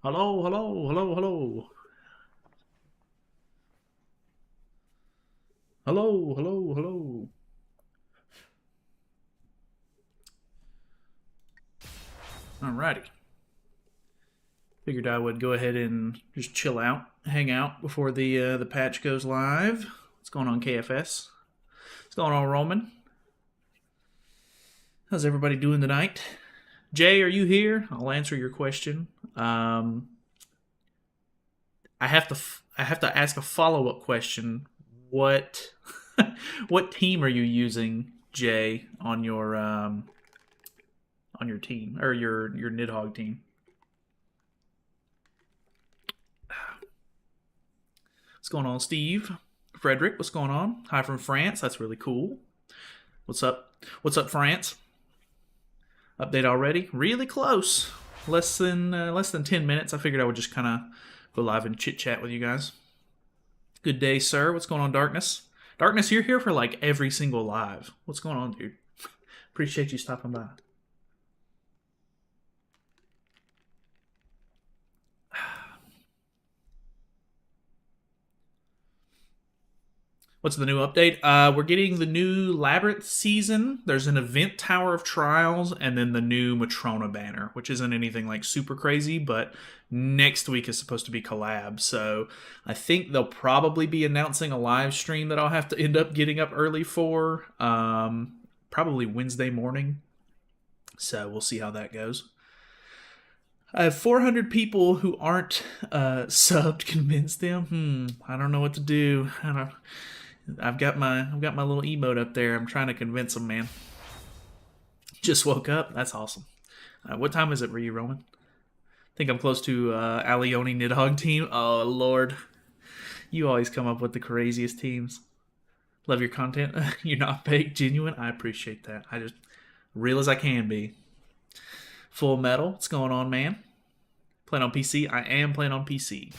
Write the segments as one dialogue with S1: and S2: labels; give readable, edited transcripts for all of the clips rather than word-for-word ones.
S1: Hello, hello, hello, hello. Hello, hello, hello. Alrighty. Figured I would go ahead and just chill out, hang out before the patch goes live. What's going on, KFS? What's going on, Roman? How's everybody doing tonight? Jay, are you here? I'll answer your question. Um, I have to ask a follow up question. What what team are you using, Jay, on your team or your Nidhogg team? What's going on, Steve? Frederick, what's going on? Hi from France. That's really cool. What's up? What's up, France? Update already? Really close. Less than 10 minutes. I figured I would just kind of go live and chit chat with you guys. Good day, sir. What's going on, Darkness? Darkness, you're here for like every single live. What's going on, dude? Appreciate you stopping by. What's the new update? We're getting the new Labyrinth season. There's an event Tower of Trials, and then the new Matrona banner, which isn't anything like super crazy, but next week is supposed to be collab. So I think they'll probably be announcing a live stream that I'll have to end up getting up early for, probably Wednesday morning. So we'll see how that goes. I have 400 people who aren't subbed. Convince them. I don't know what to do. I don't. I've got my little emote up there. I'm trying to convince them, man. Just woke up. That's awesome. What time is it for you, Roman? I think I'm close to Alioni Nidhogg team. Oh Lord, you always come up with the craziest teams. Love your content. You're not fake, genuine. I appreciate that. I just real as I can be. Full Metal. What's going on, man? Playing on PC. I am playing on PC.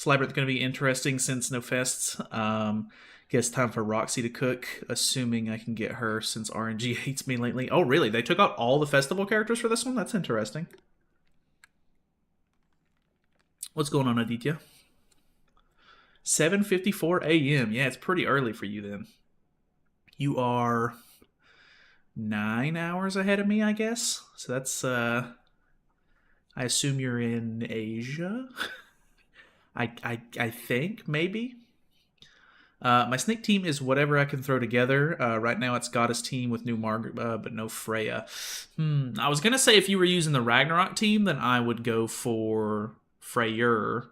S1: Labyrinth going to be interesting since no fests. Guess time for Roxy to cook, assuming I can get her since RNG hates me lately. Oh, really? They took out all the festival characters for this one? That's interesting. What's going on, Aditya? 7:54 a.m. Yeah, it's pretty early for you then. You are 9 hours ahead of me, I guess. So that's I assume you're in Asia. I think maybe. My snake team is whatever I can throw together. Right now it's Goddess team with new Margaret, but no Freya. I was gonna say if you were using the Ragnarok team, then I would go for Freyr.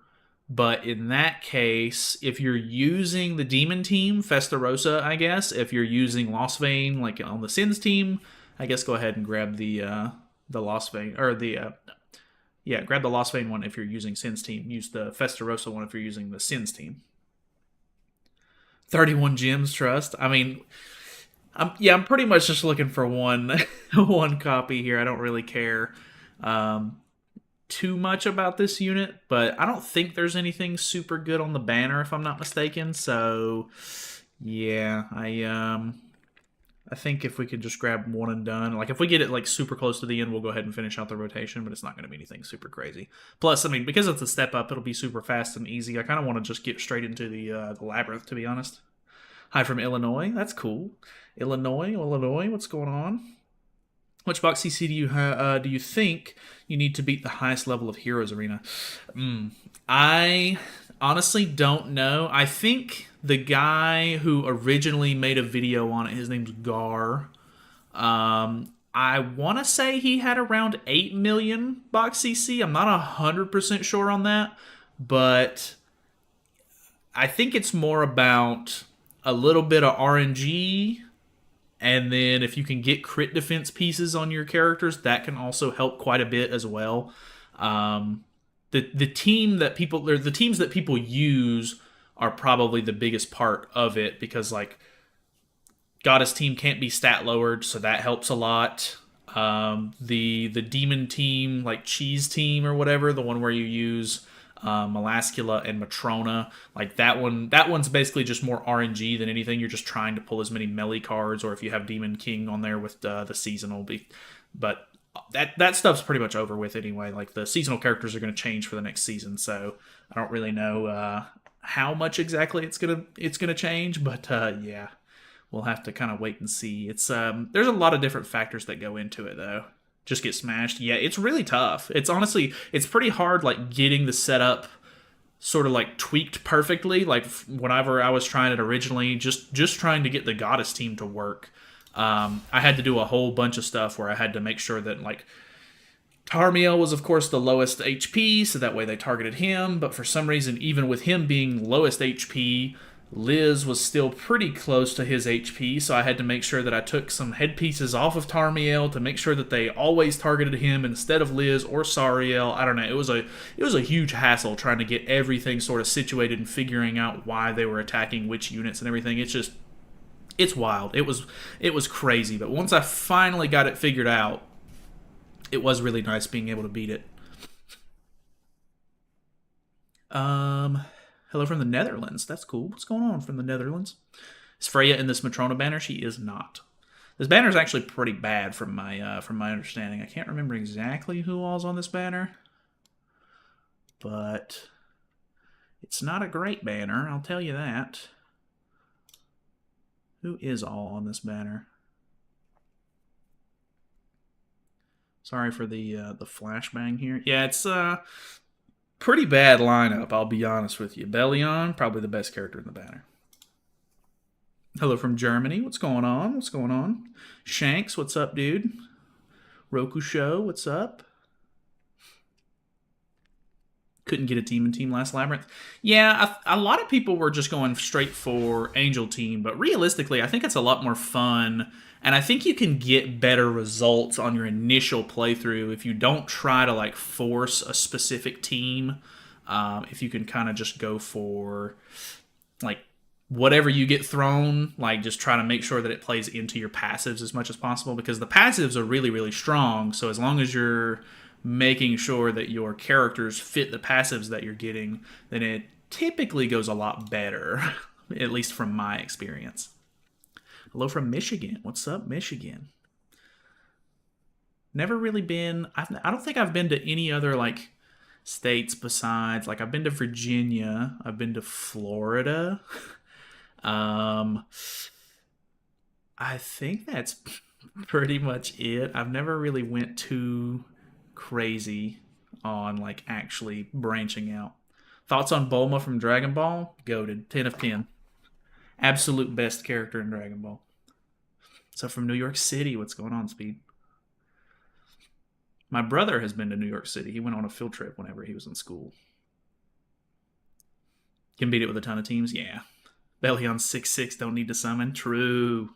S1: But in that case, if you're using the Demon team, Festarossa, I guess. If you're using Lost Vein, like on the Sins team, I guess go ahead and grab the Lost Vein or the yeah, grab the Lost Vein one if you're using Sins team. Use the Festarossa one if you're using the Sins team. 31 gems, trust. I mean, I'm pretty much just looking for one one copy here. I don't really care too much about this unit, but I don't think there's anything super good on the banner if I'm not mistaken. So yeah, I think if we could just grab one and done, like if we get it like super close to the end, we'll go ahead and finish out the rotation, but it's not going to be anything super crazy. Plus, I mean, because it's a step up, it'll be super fast and easy. I kind of want to just get straight into the labyrinth, to be honest. Hi from Illinois. That's cool. Illinois. What's going on? Which box CC do you think you need to beat the highest level of Heroes Arena? I honestly don't know. I think the guy who originally made a video on it, his name's Gar. I want to say he had around 8 million box CC. I'm not 100% sure on that, but I think it's more about a little bit of RNG, and then if you can get crit defense pieces on your characters, that can also help quite a bit as well. The team that people or the teams that people use are probably the biggest part of it because like Goddess team can't be stat lowered, so that helps a lot. The demon team, like cheese team or whatever, the one where you use Melascula and Matrona, like that one's basically just more RNG than anything. You're just trying to pull as many melee cards, or if you have Demon King on there with the seasonal. But that stuff's pretty much over with anyway. Like the seasonal characters are going to change for the next season, so I don't really know how much exactly it's gonna change, but yeah, we'll have to kind of wait and see. It's there's a lot of different factors that go into it though. Just get smashed. Yeah, it's really tough. It's honestly it's pretty hard like getting the setup sort of like tweaked perfectly. Like whenever I was trying it originally, just trying to get the goddess team to work. I had to do a whole bunch of stuff where I had to make sure that like Tarmiel was of course the lowest HP, so that way they targeted him. But for some reason, even with him being lowest HP, Liz was still pretty close to his HP, so I had to make sure that I took some headpieces off of Tarmiel to make sure that they always targeted him instead of Liz or Sariel. I don't know. It was a huge hassle trying to get everything sort of situated and figuring out why they were attacking which units and everything. It's wild. It was crazy, but once I finally got it figured out, it was really nice being able to beat it. Hello from the Netherlands. That's cool. What's going on from the Netherlands? Is Freya in this Matrona banner? She is not. This banner is actually pretty bad from my understanding. I can't remember exactly who all's on this banner, but it's not a great banner. I'll tell you that. Who is all on this banner? Sorry for the flashbang here. Yeah, it's pretty bad lineup, I'll be honest with you. Bellion, probably the best character in the banner. Hello from Germany. What's going on? What's going on? Shanks, what's up, dude? Roku Show, what's up? Couldn't get a team last Labyrinth. Yeah, a lot of people were just going straight for Angel Team, but realistically, I think it's a lot more fun, and I think you can get better results on your initial playthrough if you don't try to like force a specific team. If you can kind of just go for like whatever you get thrown, like just try to make sure that it plays into your passives as much as possible, because the passives are really, really strong. So as long as you're making sure that your characters fit the passives that you're getting, then it typically goes a lot better, at least from my experience. Hello from Michigan. What's up, Michigan? Never really been... I don't think I've been to any other, like, states besides... Like, I've been to Virginia. I've been to Florida. I think that's pretty much it. I've never really went too crazy on like actually branching out. Thoughts on Bulma from Dragon Ball? Goated. 10 of 10. Absolute best character in Dragon Ball. So from New York City, what's going on, Speed? My brother has been to New York City. He went on a field trip whenever he was in school. Can beat it with a ton of teams? Yeah. Bellion 6-6, don't need to summon. True.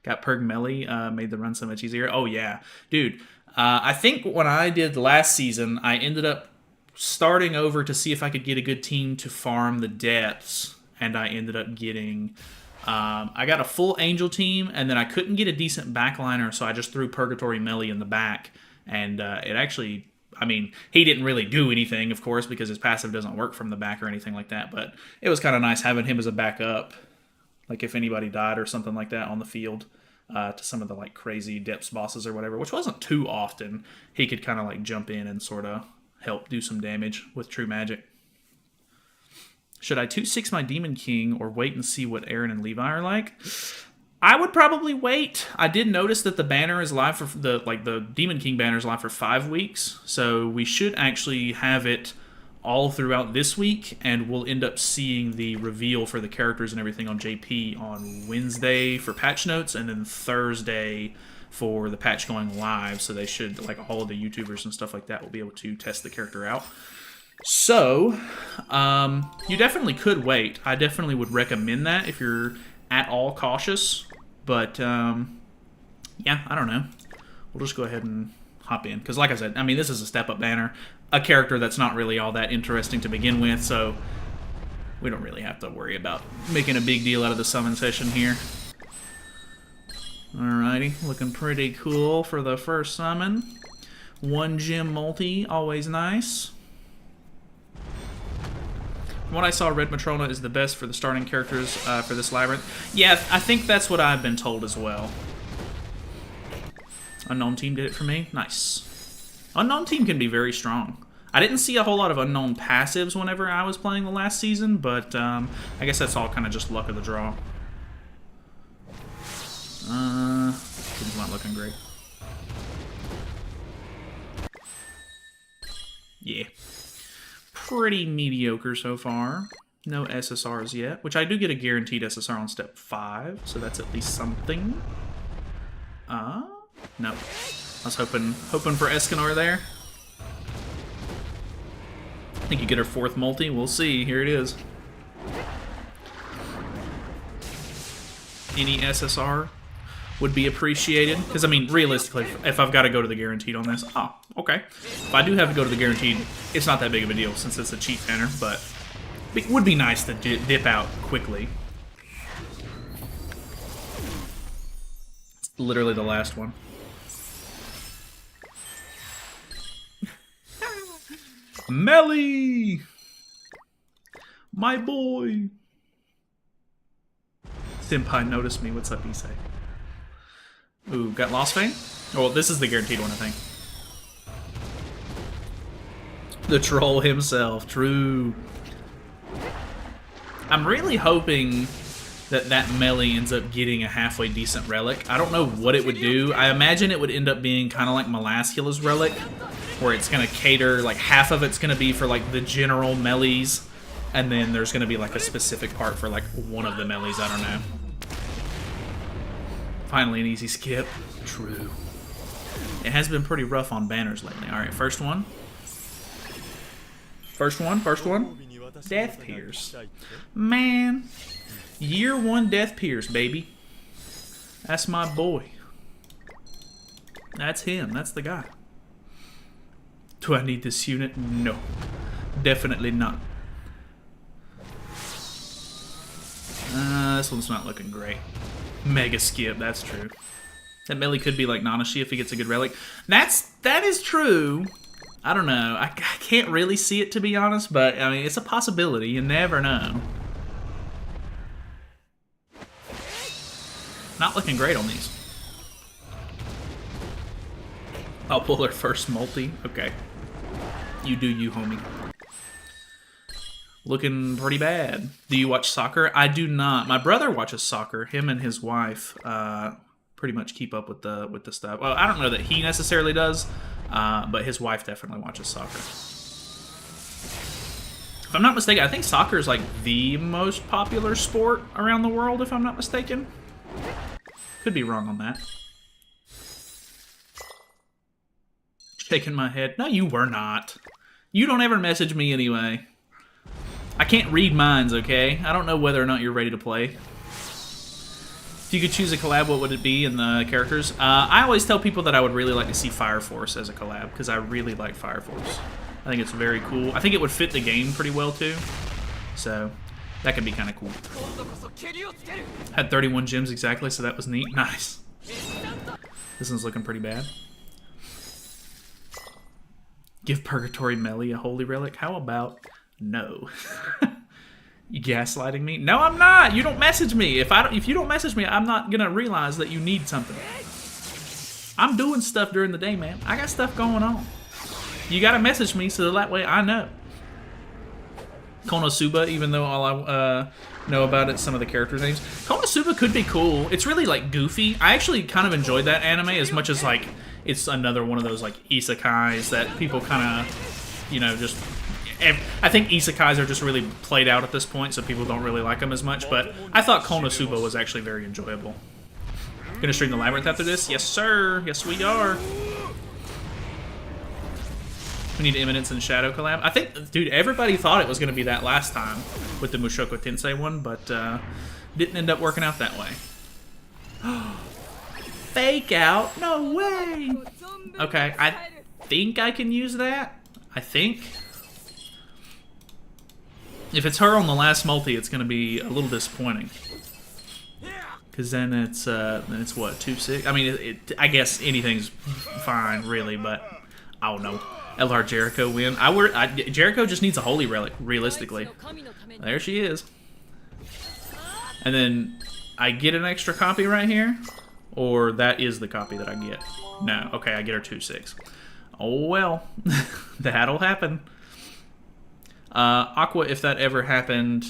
S1: Got Perg Melly, made the run so much easier. Oh, yeah. Dude, I think when I did last season, I ended up starting over to see if I could get a good team to farm the depths, and I ended up getting... I got a full Angel team, and then I couldn't get a decent backliner, so I just threw Purgatory Melly in the back, and it actually... I mean, he didn't really do anything, of course, because his passive doesn't work from the back or anything like that, but it was kind of nice having him as a backup, like if anybody died or something like that on the field, to some of the like crazy depths bosses or whatever, which wasn't too often. He could kind of like jump in and sort of help do some damage with true magic. Should I 2-6 my Demon King or wait and see what Aaron and Levi are like? I would probably wait. I did notice that the banner is live for the Demon King banner is live for 5 weeks, so we should actually have it all throughout this week, and we'll end up seeing the reveal for the characters and everything on JP on Wednesday for patch notes, and then Thursday for the patch going live. So they should, like all of the YouTubers and stuff like that, will be able to test the character out. So you definitely could wait. I definitely would recommend that if you're at all cautious. But, yeah, I don't know. We'll just go ahead and hop in. Because, like I said, I mean, this is a step-up banner. A character that's not really all that interesting to begin with, so we don't really have to worry about making a big deal out of the summon session here. Alrighty, looking pretty cool for the first summon. 1 gem multi, always nice. From what I saw, Red Matrona is the best for the starting characters for this Labyrinth. Yeah, I think that's what I've been told as well. Unknown team did it for me. Nice. Unknown team can be very strong. I didn't see a whole lot of unknown passives whenever I was playing the last season, but I guess that's all kind of just luck of the draw. Team's not looking great. Yeah. Pretty mediocre so far. No SSRs yet, which I do get a guaranteed SSR on step 5, so that's at least something. No. I was hoping for Escanor there. I think you get her 4th multi. We'll see. Here it is. Any SSR would be appreciated. Because, I mean, realistically, if I've got to go to the guaranteed on this, oh, okay. If I do have to go to the guaranteed, it's not that big of a deal since it's a cheap banner, but it would be nice to dip out quickly. It's literally the last one. Melly! My boy! Senpai noticed me. What's up, Issei? Ooh, got Lost Fang? Oh, well, this is the guaranteed one, I think. The troll himself. True. I'm really hoping that Melly ends up getting a halfway decent relic. I don't know what it would do. I imagine it would end up being kind of like Melascula's relic, where it's going to cater, like half of it's going to be for like the general Mellies, and then there's going to be like a specific part for like one of the Mellies, I don't know. Finally an easy skip. True. It has been pretty rough on banners lately. Alright, first one. First one. Death Pierce. Man. Year 1 Death Pierce, baby. That's my boy. That's him. That's the guy. Do I need this unit? No. Definitely not. This one's not looking great. Mega skip, that's true. That Melly could be like Nanashi if he gets a good relic. That is true. I don't know. I can't really see it, to be honest, but I mean, it's a possibility. You never know. Not looking great on these. I'll pull her first multi. Okay. You do you, homie. Looking pretty bad. Do you watch soccer? I do not. My brother watches soccer. Him and his wife pretty much keep up with the stuff. Well, I don't know that he necessarily does, but his wife definitely watches soccer. If I'm not mistaken, I think soccer is like the most popular sport around the world, if I'm not mistaken. Could be wrong on that. Shaking my head. No, you were not. You don't ever message me anyway. I can't read minds, okay? I don't know whether or not you're ready to play. If you could choose a collab, what would it be in the characters? I always tell people that I would really like to see Fire Force as a collab, because I really like Fire Force. I think it's very cool. I think it would fit the game pretty well, too. So, that could be kind of cool. Had 31 gems exactly, so that was neat. Nice. This one's looking pretty bad. Give Purgatory Melly a holy relic? How about no? You gaslighting me? No, I'm not. You don't message me. If you don't message me, I'm not gonna realize that you need something. I'm doing stuff during the day, man. I got stuff going on. You gotta message me so that way I know. Konosuba, even though all I know about it, some of the characters' names. Konosuba could be cool. It's really like goofy. I actually kind of enjoyed that anime as much as like it's another one of those like isekais that people kind of, you know, just. I think isekais are just really played out at this point, so people don't really like them as much. But I thought Konosuba was actually very enjoyable. Gonna stream the Labyrinth after this? Yes, sir. Yes, we are. We need Eminence and Shadow collab. I think, dude, everybody thought it was going to be that last time with the Mushoku Tensei one, but didn't end up working out that way. Fake out? No way! Okay, I think I can use that. I think. If it's her on the last multi, it's going to be a little disappointing. Because then it's what, 2-6? I mean, I guess anything's fine, really, but I don't know. LR Jericho win. Jericho just needs a holy relic, realistically. There she is. And then I get an extra copy right here, or that is the copy that I get. No. Okay, I get her 2-6. Oh, well. That'll happen. Aqua, if that ever happened,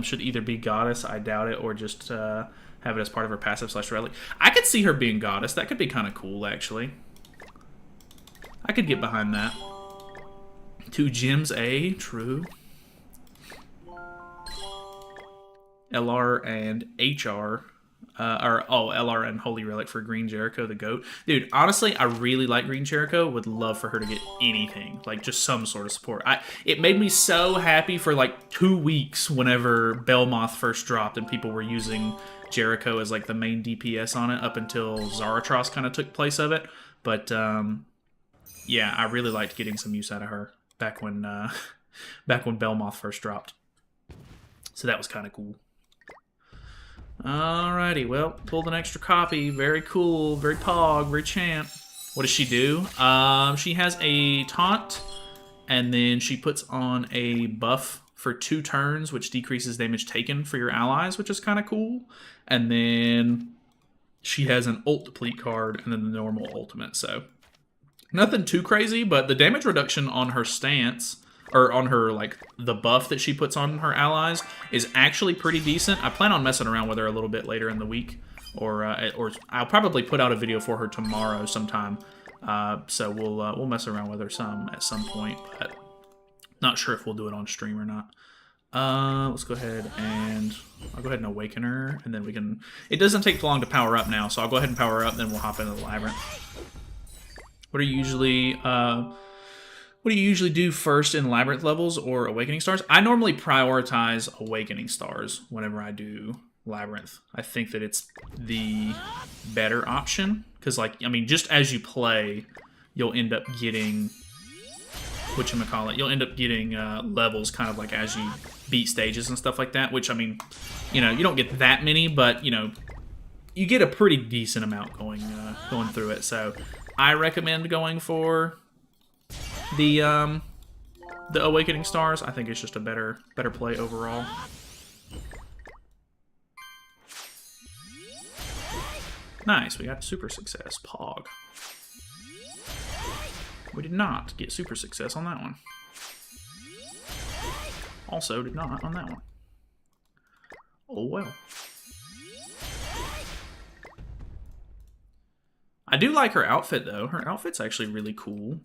S1: should either be Goddess, I doubt it, or just have it as part of her passive / relic. I could see her being Goddess. That could be kind of cool, actually. I could get behind that. 2 gems, true. LR and HR. LR and Holy Relic for Green Jericho, the GOAT. Dude, honestly, I really like Green Jericho. Would love for her to get anything. Like, just some sort of support. It made me so happy for, like, 2 weeks whenever Belmoth first dropped and people were using Jericho as, like, the main DPS on it up until Zaratros kind of took place of it. But, yeah, I really liked getting some use out of her back when Belmoth first dropped. So that was kind of cool. Alrighty, well, pulled an extra copy. Very cool, very pog, very champ. What does she do? She has a taunt, and then she puts on a buff for 2 turns, which decreases damage taken for your allies, which is kind of cool. And then she has an ult deplete card, and then the normal ultimate, so nothing too crazy, but the damage reduction on her stance, or on her, like, the buff that she puts on her allies, is actually pretty decent. I plan on messing around with her a little bit later in the week, or I'll probably put out a video for her tomorrow sometime. So we'll mess around with her some at some point, but not sure if we'll do it on stream or not. Let's go ahead and I'll go ahead and awaken her, and then we can. It doesn't take long to power up now, so I'll go ahead and power her up, then we'll hop into the Labyrinth. What do you usually do first in Labyrinth levels or Awakening Stars? I normally prioritize Awakening Stars whenever I do Labyrinth. I think that it's the better option. Because, like, I mean, just as you play, you'll end up getting... whatchamacallit? You'll end up getting levels kind of like as you beat stages and stuff like that. Which, I mean, you know, you don't get that many, but, you know, you get a pretty decent amount going through it. So I recommend going for the Awakening Stars. I think it's just a better play overall. Nice, we got super success. Pog. We did not get super success on that one. Also did not on that one. Oh well. I do like her outfit though. Her outfit's actually really cool.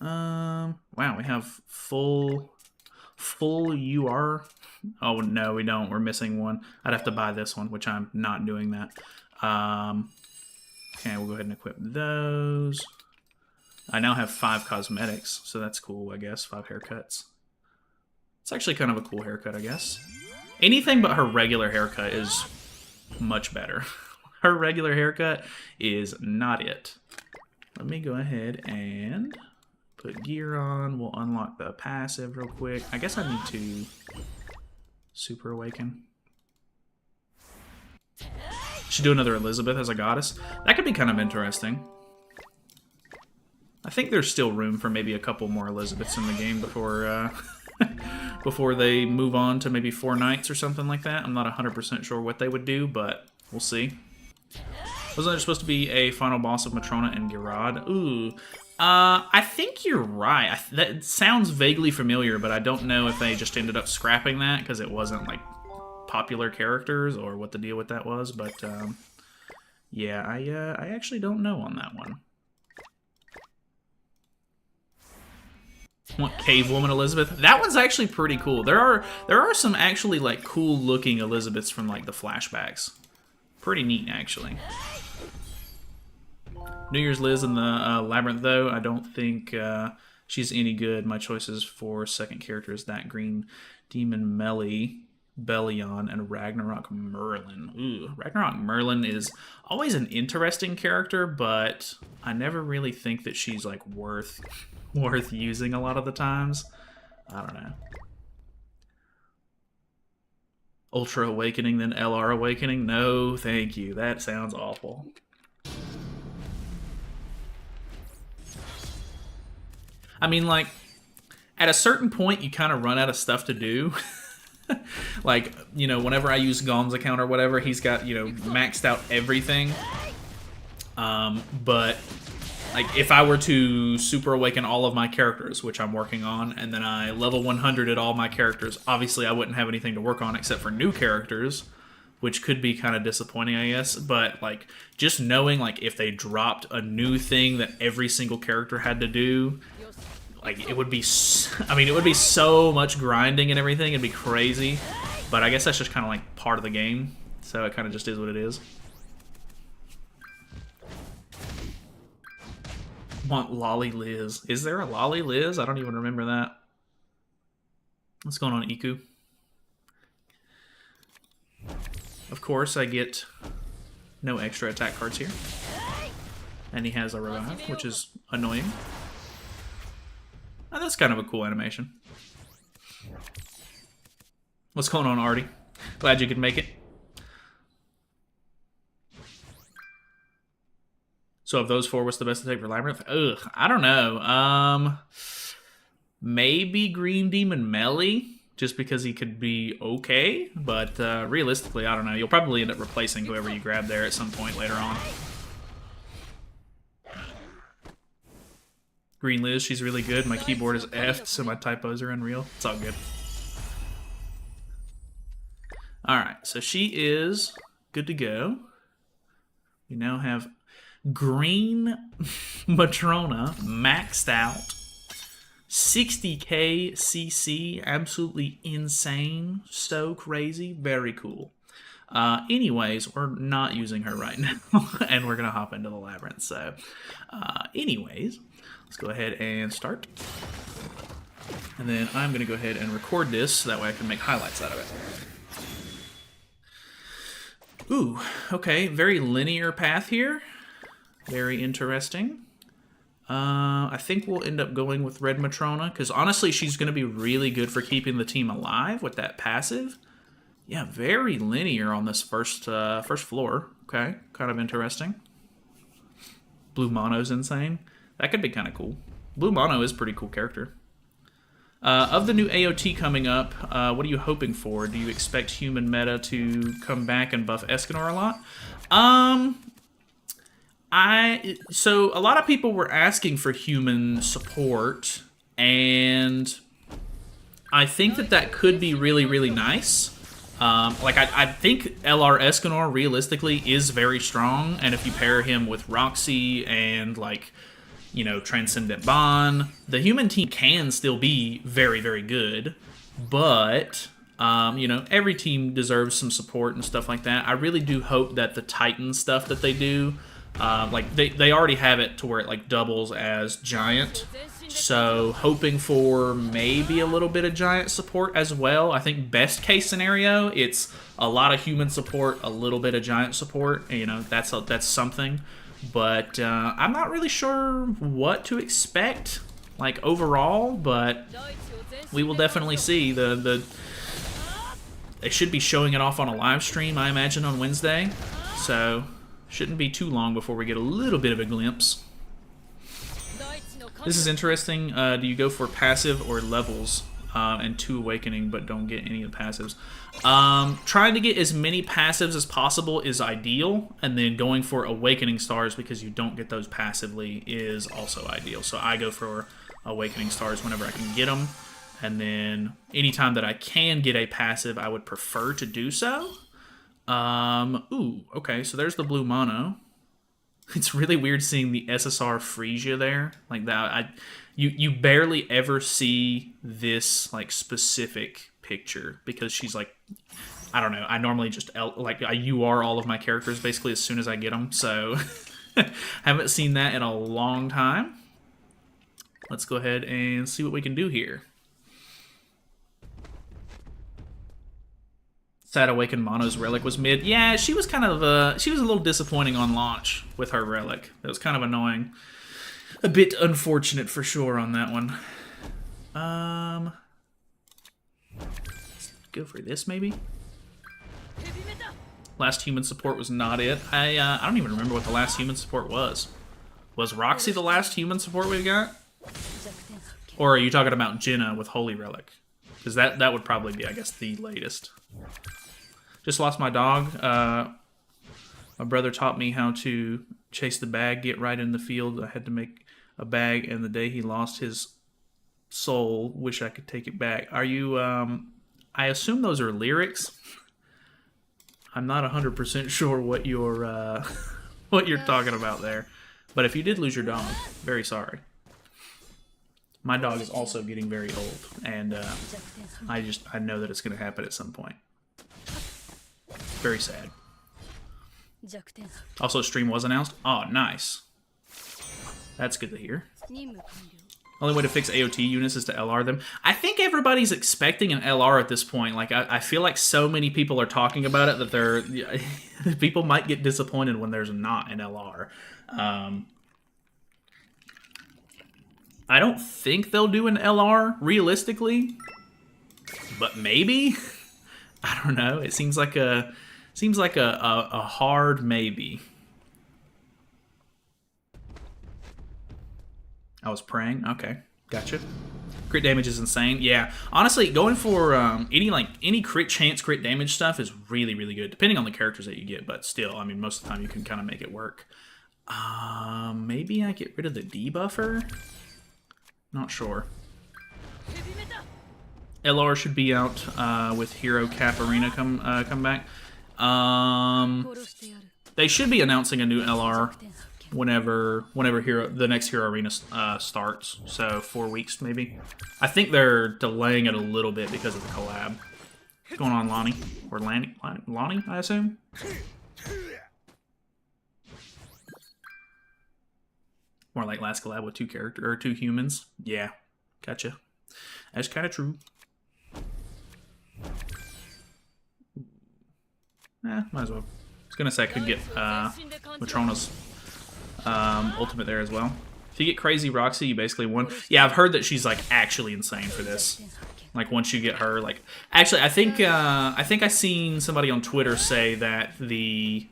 S1: Wow, we have full UR. Oh no, we don't. We're missing one. I'd have to buy this one, which I'm not doing that. Okay, we'll go ahead and equip those. I now have 5 cosmetics, so that's cool, I guess. 5 haircuts. It's actually kind of a cool haircut, I guess. Anything but her regular haircut is much better. Her regular haircut is not it. Let me go ahead and put gear on. We'll unlock the passive real quick. I guess I need to super awaken. Should do another Elizabeth as a goddess. That could be kind of interesting. I think there's still room for maybe a couple more Elizabeths in the game before before they move on to maybe 4 knights or something like that. I'm not 100% sure what they would do, but we'll see. Wasn't there supposed to be a final boss of Matrona and Girard? Ooh. I think you're right. That sounds vaguely familiar, but I don't know if they just ended up scrapping that because it wasn't, like, popular characters or what the deal with that was. But, yeah, I actually don't know on that one. Want Cave Woman Elizabeth? That one's actually pretty cool. There are some actually, like, cool-looking Elizabeths from, like, the flashbacks. Pretty neat, actually. New Year's Liz in the Labyrinth, though, I don't think she's any good. My choices for second character is that Green Demon Melly, Bellion, and Ragnarok Merlin. Ooh, Ragnarok Merlin is always an interesting character, but I never really think that she's, like, worth using a lot of the times. I don't know. Ultra Awakening, then LR Awakening? No, thank you. That sounds awful. I mean, like, at a certain point, you kind of run out of stuff to do. Like, you know, whenever I use Gom's account or whatever, he's got, you know, maxed out everything. But like if I were to super awaken all of my characters, which I'm working on, and then I level 100 at all my characters, obviously I wouldn't have anything to work on except for new characters, which could be kind of disappointing, I guess. But like just knowing like if they dropped a new thing that every single character had to do, like it would be, I mean, it would be so much grinding and everything. It'd be crazy. But I guess that's just kind of like part of the game, so it kind of just is what it is. Want Lolly Liz. Is there a Lolly Liz? I don't even remember that. What's going on, Iku? Of course, I get no extra attack cards here. And he has a revive, which is annoying. Oh, that's kind of a cool animation. What's going on, Artie? Glad you could make it. So of those four, what's the best to take for Labyrinth? Ugh, I don't know. Maybe Green Demon Melee, just because he could be okay. But realistically, I don't know. You'll probably end up replacing whoever you grab there at some point later on. Green Liz, she's really good. My keyboard is effed, so my typos are unreal. It's all good. Alright, so she is good to go. We now have Green Matrona maxed out. 60k CC, absolutely insane. So crazy, very cool. Anyways, we're not using her right now, and we're going to hop into the Labyrinth. So, anyways, let's go ahead and start. And then I'm going to go ahead and record this, so that way I can make highlights out of it. Ooh, okay, very linear path here. Very interesting. I think we'll end up going with Red Matrona, because honestly, she's going to be really good for keeping the team alive with that passive. Yeah, very linear on this first floor. Okay, kind of interesting. Blue Mono's insane. That could be kind of cool. Blue Mono is a pretty cool character. Of the new AOT coming up, what are you hoping for? Do you expect human meta to come back and buff Escanor a lot? So a lot of people were asking for human support, and I think that could be really, really nice. Like, I think LR Escanor, realistically, is very strong, and if you pair him with Roxy and, like, you know, Transcendent Bond, the human team can still be very, very good, but, you know, every team deserves some support and stuff like that. I really do hope that the Titan stuff that they do, like, they already have it to where it, like, doubles as Giant, so hoping for maybe a little bit of Giant support as well. I think best case scenario, it's a lot of human support, a little bit of Giant support, you know, that's something. But I'm not really sure what to expect, like, overall, but we will definitely see. They should be showing it off on a live stream, I imagine, on Wednesday, so shouldn't be too long before we get a little bit of a glimpse. This is interesting. Do you go for passive or levels and 2 awakening, but don't get any of the passives? Trying to get as many passives as possible is ideal, and then going for awakening stars because you don't get those passively is also ideal. So I go for awakening stars whenever I can get them, and then anytime that I can get a passive, I would prefer to do so. Ooh, okay, so there's the blue mono. It's really weird seeing the SSR Frisia there, like that. You barely ever see this, like, specific picture because she's, like, I don't know. I normally just like I UR all of my characters basically as soon as I get them, so haven't seen that in a long time. Let's go ahead and see what we can do here. Sad Awakened Mono's relic was mid. Yeah, she was kind of she was a little disappointing on launch with her relic. That was kind of annoying. A bit unfortunate for sure on that one. Let's go for this maybe. Last human support was not it. I don't even remember what the last human support was. Was Roxy the last human support we got? Or are you talking about Jenna with Holy Relic? Because that would probably be, I guess, the latest. Just lost my dog. My brother taught me how to chase the bag, get right in the field. I had to make a bag, and the day he lost his soul, wish I could take it back. Are you, I assume those are lyrics. I'm not 100% sure what you're, what you're talking about there. But if you did lose your dog, very sorry. My dog is also getting very old, and I know that it's going to happen at some point. Very sad. Also, stream was announced. Oh, nice. That's good to hear. Only way to fix AOT units is to LR them. I think everybody's expecting an LR at this point. Like, I feel like so many people are talking about it that they're... people might get disappointed when there's not an LR. I don't think they'll do an LR, realistically. But maybe? I don't know. It seems like a hard maybe. I was praying. Okay, gotcha. Crit damage is insane. Yeah, honestly, going for any crit chance, crit damage stuff is really, really good, depending on the characters that you get. But still, I mean, most of the time you can kind of make it work. Maybe I get rid of the debuffer. Not sure. LR should be out with Hero Cap Arena come back. They should be announcing a new LR whenever the next Hero Arena starts. So 4 weeks maybe. I think they're delaying it a little bit because of the collab. What's going on, Lonnie? Or Lonnie, I assume? More like last collab with two humans. Yeah, gotcha. That's kind of true. Might as well. I was gonna say I could get Matrona's ultimate there as well. If you get Crazy Roxy, you basically won. Yeah, I've heard that she's like actually insane for this. Like once you get her, like actually, I think I seen somebody on Twitter say that the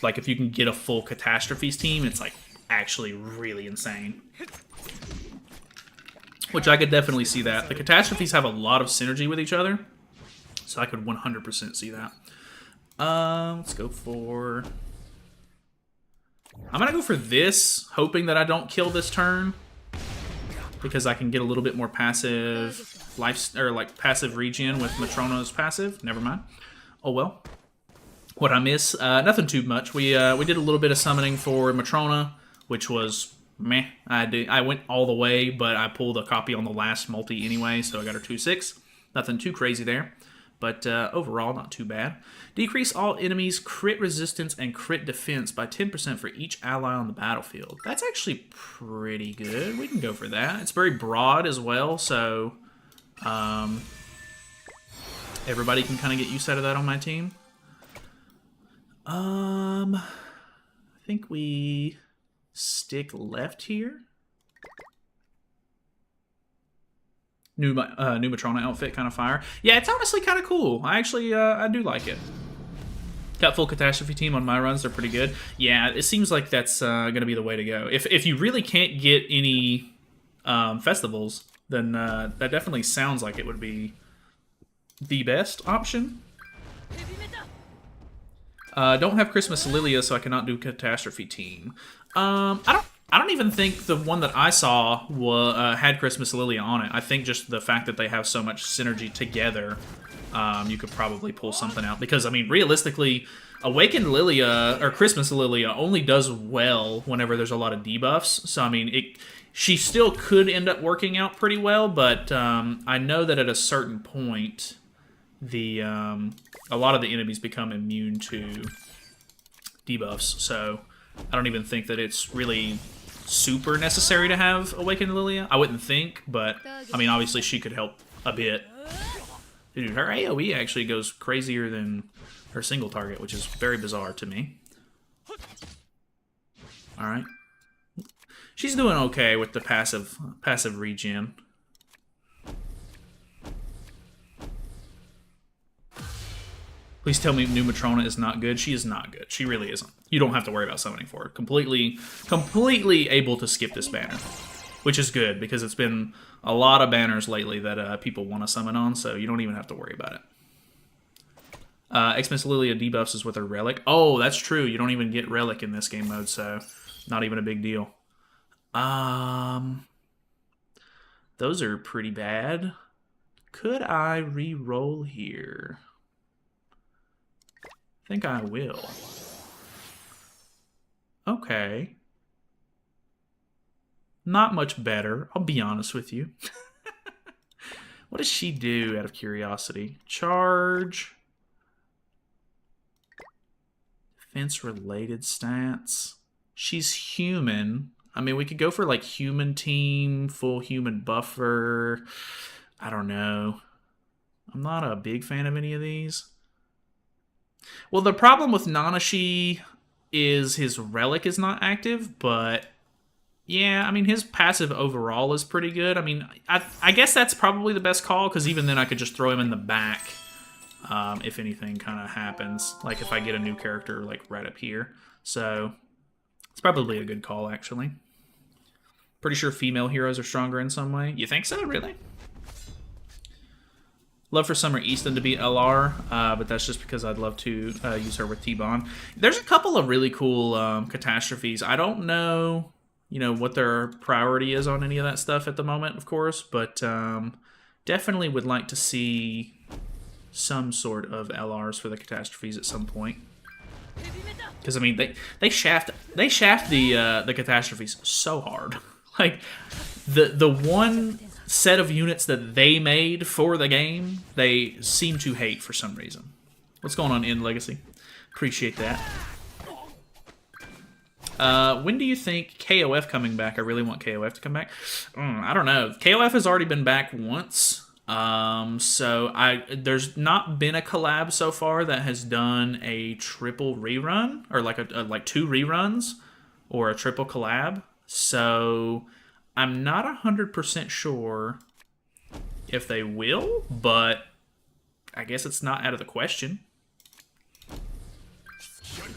S1: like if you can get a full Catastrophes team, it's like actually really insane. Which I could definitely see that. The Catastrophes have a lot of synergy with each other, so I could 100% see that. Let's go for... I'm gonna go for this, hoping that I don't kill this turn, because I can get a little bit more passive life, or like passive regen with Matrona's passive. Never mind. Oh well. What I miss? Nothing too much. We did a little bit of summoning for Matrona, which was meh. I went all the way, but I pulled a copy on the last multi anyway, so I got her 2/6. Nothing too crazy there, but overall not too bad. Decrease all enemies' crit resistance and crit defense by 10% for each ally on the battlefield. That's actually pretty good. We can go for that. It's very broad as well, so everybody can kind of get use out of that on my team. I think we stick left here. New Matrona outfit, kind of fire. Yeah, it's honestly kind of cool. I actually, I do like it. Got full Catastrophe team on my runs. They're pretty good. Yeah, it seems like that's going to be the way to go. If you really can't get any festivals, then that definitely sounds like it would be the best option. Don't have Christmas Lilia, so I cannot do Catastrophe team. I don't even think the one that I saw had Christmas Lilia on it. I think just the fact that they have so much synergy together, you could probably pull something out. Because, I mean, realistically, Awakened Lilia, or Christmas Lilia, only does well whenever there's a lot of debuffs. So, I mean, she still could end up working out pretty well, but I know that at a certain point, a lot of the enemies become immune to debuffs. So, I don't even think that it's really super necessary to have Awakened Lilia. I wouldn't think, but I mean, obviously she could help a bit. Dude, her AoE actually goes crazier than her single target, which is very bizarre to me. Alright. She's doing okay with the passive regen. Please tell me new Matrona is not good. She is not good. She really isn't. You don't have to worry about summoning for her. Completely able to skip this banner, which is good because it's been a lot of banners lately that people want to summon on, so you don't even have to worry about it. X-Miss Lilia debuffs is with her Relic. Oh, that's true. You don't even get Relic in this game mode, so not even a big deal. Those are pretty bad. Could I re-roll here? I think I will. Okay. Not much better, I'll be honest with you. What does she do out of curiosity? Charge. Defense-related stats. She's human. I mean, we could go for like human team, full human buffer. I don't know. I'm not a big fan of any of these. Well, the problem with Nanashi is his relic is not active, but yeah, I mean, his passive overall is pretty good. I mean, I guess that's probably the best call, because even then I could just throw him in the back if anything kind of happens. Like if I get a new character like right up here. So it's probably a good call, actually. Pretty sure female heroes are stronger in some way. You think so, really? Love for Summer Easton to be LR, but that's just because I'd love to use her with T-Bon. There's a couple of really cool catastrophes. I don't know, what their priority is on any of that stuff at the moment, of course, but definitely would like to see some sort of LRs for the catastrophes at some point. Because I mean, they shaft the catastrophes so hard. Like the one set of units that they made for the game, they seem to hate for some reason. What's going on in Legacy? Appreciate that. When do you think KOF coming back? I really want KOF to come back. I don't know. KOF has already been back once. So there's not been a collab so far that has done a triple rerun, or like two reruns, or a triple collab. So I'm not 100% sure if they will, but I guess it's not out of the question.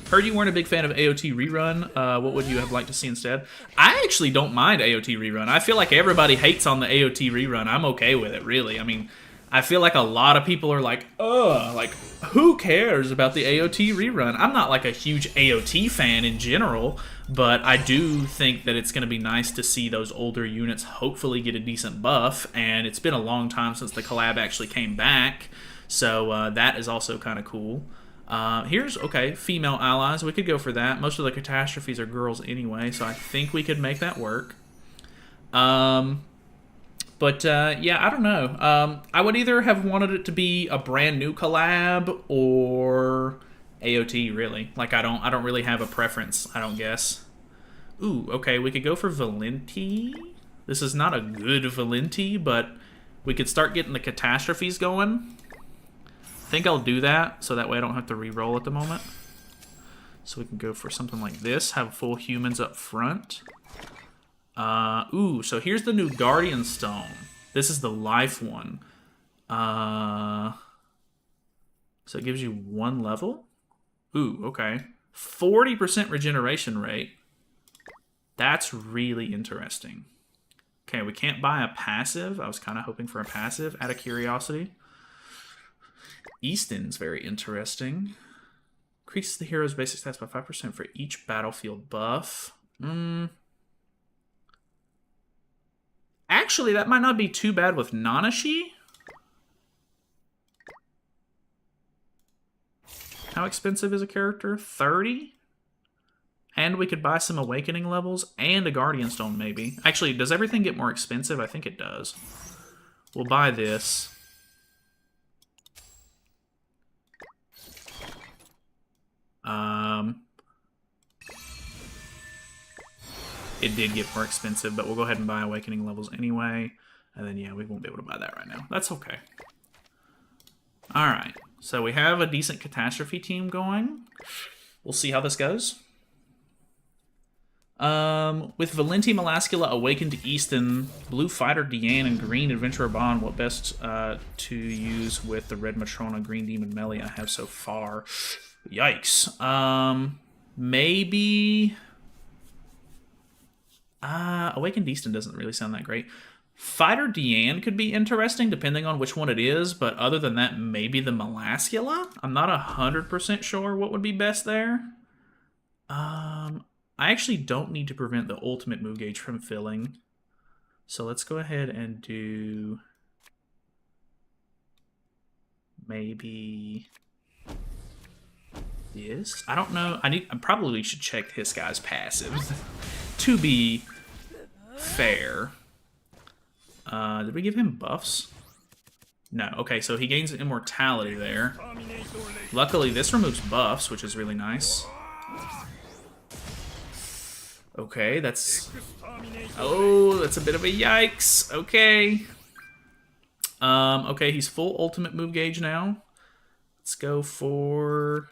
S1: Heard you weren't a big fan of AOT Rerun. What would you have liked to see instead? I actually don't mind AOT Rerun. I feel like everybody hates on the AOT Rerun. I'm okay with it, really. I mean, I feel like a lot of people are like, ugh, like, who cares about the AOT Rerun? I'm not like a huge AOT fan in general, but I do think that it's going to be nice to see those older units hopefully get a decent buff, and it's been a long time since the collab actually came back, so that is also kind of cool. Okay, female allies. We could go for that. Most of the catastrophes are girls anyway, so I think we could make that work. Yeah, I don't know. I would either have wanted it to be a brand new collab or AOT, really. Like, I don't really have a preference, I don't guess. Ooh, okay, we could go for Valenti. This is not a good Valenti, but we could start getting the catastrophes going. I think I'll do that, so that way I don't have to re-roll at the moment. So we can go for something like this, have full humans up front. Ooh, so here's the new Guardian Stone. This is the life one. So it gives you 1 level? Ooh, okay. 40% regeneration rate. That's really interesting. Okay, we can't buy a passive. I was kind of hoping for a passive out of curiosity. Easton's very interesting. Increases the hero's basic stats by 5% for each battlefield buff. Actually, that might not be too bad with Nanashi. How expensive is a character? 30? And we could buy some Awakening levels and a Guardian Stone, maybe. Actually, does everything get more expensive? I think it does. We'll buy this. It did get more expensive, but we'll go ahead and buy Awakening levels anyway. And then, yeah, we won't be able to buy that right now. That's okay. Alright, so we have a decent catastrophe team going. We'll see how this goes. With Valenti, Melascula, Awakened Easton, Blue Fighter, Deanne, and Green Adventurer Bond, what best to use with the Red Matrona, Green Demon Melee I have so far? Yikes. Maybe... Awakened Easton doesn't really sound that great. Fighter Deanne could be interesting depending on which one it is, but other than that, maybe the Melascula? I'm not 100% sure what would be best there. I actually don't need to prevent the ultimate move gauge from filling. So let's go ahead and do maybe this. I don't know. I probably should check this guy's passive to be fair. Did we give him buffs? No. Okay, so he gains immortality there. Luckily, this removes buffs, which is really nice. Okay, that's... Oh, that's a bit of a yikes. Okay. Okay, he's full ultimate move gauge now. Let's go for...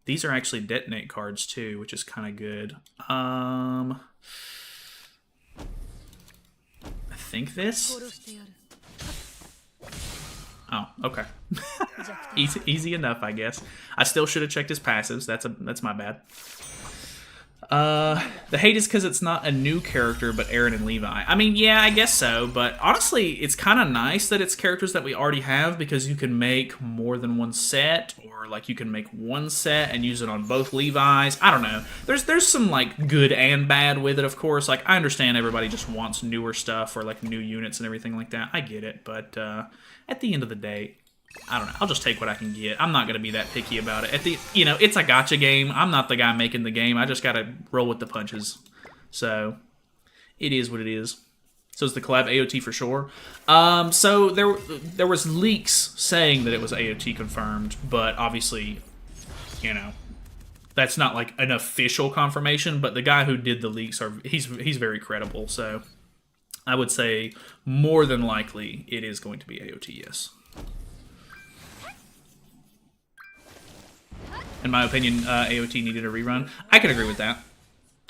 S1: These are actually detonate cards, too, which is kind of good. I think this... Oh, okay. easy enough, I guess. I still should have checked his passives. That's my bad. The hate is because it's not a new character, but Aaron and Levi. I mean, yeah, I guess so, but honestly, it's kind of nice that it's characters that we already have because you can make more than one set, or like you can make one set and use it on both Levi's. I don't know. There's some like good and bad with it, of course. Like I understand everybody just wants newer stuff or like new units and everything like that. I get it, but at the end of the day, I don't know. I'll just take what I can get. I'm not going to be that picky about it. It's a gacha game. I'm not the guy making the game. I just got to roll with the punches. So, it is what it is. So, it's the collab AOT for sure. So, there was leaks saying that it was AOT confirmed, but obviously, that's not like an official confirmation, but the guy who did the leaks, he's very credible. So, I would say more than likely it is going to be AOT, yes. In my opinion, AOT needed a rerun. I can agree with that.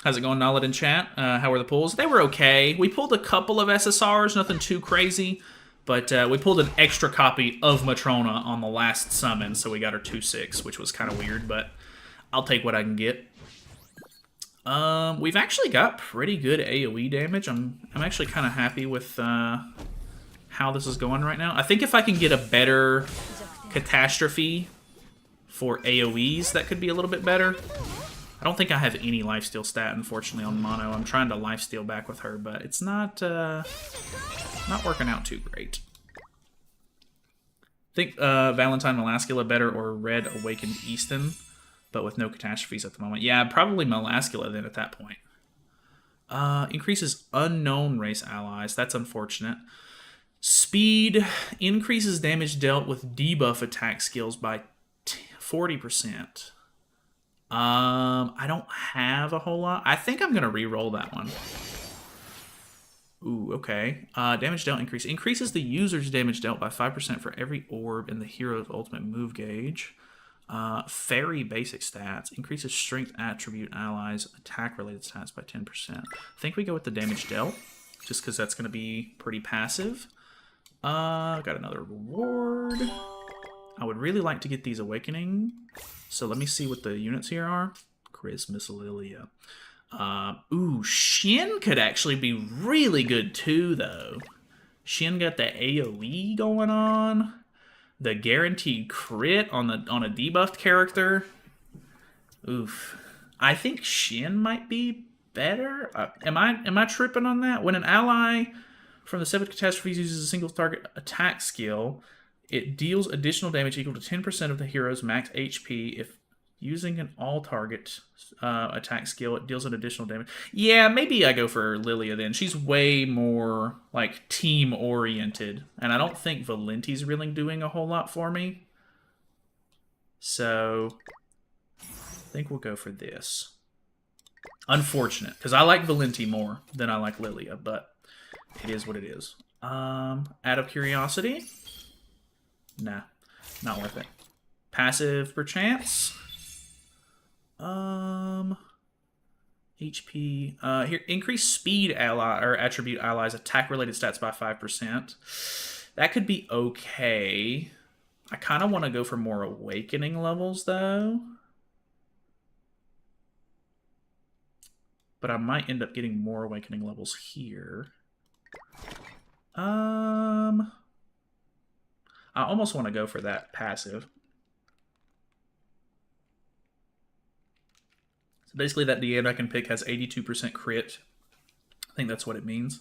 S1: How's it going, Nollet in chat? How were the pulls? They were okay. We pulled a couple of SSRs, nothing too crazy. But we pulled an extra copy of Matrona on the last summon, so we got her 2/6, which was kind of weird, but I'll take what I can get. We've actually got pretty good AoE damage. I'm actually kind of happy with how this is going right now. I think if I can get a better catastrophe for AoEs, that could be a little bit better. I don't think I have any lifesteal stat, unfortunately, on Mono. I'm trying to lifesteal back with her, but it's not working out too great. I think Valentine Melascula better or Red Awakened Easton, but with no catastrophes at the moment. Yeah, probably Melascula then at that point. Increases unknown race allies. That's unfortunate. Speed increases damage dealt with debuff attack skills by 40%. I don't have a whole lot. I think I'm gonna re-roll that one. Ooh, okay. Damage dealt increase. Increases the user's damage dealt by 5% for every orb in the hero's ultimate move gauge. Fairy basic stats. Increases strength attribute allies attack related stats by 10%. I think we go with the damage dealt, just because that's gonna be pretty passive. Got another reward. I would really like to get these awakening. So let me see what the units here are. Christmas Lilia. Ooh, Shin could actually be really good too, though. Shin got the AoE going on. The guaranteed crit on a debuffed character. Oof. I think Shin might be better. Am I tripping on that? When an ally from the 7 catastrophes uses a single target attack skill, it deals additional damage equal to 10% of the hero's max HP. If using an all-target attack skill, it deals an additional damage. Yeah, maybe I go for Lilia then. She's way more, like, team-oriented. And I don't think Valenti's really doing a whole lot for me. So, I think we'll go for this. Unfortunate, because I like Valenti more than I like Lilia, but it is what it is. Out of curiosity... Nah, not worth it. Passive perchance. HP. Here, increase speed ally or attribute allies attack related stats by 5%. That could be okay. I kind of want to go for more awakening levels though. But I might end up getting more awakening levels here. I almost want to go for that passive. So basically that DN I can pick has 82% crit. I think that's what it means.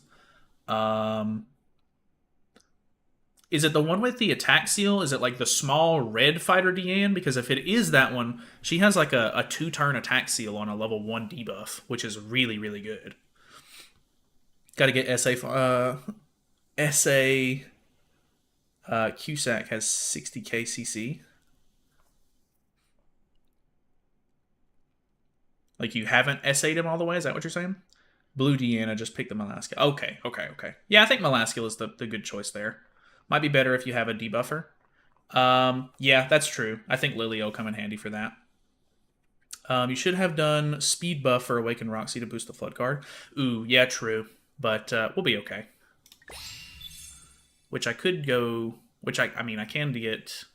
S1: Is it the one with the attack seal? Is it like the small red fighter Deanne? Because if it is that one, she has like a 2-turn attack seal on a level 1 debuff, which is really, really good. Got to get SA Cusack has 60k CC. Like you haven't SA'd him all the way? Is that what you're saying? Blue Deanna, just pick the Malaska. Okay. Yeah, I think Malaska is the good choice there. Might be better if you have a debuffer. Yeah, that's true. I think Lily will come in handy for that. You should have done speed buff for Awaken Roxy to boost the Flood card. Ooh, yeah, true. But we'll be okay. Which I could go... Which I mean, I can get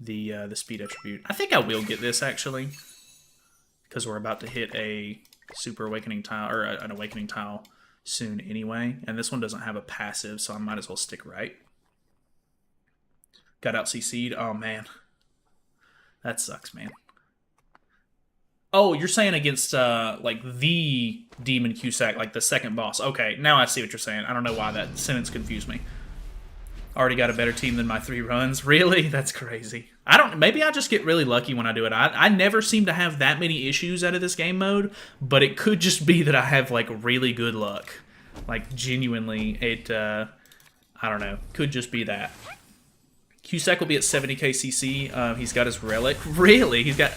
S1: the speed attribute. I think I will get this, actually. Because we're about to hit a Super Awakening tile, or an Awakening tile soon anyway. And this one doesn't have a passive, so I might as well stick right. Got out CC'd. Oh, man. That sucks, man. Oh, you're saying against, like, the Demon Cusack, like the second boss. Okay, now I see what you're saying. I don't know why that sentence confused me. Already got a better team than my 3 runs. Really? That's crazy. Maybe I just get really lucky when I do it. I never seem to have that many issues out of this game mode, but it could just be that I have, like, really good luck. Like, genuinely, I don't know. Could just be that. Cusack will be at 70k CC. He's got his relic. Really? He's got...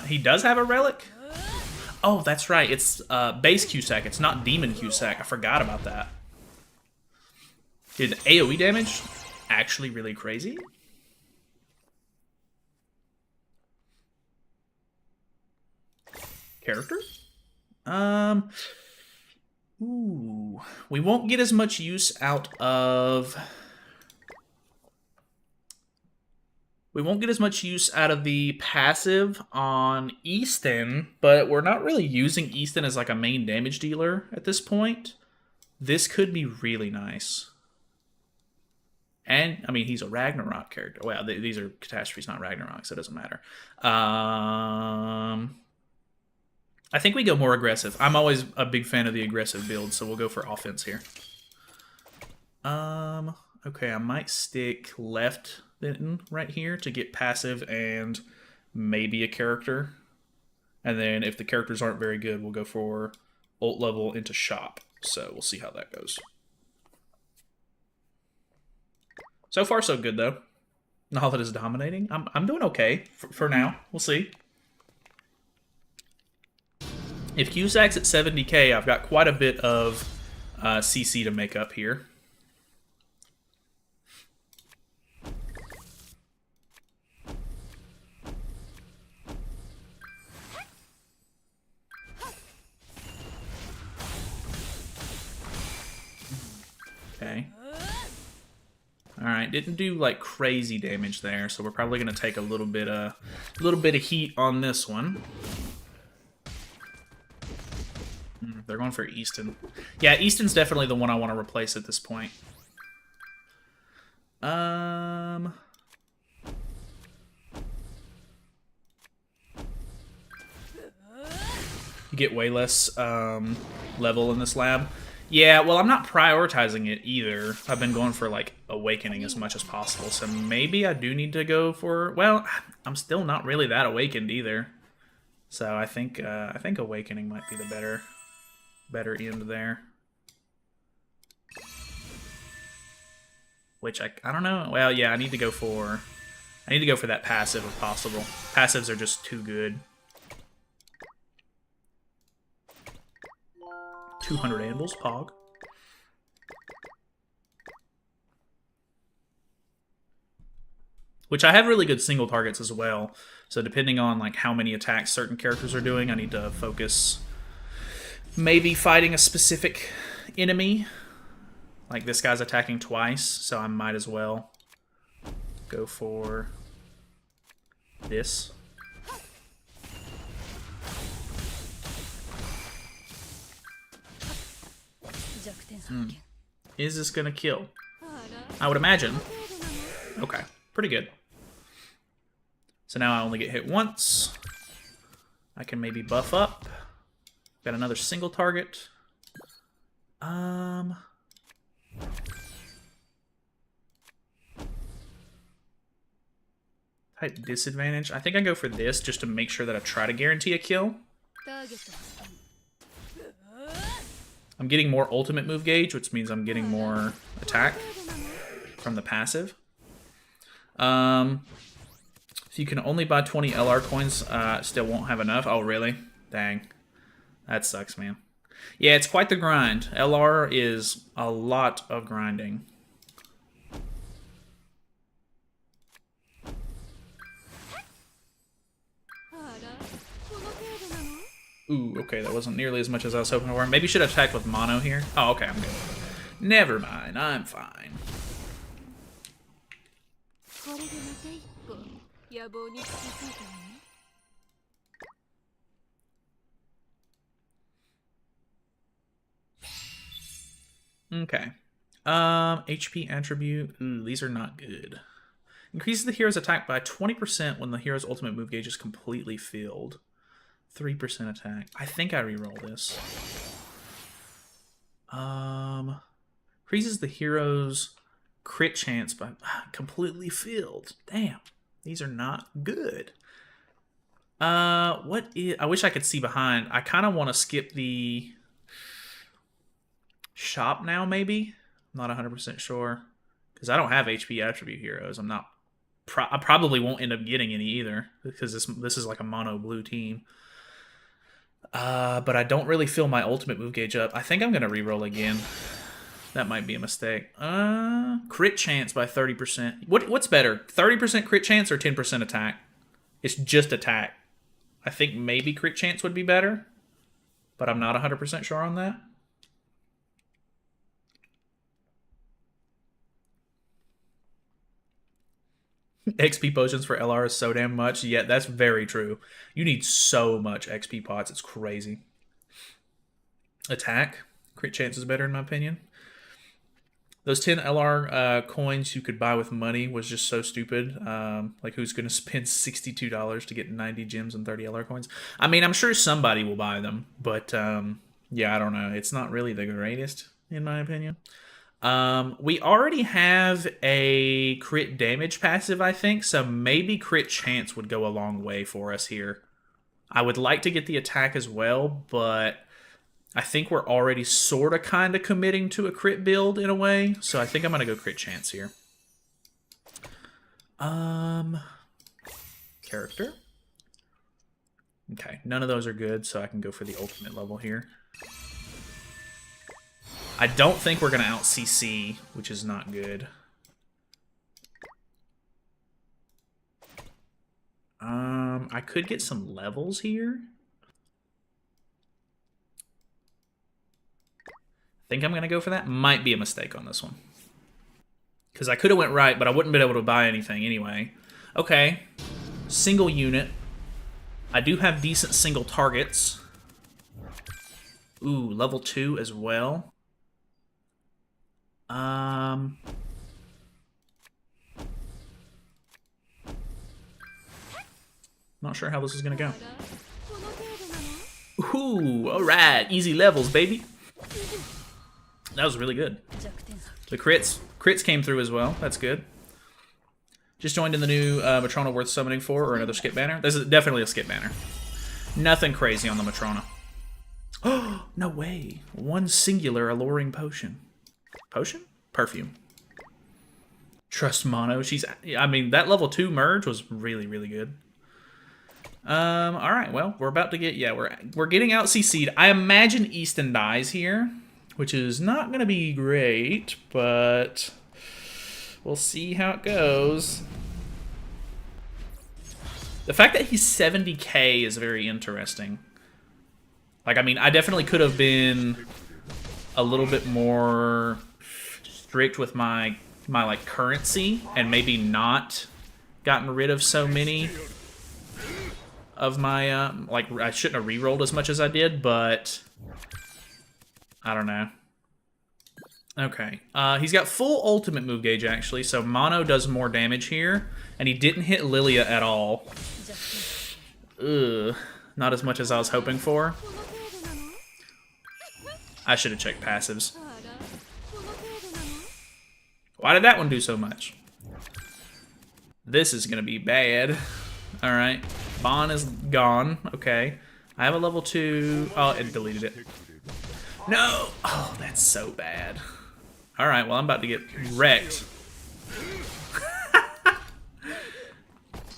S1: he does have a relic? Oh, that's right. It's base Cusack. It's not Demon Cusack. I forgot about that. Did AoE damage actually really crazy? Character? Ooh. We won't get as much use out of... We won't get as much use out of the passive on Easton, but we're not really using Easton as like a main damage dealer at this point. This could be really nice. And, I mean, he's a Ragnarok character. Well, these are Catastrophes, not Ragnarok, so it doesn't matter. I think we go more aggressive. I'm always a big fan of the aggressive build, so we'll go for offense here. Okay, I might stick left right here to get passive and maybe a character. And then if the characters aren't very good, we'll go for ult level into shop. So we'll see how that goes. So far, so good, though. Nala is dominating. I'm doing okay for now. We'll see. If Cusack's at 70k, I've got quite a bit of CC to make up here. Okay. Alright, didn't do like crazy damage there, so we're probably gonna take a little bit of heat on this one. They're going for Easton. Yeah, Easton's definitely the one I want to replace at this point. You get way less level in this lab. Yeah, well, I'm not prioritizing it either. I've been going for, like, Awakening as much as possible, so maybe I do need to go for... Well, I'm still not really that awakened either. So I think Awakening might be the better end there. Which I don't know. Well, yeah, I need to go for that passive if possible. Passives are just too good. 200 anvils, pog. Which I have really good single targets as well. So depending on like how many attacks certain characters are doing, I need to focus maybe fighting a specific enemy. Like this guy's attacking twice, so I might as well go for this. Is this gonna kill? I would imagine. Okay, pretty good. So now I only get hit once. I can maybe buff up. Got another single target. Type disadvantage. I think I go for this just to make sure that I try to guarantee a kill. I'm getting more ultimate move gauge, which means I'm getting more attack from the passive. If you can only buy 20 LR coins, still won't have enough. Oh, really? Dang. That sucks, man. Yeah, it's quite the grind. LR is a lot of grinding. Ooh, okay, that wasn't nearly as much as I was hoping for. Maybe should have attacked with mono here. Oh, okay, I'm good. Never mind, I'm fine. Okay. HP attribute. Ooh, these are not good. Increases the hero's attack by 20% when the hero's ultimate move gauge is completely filled. 3% attack. I think I reroll this. Increases the hero's crit chance by completely filled. Damn. These are not good. What is... I wish I could see behind. I kind of want to skip the shop now, maybe? I'm not 100% sure. Because I don't have HP attribute heroes. I'm not... I probably won't end up getting any either. Because this is like a mono blue team. But I don't really fill my ultimate move gauge up. I think I'm going to reroll again. That might be a mistake. Crit chance by 30%. What's better? 30% crit chance or 10% attack? It's just attack. I think maybe crit chance would be better. But I'm not 100% sure on that. XP potions for LR is so damn much. Yeah, that's very true. You need so much XP pots. It's crazy. Attack. Crit chance is better in my opinion. Those 10 LR coins you could buy with money was just so stupid. Like, who's going to spend $62 to get 90 gems and 30 LR coins? I mean, I'm sure somebody will buy them. But, yeah, I don't know. It's not really the greatest, in my opinion. We already have a crit damage passive, I think, so maybe crit chance would go a long way for us here. I would like to get the attack as well, but I think we're already sort of kind of committing to a crit build in a way, so I think I'm going to go crit chance here. Character. Okay, none of those are good, so I can go for the ultimate level here. I don't think we're going to out-CC, which is not good. I could get some levels here. Think I'm going to go for that? Might be a mistake on this one. Because I could have went right, but I wouldn't been able to buy anything anyway. Okay. Single unit. I do have decent single targets. Ooh, level 2 as well. Not sure how this is gonna go. Ooh, alright. Easy levels, baby. That was really good. The crits came through as well. That's good. Just joined in the new Matrona worth summoning for, or another skip banner. This is definitely a skip banner. Nothing crazy on the Matrona. Oh, no way. One singular alluring potion. Potion? Perfume. Trust mono. I mean, that level 2 merge was really, really good. Alright, well, we're about to get, yeah, we're getting out CC'd. I imagine Easton dies here, which is not going to be great, but we'll see how it goes. The fact that he's 70k is very interesting. Like, I mean, I definitely could have been a little bit more strict with my like currency and maybe not gotten rid of so many of my like, I shouldn't have re-rolled as much as I did, but I don't know. Okay. He's got full ultimate move gauge, actually, so Mono does more damage here. And he didn't hit Lilia at all. Ugh. Not as much as I was hoping for. I should have checked passives. Why did that one do so much? This is gonna be bad. Alright. Bon is gone. Okay. I have a level 2. Oh, it deleted it. No! Oh, that's so bad. Alright, well, I'm about to get wrecked.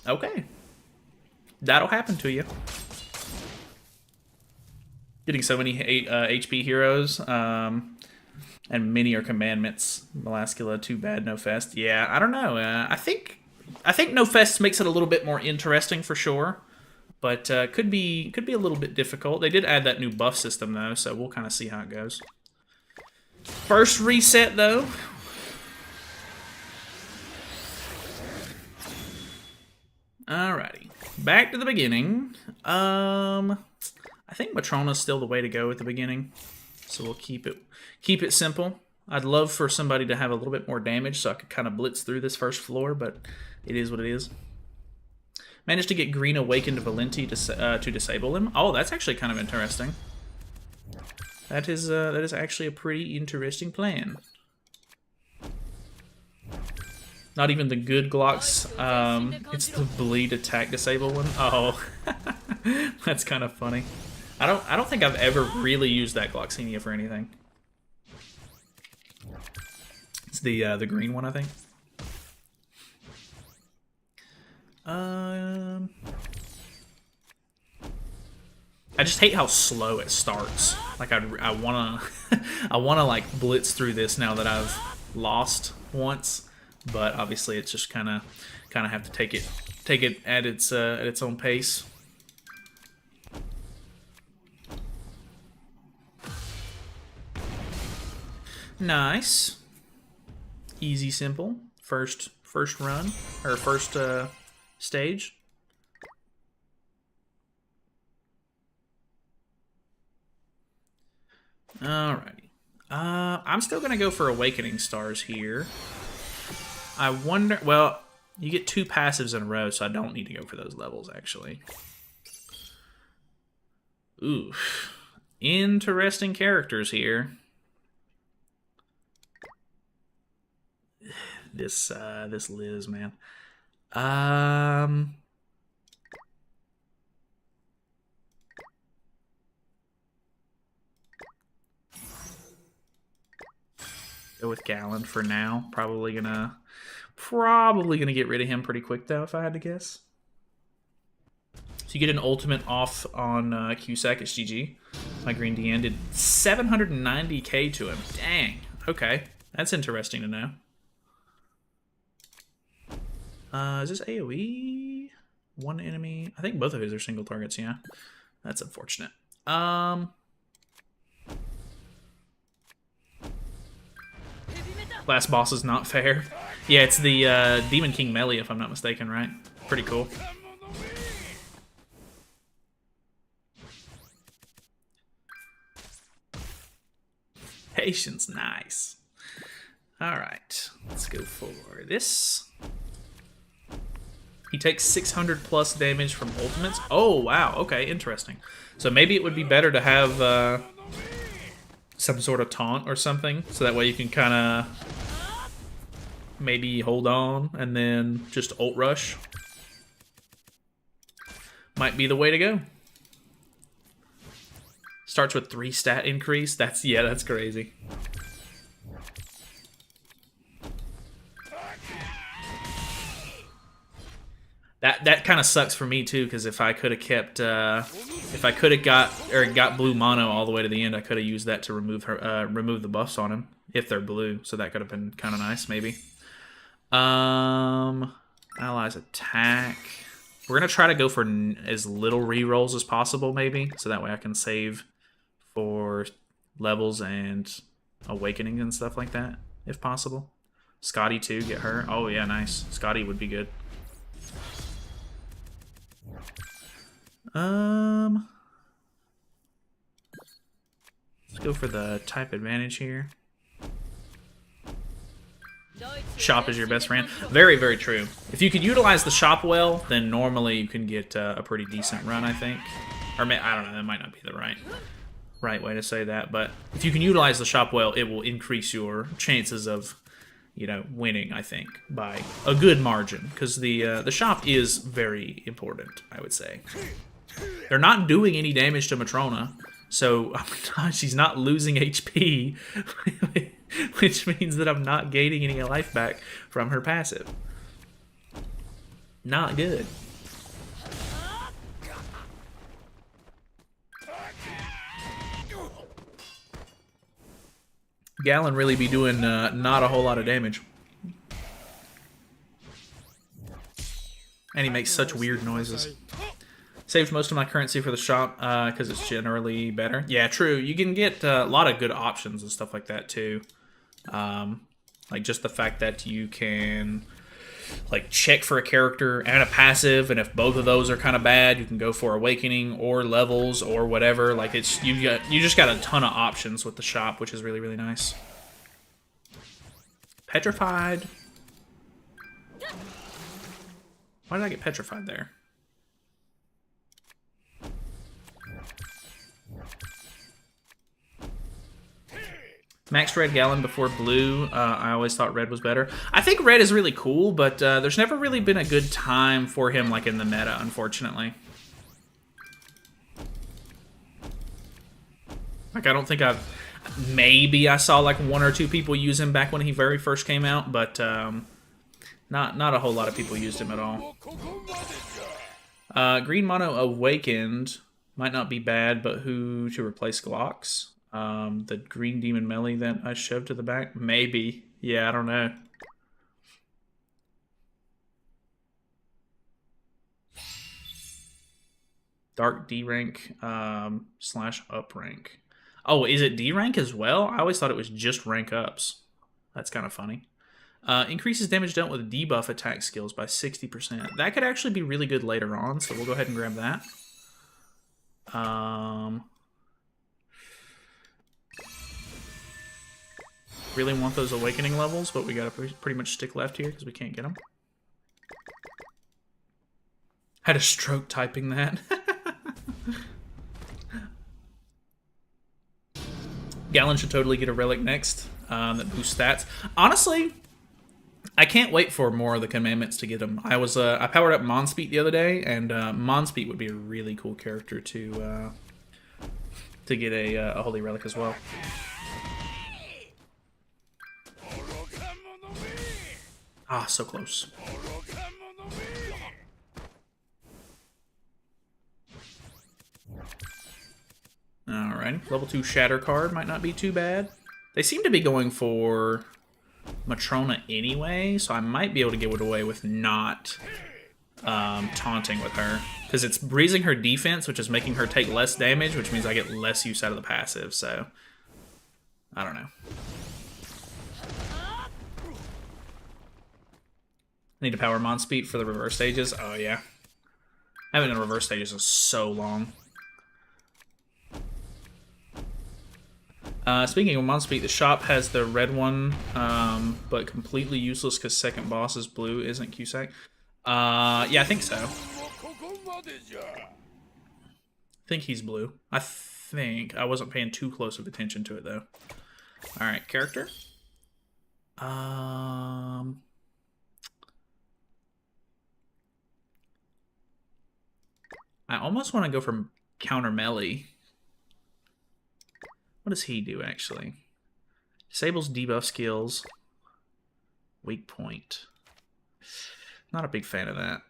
S1: Okay. That'll happen to you. Getting so many HP heroes, and many are commandments. Melascula, too bad, no fest. Yeah, I don't know. I think no fest makes it a little bit more interesting for sure, but could be a little bit difficult. They did add that new buff system though, so we'll kind of see how it goes. First reset though. Alrighty, back to the beginning. I think Matrona's still the way to go at the beginning, so we'll keep it simple. I'd love for somebody to have a little bit more damage so I could kind of blitz through this first floor, but it is what it is. Managed to get Green Awakened Valenti to disable him. Oh, that's actually kind of interesting. That is actually a pretty interesting plan. Not even the good Glocks. It's the bleed attack disable one. Oh, that's kind of funny. I don't think I've ever really used that Gloxenia for anything. It's the green one, I think. I just hate how slow it starts. Like I wanna I wanna like blitz through this now that I've lost once, but obviously it's just kind of have to take it at its own pace. Nice, easy, simple. First run or first stage. Alrighty. I'm still gonna go for Awakening Stars here. I wonder. Well, you get 2 passives in a row, so I don't need to go for those levels actually. Ooh, interesting characters here. This Liz, man. Go with Gallon for now. Probably gonna get rid of him pretty quick though, if I had to guess. So you get an ultimate off on Cusack. It's GG. My Green DN did 790k to him. Dang. Okay, that's interesting to know. Is this AoE? One enemy? I think both of his are single targets, yeah. That's unfortunate. Last boss is not fair. Yeah, it's the Demon King melee, if I'm not mistaken, right? Pretty cool. Patience, nice. Alright, let's go for this. He takes 600 plus damage from ultimates. Oh, wow. Okay, interesting. So maybe it would be better to have some sort of taunt or something, so that way you can kind of maybe hold on and then just ult rush. Might be the way to go. Starts with 3 stat increase. That's crazy. That kind of sucks for me too, because if I could have kept, if I could have got blue mono all the way to the end, I could have used that to remove the buffs on him if they're blue. So that could have been kind of nice, maybe. Allies attack. We're gonna try to go for as little rerolls as possible, maybe, so that way I can save for levels and awakenings and stuff like that, if possible. Scotty too, get her. Oh yeah, nice. Scotty would be good. Let's go for the type advantage here. Shop is your best friend. Very, very true. If you could utilize the shop well, then normally you can get a pretty decent run, I think. Or I don't know, that might not be the right way to say that, but if you can utilize the shop well, it will increase your chances of, you know, winning, I think, by a good margin, because the shop is very important, I would say. They're not doing any damage to Matrona, so she's not losing HP, which means that I'm not gaining any life back from her passive. Not good. Gallon really be doing not a whole lot of damage. And he makes such weird noises. Saved most of my currency for the shop because it's generally better. Yeah, true. You can get a lot of good options and stuff like that too. Like just the fact that you can like check for a character and a passive, and if both of those are kind of bad, you can go for awakening or levels or whatever. Like it's you just got a ton of options with the shop, which is really, really nice. Petrified. Why did I get petrified there? Max red Gallon before blue. I always thought red was better. I think red is really cool, but there's never really been a good time for him like in the meta, unfortunately. Like I don't think maybe I saw like 1 or 2 people use him back when he very first came out, but not a whole lot of people used him at all. Green Mono Awakened might not be bad, but who to replace Glocks? The green demon melee that I shoved to the back? Maybe. Yeah, I don't know. Dark D rank slash up rank. Oh, is it D rank as well? I always thought it was just rank ups. That's kind of funny. Increases damage dealt with debuff attack skills by 60%. That could actually be really good later on, so we'll go ahead and grab that. Really want those awakening levels, but we gotta pretty much stick left here because we can't get them. Had a stroke typing that. Gallon should totally get a relic next that boosts stats. Honestly, I can't wait for more of the commandments to get them. I powered up Monspeet the other day, and Monspeet would be a really cool character to get a holy relic as well. Ah, so close. Alright, level 2 Shatter card might not be too bad. They seem to be going for Matrona anyway, so I might be able to get away with not taunting with her. Because it's breezing her defense, which is making her take less damage, which means I get less use out of the passive, so I don't know. I need to power Monspeet for the reverse stages. Oh, yeah. I haven't done reverse stages in so long. Speaking of Monspeet, the shop has the red one, but completely useless because second boss is blue, isn't Cusack? Yeah, I think so. I think he's blue. I think. I wasn't paying too close of attention to it, though. Alright, character. I almost want to go for counter melee. What does he do, actually? Disables debuff skills. Weak point. Not a big fan of that.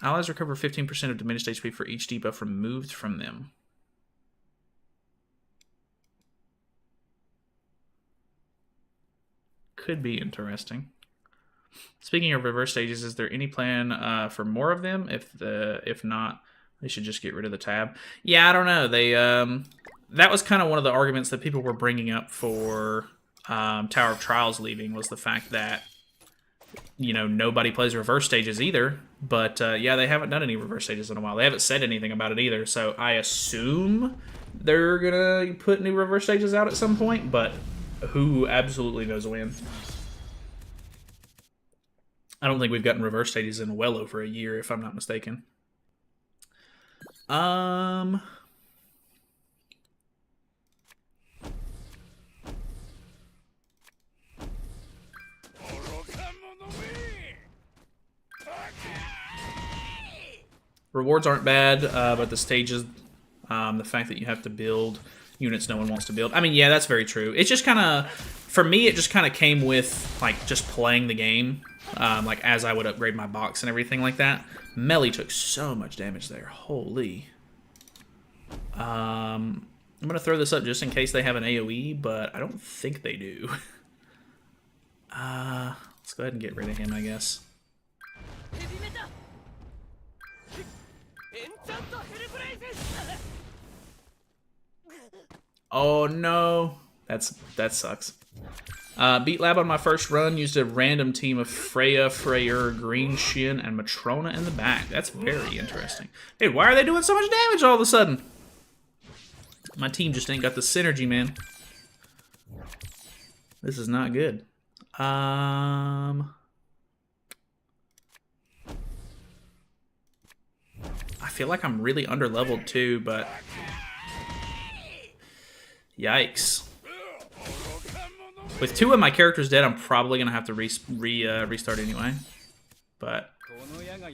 S1: Allies recover 15% of diminished HP for each debuff removed from them. Could be interesting. Speaking of reverse stages, is there any plan for more of them? If not, they should just get rid of the tab. Yeah, I don't know. They that was kind of one of the arguments that people were bringing up for Tower of Trials leaving, was the fact that, you know, nobody plays reverse stages either. But yeah, they haven't done any reverse stages in a while. They haven't said anything about it either. So I assume they're gonna put new reverse stages out at some point, but who absolutely knows when. I don't think we've gotten reverse stages in well over a year, if I'm not mistaken. Rewards aren't bad, but the stages, the fact that you have to build units no one wants to build. I mean, yeah, that's very true. It's just kind of, for me, it just kind of came with, like, just playing the game, like, as I would upgrade my box and everything like that. Melee took so much damage there. Holy. I'm going to throw this up just in case they have an AoE, but I don't think they do. Let's go ahead and get rid of him, I guess. Oh no, that sucks. Beat Lab on my first run, used a random team of Freya, Freyr, Green Shin, and Matrona in the back. That's very interesting. Dude, why are they doing so much damage all of a sudden? My team just ain't got the synergy, man. This is not good. I feel like I'm really under-leveled too, but... Yikes. With 2 of my characters dead, I'm probably going to have to restart anyway. But... I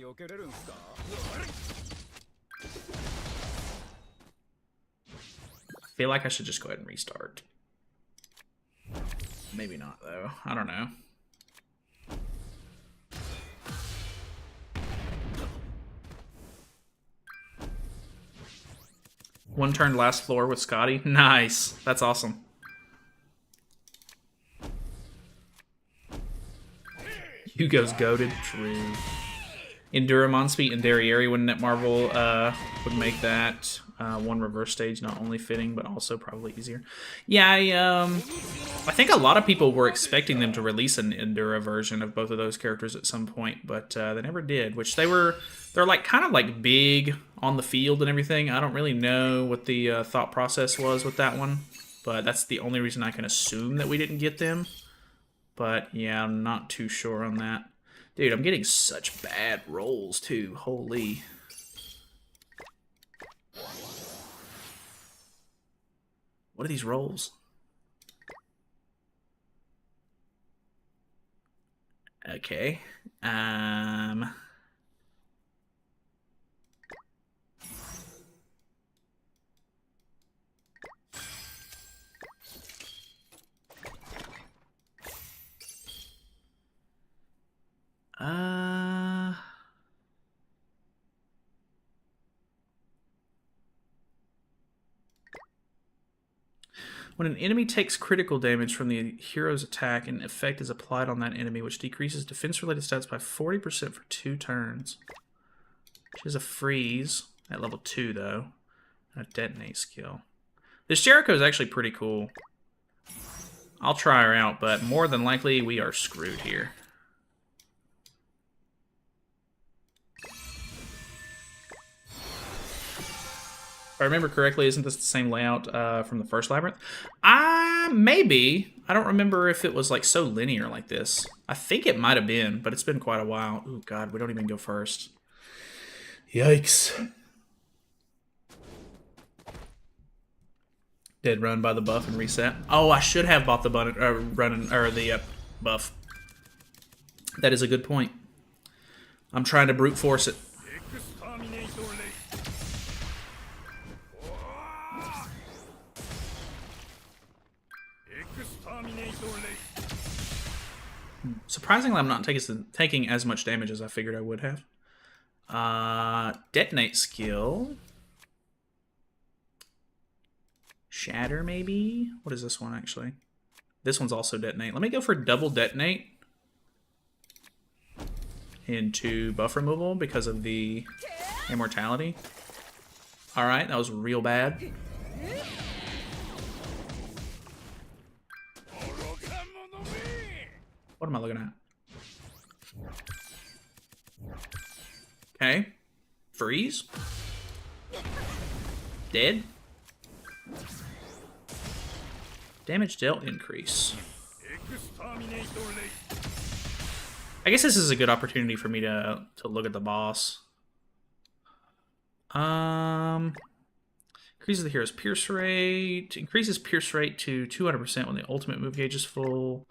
S1: feel like I should just go ahead and restart. Maybe not, though. I don't know. One turn last floor with Scotty. Nice. That's awesome. Hugo's goated. True. Enduramon Speed and Derriere when Netmarble would make that one reverse stage not only fitting but also probably easier. Yeah, I think a lot of people were expecting them to release an Endura version of both of those characters at some point, but they never did. Which they're like kind of like big on the field and everything. I don't really know what the thought process was with that one, but that's the only reason I can assume that we didn't get them. But yeah, I'm not too sure on that. Dude, I'm getting such bad rolls, too. Holy. What are these rolls? Okay. When an enemy takes critical damage from the hero's attack, an effect is applied on that enemy, which decreases defense-related stats by 40% for 2 turns. Which is a freeze at level 2, though. And a detonate skill. This Jericho is actually pretty cool. I'll try her out, but more than likely we are screwed here. If I remember correctly, isn't this the same layout from the first Labyrinth? Maybe. I don't remember if it was like so linear like this. I think it might have been, but it's been quite a while. Oh god, we don't even go first. Yikes. Dead run by the buff and reset. Oh, I should have bought the the buff. That is a good point. I'm trying to brute force it. Surprisingly, I'm not taking as much damage as I figured I would have. Detonate skill. Shatter, maybe? What is this one, actually? This one's also detonate. Let me go for double detonate into buff removal because of the immortality. Alright, that was real bad. What am I looking at? Okay. Freeze. Dead. Damage dealt increase. I guess this is a good opportunity for me to look at the boss. Increases the hero's pierce rate. Increases pierce rate to 200% when the ultimate move gauge is full.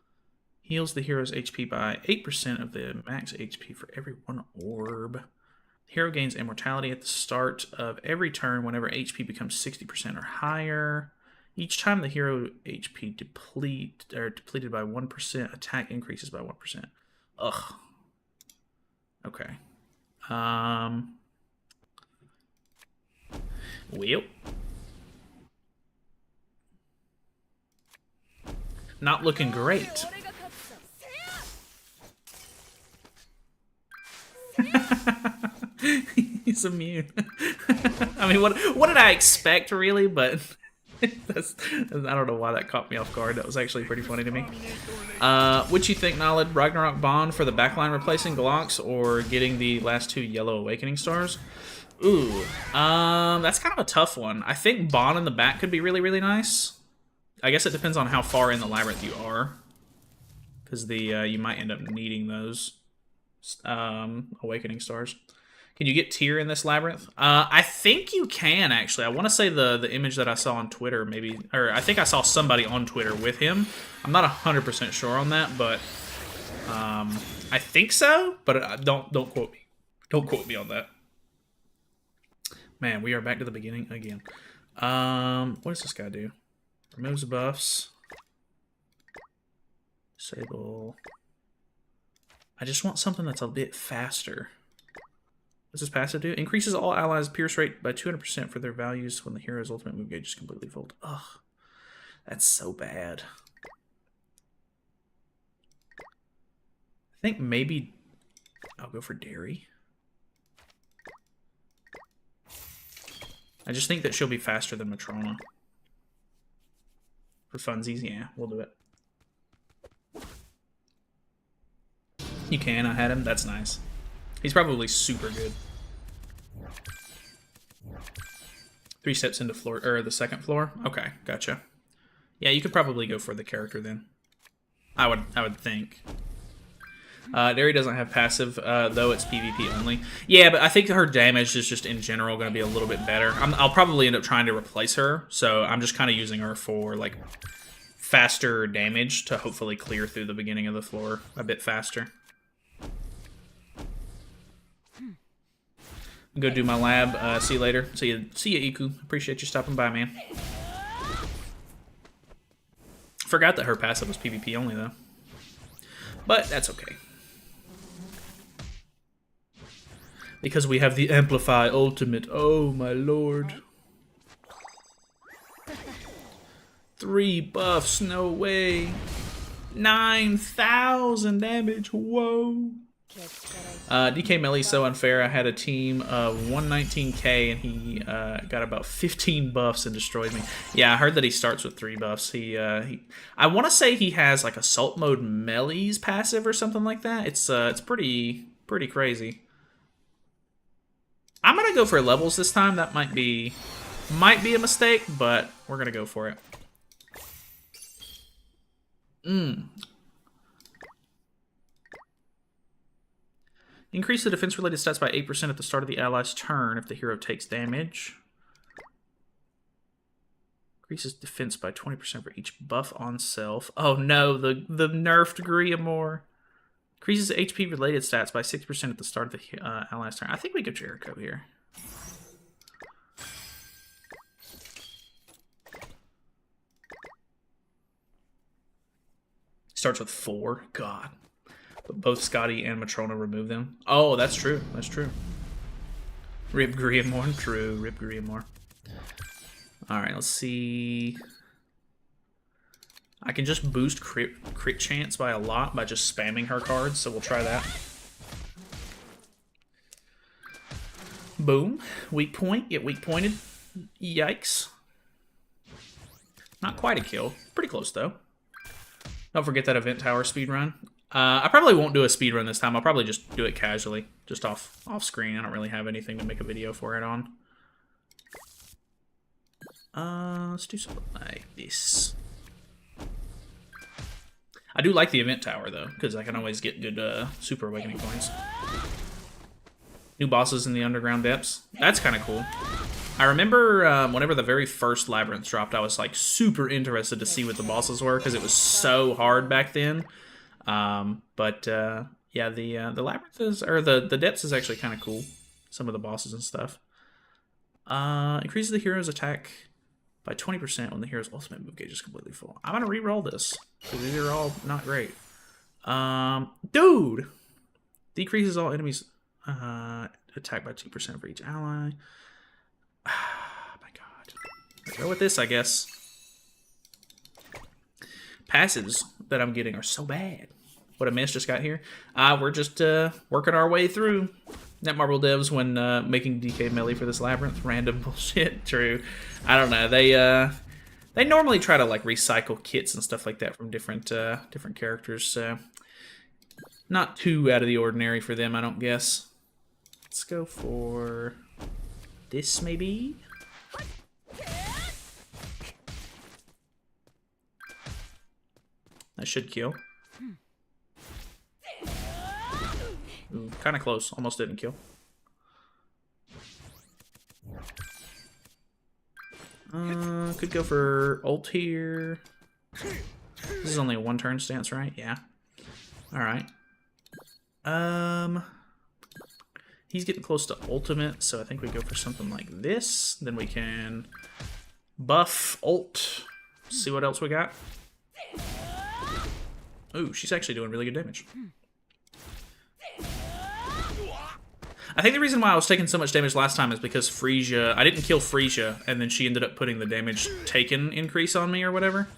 S1: Heals the hero's HP by 8% of the max HP for every 1 orb. The hero gains immortality at the start of every turn whenever HP becomes 60% or higher. Each time the hero HP depleted by 1%, attack increases by 1%. Ugh. Okay. Well. Not looking great. He's immune. I mean, what did I expect, really? But I don't know why that caught me off guard. That was actually pretty funny to me. What you think, Naled? Ragnarok Bond for the backline replacing Glocks or getting the last 2 yellow awakening stars? Ooh, that's kind of a tough one. I think Bond in the back could be really, really nice. I guess it depends on how far in the labyrinth you are, because you might end up needing those awakening stars. Can you get tier in this labyrinth? I think you can, actually. I want to say the image that I saw on Twitter, maybe, or I think I saw somebody on Twitter with him. I'm not 100% sure on that, but I think so. But don't quote me. Don't quote me on that. Man, we are back to the beginning again. What does this guy do? Removes buffs. Disable. I just want something that's a bit faster. What's this passive do? Increases all allies' pierce rate by 200% for their values when the hero's ultimate move gauge is completely full. Ugh. That's so bad. I think maybe I'll go for Dairy. I just think that she'll be faster than Matrona. For funsies, yeah, we'll do it. You can, I had him, that's nice. He's probably super good. 3 steps into floor, or the second floor? Okay, gotcha. Yeah, you could probably go for the character then. I would think. Derry doesn't have passive, though it's PvP only. Yeah, but I think her damage is just in general going to be a little bit better. I'll probably end up trying to replace her, so I'm just kind of using her for like faster damage to hopefully clear through the beginning of the floor a bit faster. Go do my lab. See you later. See you, Iku. Appreciate you stopping by, man. Forgot that her passive was PvP only, though. But that's okay. Because we have the Amplify Ultimate. Oh, my lord. 3 buffs, no way. 9,000 damage, whoa. DK Melly's so unfair. I had a team of 119k and he got about 15 buffs and destroyed me. Yeah, I heard that he starts with 3 buffs. I want to say he has like Assault Mode Melly's passive or something like that. It's pretty crazy. I'm gonna go for levels this time. That might be a mistake, but we're gonna go for it. Increase the defense-related stats by 8% at the start of the ally's turn if the hero takes damage. Increases defense by 20% for each buff on self. Oh no, the nerfed Griamore. Increases HP-related stats by 6% at the start of the ally's turn. I think we go Jericho here. Starts with 4. God. But both Scotty and Matrona remove them. Oh, that's true. That's true. Rip Griamore. True. Rip Griamore. Alright, let's see. I can just boost crit chance by a lot by just spamming her cards, so we'll try that. Boom. Weak point. Get weak pointed. Yikes. Not quite a kill. Pretty close, though. Don't forget that event tower speedrun. I probably won't do a speedrun this time. I'll probably just do it casually, just off screen. I don't really have anything to make a video for it on. Let's do something like this. I do like the event tower, though, because I can always get good Super Awakening coins. New bosses in the underground depths. That's kind of cool. I remember whenever the very first Labyrinth dropped, I was like super interested to see what the bosses were because it was so hard back then. Yeah, the Labyrinth is, or the depths is actually kind of cool. Some of the bosses and stuff. Increases the hero's attack by 20% when the hero's ultimate move gauge is completely full. I'm gonna re-roll this because these are all not great. Dude, decreases all enemies attack by 2% for each ally. My God, let's go with this, I guess. Passives that I'm getting are so bad. What a mess just got here. We're just working our way through. Netmarble devs, when making DK melee for this Labyrinth, random bullshit. True. I don't know. They normally try to like recycle kits and stuff like that from different characters. So not too out of the ordinary for them, I don't guess. Let's go for this, maybe. That should kill. Kind of close. Almost didn't kill. Could go for ult here. This is only a one-turn stance, right? Yeah. Alright. He's getting close to ultimate, so I think we go for something like this. Then we can buff ult. See what else we got. Ooh, she's actually doing really good damage. I think the reason why I was taking so much damage last time is because Frisia... I didn't kill Frisia, and then she ended up putting the damage taken increase on me or whatever.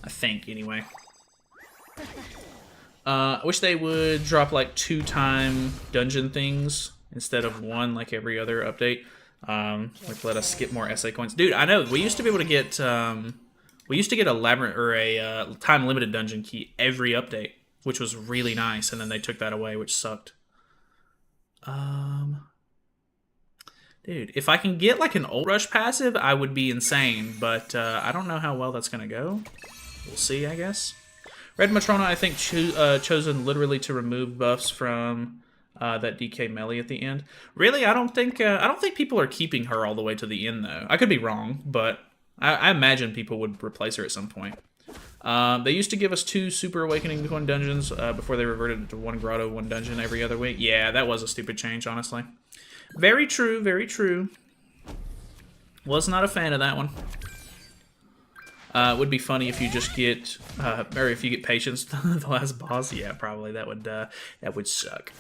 S1: I think, anyway. I wish they would drop, like, 2-time dungeon things instead of 1, like every other update. Like, let us get more SA coins. Dude, I know, we used to be able to get... We used to get a Labyrinth or a time-limited dungeon key every update, which was really nice, and then they took that away, which sucked. Dude, if I can get like an Ult Rush passive, I would be insane, but I don't know how well that's gonna go. We'll see, I guess. Red Matrona, I think, chosen literally to remove buffs from that DK melee at the end. Really, I don't think people are keeping her all the way to the end, though. I could be wrong, but I imagine people would replace her at some point. They used to give us 2 Super Awakening coin dungeons before they reverted to 1 grotto, 1 dungeon every other week. Yeah, that was a stupid change, honestly. Very true, very true. Was not a fan of that one. It would be funny if you just get, or if you get Patience, the last boss. Yeah, probably that would suck.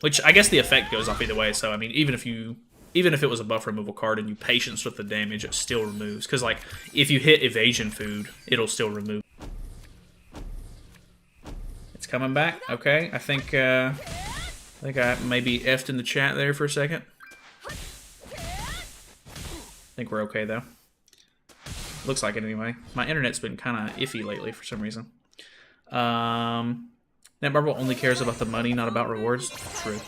S1: Which I guess the effect goes off either way. So I mean, even if it was a buff removal card and you Patience with the damage, it still removes. Because, like, if you hit Evasion Food, it'll still remove. It's coming back. Okay, I think I maybe effed in the chat there for a second. I think we're okay, though. Looks like it, anyway. My internet's been kind of iffy lately for some reason. Netmarble only cares about the money, not about rewards. True.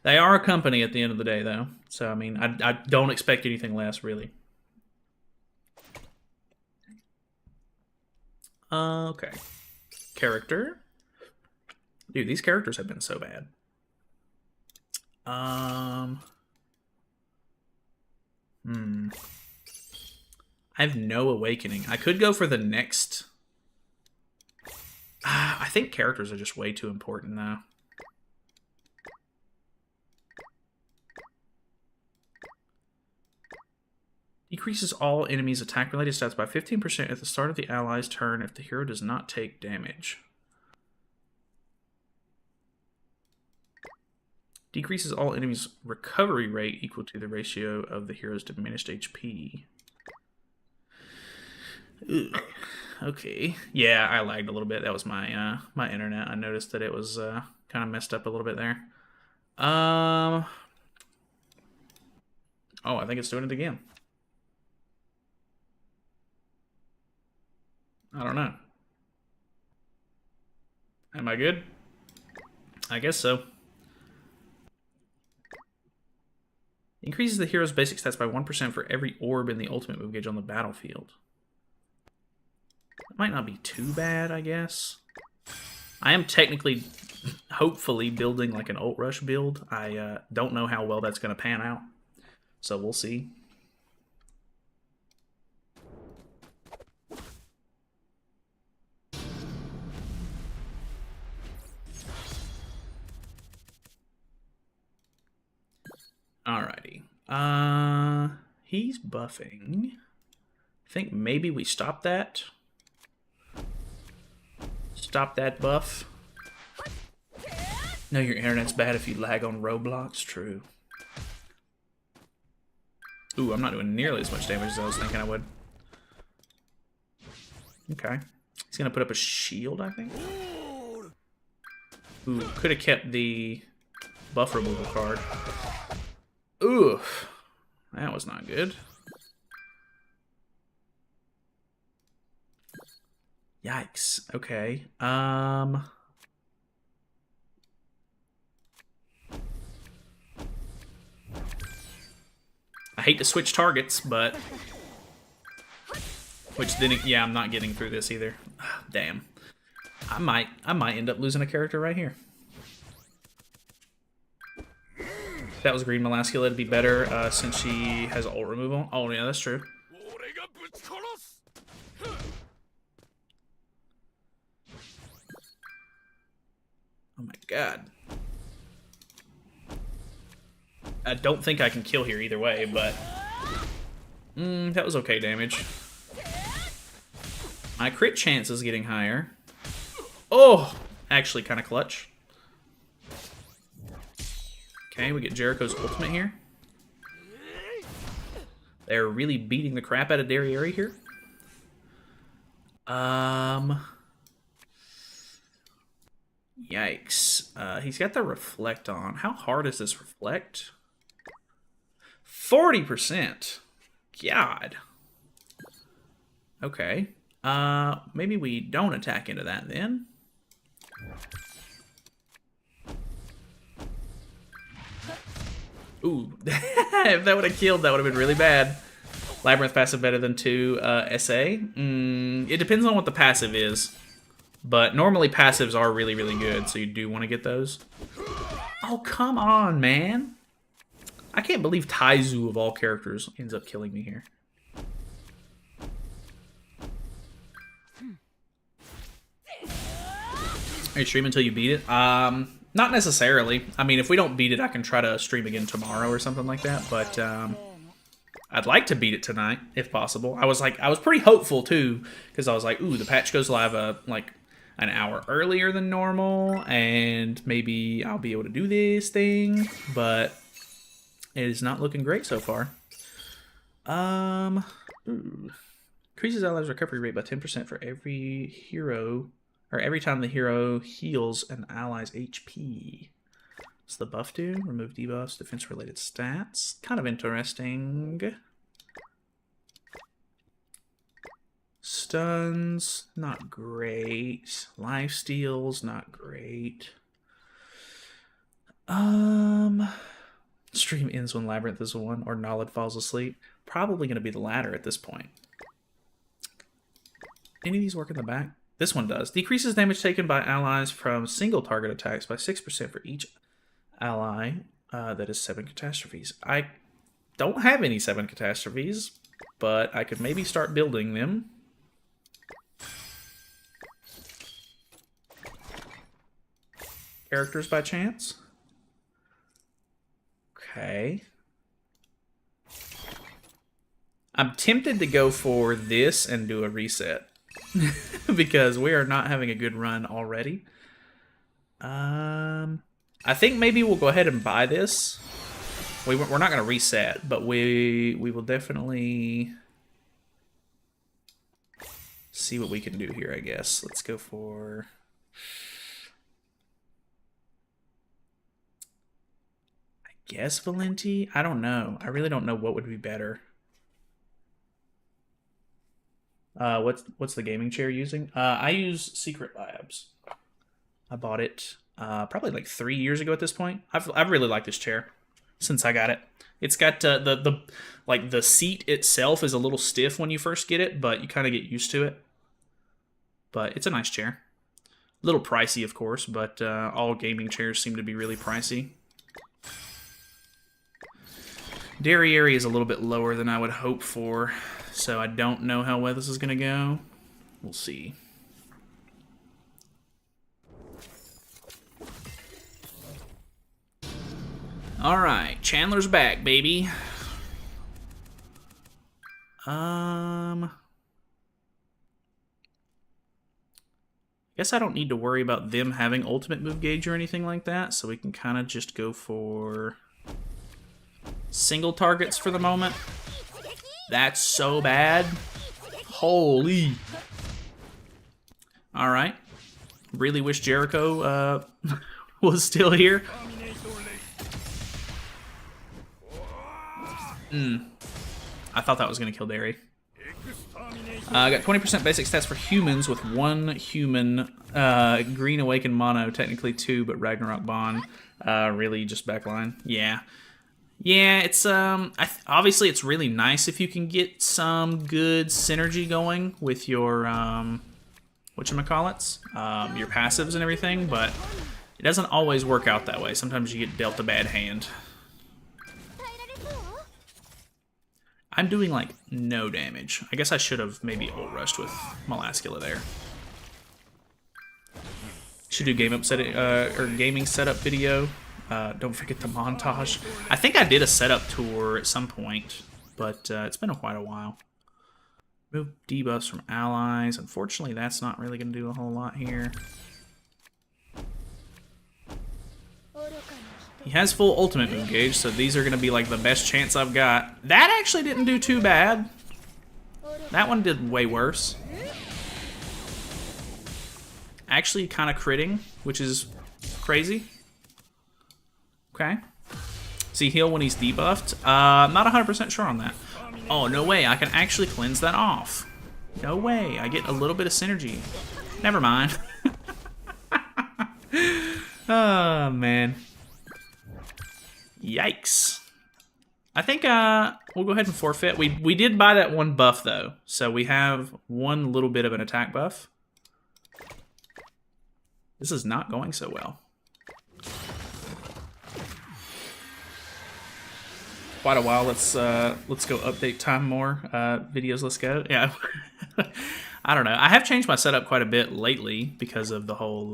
S1: They are a company at the end of the day, though. So, I mean, I don't expect anything less, really. Okay. Character. Dude, these characters have been so bad. I have no awakening. I could go for the next... I think characters are just way too important, though. Decreases all enemies' attack-related stats by 15% at the start of the ally's turn if the hero does not take damage. Decreases all enemies' recovery rate equal to the ratio of the hero's diminished HP. Ugh. Okay. Yeah, I lagged a little bit. That was my my internet. I noticed that it was kind of messed up a little bit there. Oh, I think it's doing it again. I don't know. Am I good? I guess so. Increases the hero's basic stats by 1% for every orb in the ultimate move gauge on the battlefield. That might not be too bad, I guess. I am technically, hopefully, building like an ult rush build. I don't know how well that's going to pan out. So we'll see. Alrighty. He's buffing. I think maybe we stop that. Stop that buff. No, your internet's bad if you lag on Roblox. True. Ooh, I'm not doing nearly as much damage as I was thinking I would. Okay. He's gonna put up a shield, I think. Ooh, could have kept the buff removal card. Ooh, that was not good. Yikes. Okay. I hate to switch targets, but which then yeah, I'm not getting through this either. Damn. I might end up losing a character right here. If that was Green Melascula, it'd be better since she has ult removal. Oh yeah, that's true. Oh my god. I don't think I can kill here either way, but that was okay damage. My crit chance is getting higher. Oh, actually kind of clutch. Okay, we get Jericho's ultimate here. They're really beating the crap out of Darieri here. Yikes. He's got the reflect on. How hard is this reflect? 40%. God. Okay. Maybe we don't attack into that then. Ooh. If that would have killed, that would have been really bad. Labyrinth passive better than 2 SA? It depends on what the passive is. But normally passives are really, really good, so you do want to get those. Oh, come on, man. I can't believe Taizu, of all characters, ends up killing me here. Are you streaming until you beat it? Not necessarily. I mean, if we don't beat it, I can try to stream again tomorrow or something like that. But I'd like to beat it tonight, if possible. I was pretty hopeful too, because I was like, ooh, the patch goes live like an hour earlier than normal, and maybe I'll be able to do this thing. But it is not looking great so far. Increases allies' recovery rate by 10% for every hero. Or every time the hero heals an ally's HP. What's the buff do? Remove debuffs, defense-related stats. Kind of interesting. Stuns, not great. Life steals, not great. Stream ends when Labyrinth is won, or Nolad falls asleep. Probably going to be the latter at this point. Any of these work in the back? This one does. Decreases damage taken by allies from single target attacks by 6% for each ally. That is 7 catastrophes. I don't have any 7 catastrophes, but I could maybe start building them. Characters by chance? Okay. I'm tempted to go for this and do a reset. Because we are not having a good run already. I think maybe we'll go ahead and buy this. We're not going to reset, but we will definitely see what we can do here, I guess. Let's go for... I guess Valenti? I don't know. I really don't know what would be better. What's the gaming chair using? I use Secret Labs. I bought it probably like 3 years ago at this point. I've really liked this chair. since I got it. It's got the like the seat itself is a little stiff when you first get it, but you kind of get used to it. But it's a nice chair. A little pricey, of course, but all gaming chairs seem to be really pricey. Derriere is a little bit lower than I would hope for, so I don't know how well this is going to go. We'll see. Alright, Chandler's back, baby. Guess I don't need to worry about them having ultimate move gauge or anything like that, so we can kind of just go for single targets for the moment. That's so bad. Holy. Alright. Really wish Jericho was still here. I thought that was going to kill Derry. I got 20% basic stats for humans with one human. Green Awakened Mono, technically two, but Ragnarok Bond. Really just backline. Yeah. Yeah, it's obviously it's really nice if you can get some good synergy going with your whatchamacallits, your passives and everything, but it doesn't always work out that way. Sometimes you get dealt a bad hand. I'm doing like no damage. I guess I should have maybe ult rushed with Melascula there. Should do game upset or gaming setup video. Don't forget the montage. I think I did a setup tour at some point, but it's been quite a while. Move debuffs from allies. Unfortunately, that's not really going to do a whole lot here. He has full ultimate move gauge, so these are going to be like the best chance I've got. That actually didn't do too bad. That one did way worse. Actually kind of critting, which is crazy. Okay. See heal when he's debuffed? I'm not 100% sure on that. Oh, no way. I can actually cleanse that off. No way. I get a little bit of synergy. Never mind. Oh, man. Yikes. I think we'll go ahead and forfeit. We did buy that one buff, though. So we have one little bit of an attack buff. This is not going so well. Quite a while. Let's go update time more. Videos, let's go. Yeah. I don't know. I have changed my setup quite a bit lately because of the whole,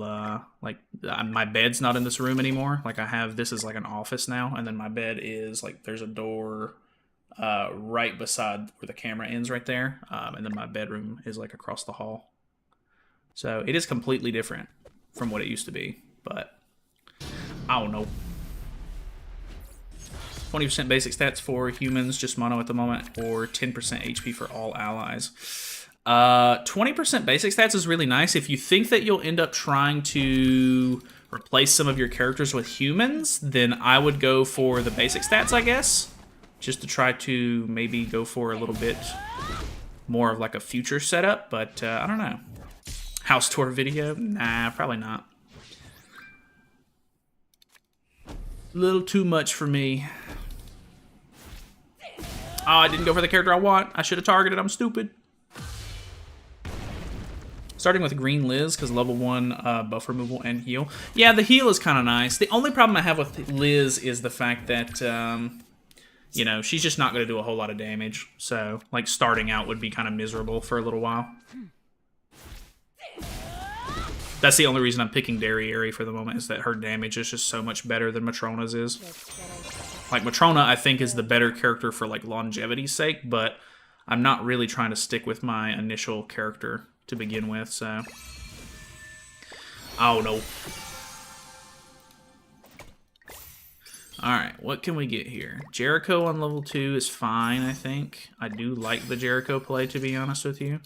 S1: my bed's not in this room anymore. Like, I have, this is like an office now, and then my bed is, like, there's a door right beside where the camera ends right there, and then my bedroom is, like, across the hall. So, it is completely different from what it used to be, but I don't know. 20% basic stats for humans, just mono at the moment, or 10% HP for all allies. 20% basic stats is really nice. If you think that you'll end up trying to replace some of your characters with humans, then I would go for the basic stats, I guess. Just to try to maybe go for a little bit more of like a future setup, but I don't know. House tour video? Nah, probably not. A little too much for me. Oh, I didn't go for the character I want. I should have targeted. I'm stupid. Starting with Green Liz, because level 1 buff removal and heal. Yeah, the heal is kind of nice. The only problem I have with Liz is the fact that, you know, she's just not going to do a whole lot of damage. So, like, starting out would be kind of miserable for a little while. That's the only reason I'm picking Derriere for the moment, is that her damage is just so much better than Matrona's is. Like, Matrona, I think, is the better character for, like, longevity's sake, but I'm not really trying to stick with my initial character to begin with, so I don't know. Alright, what can we get here? Jericho on level 2 is fine, I think. I do like the Jericho play, to be honest with you.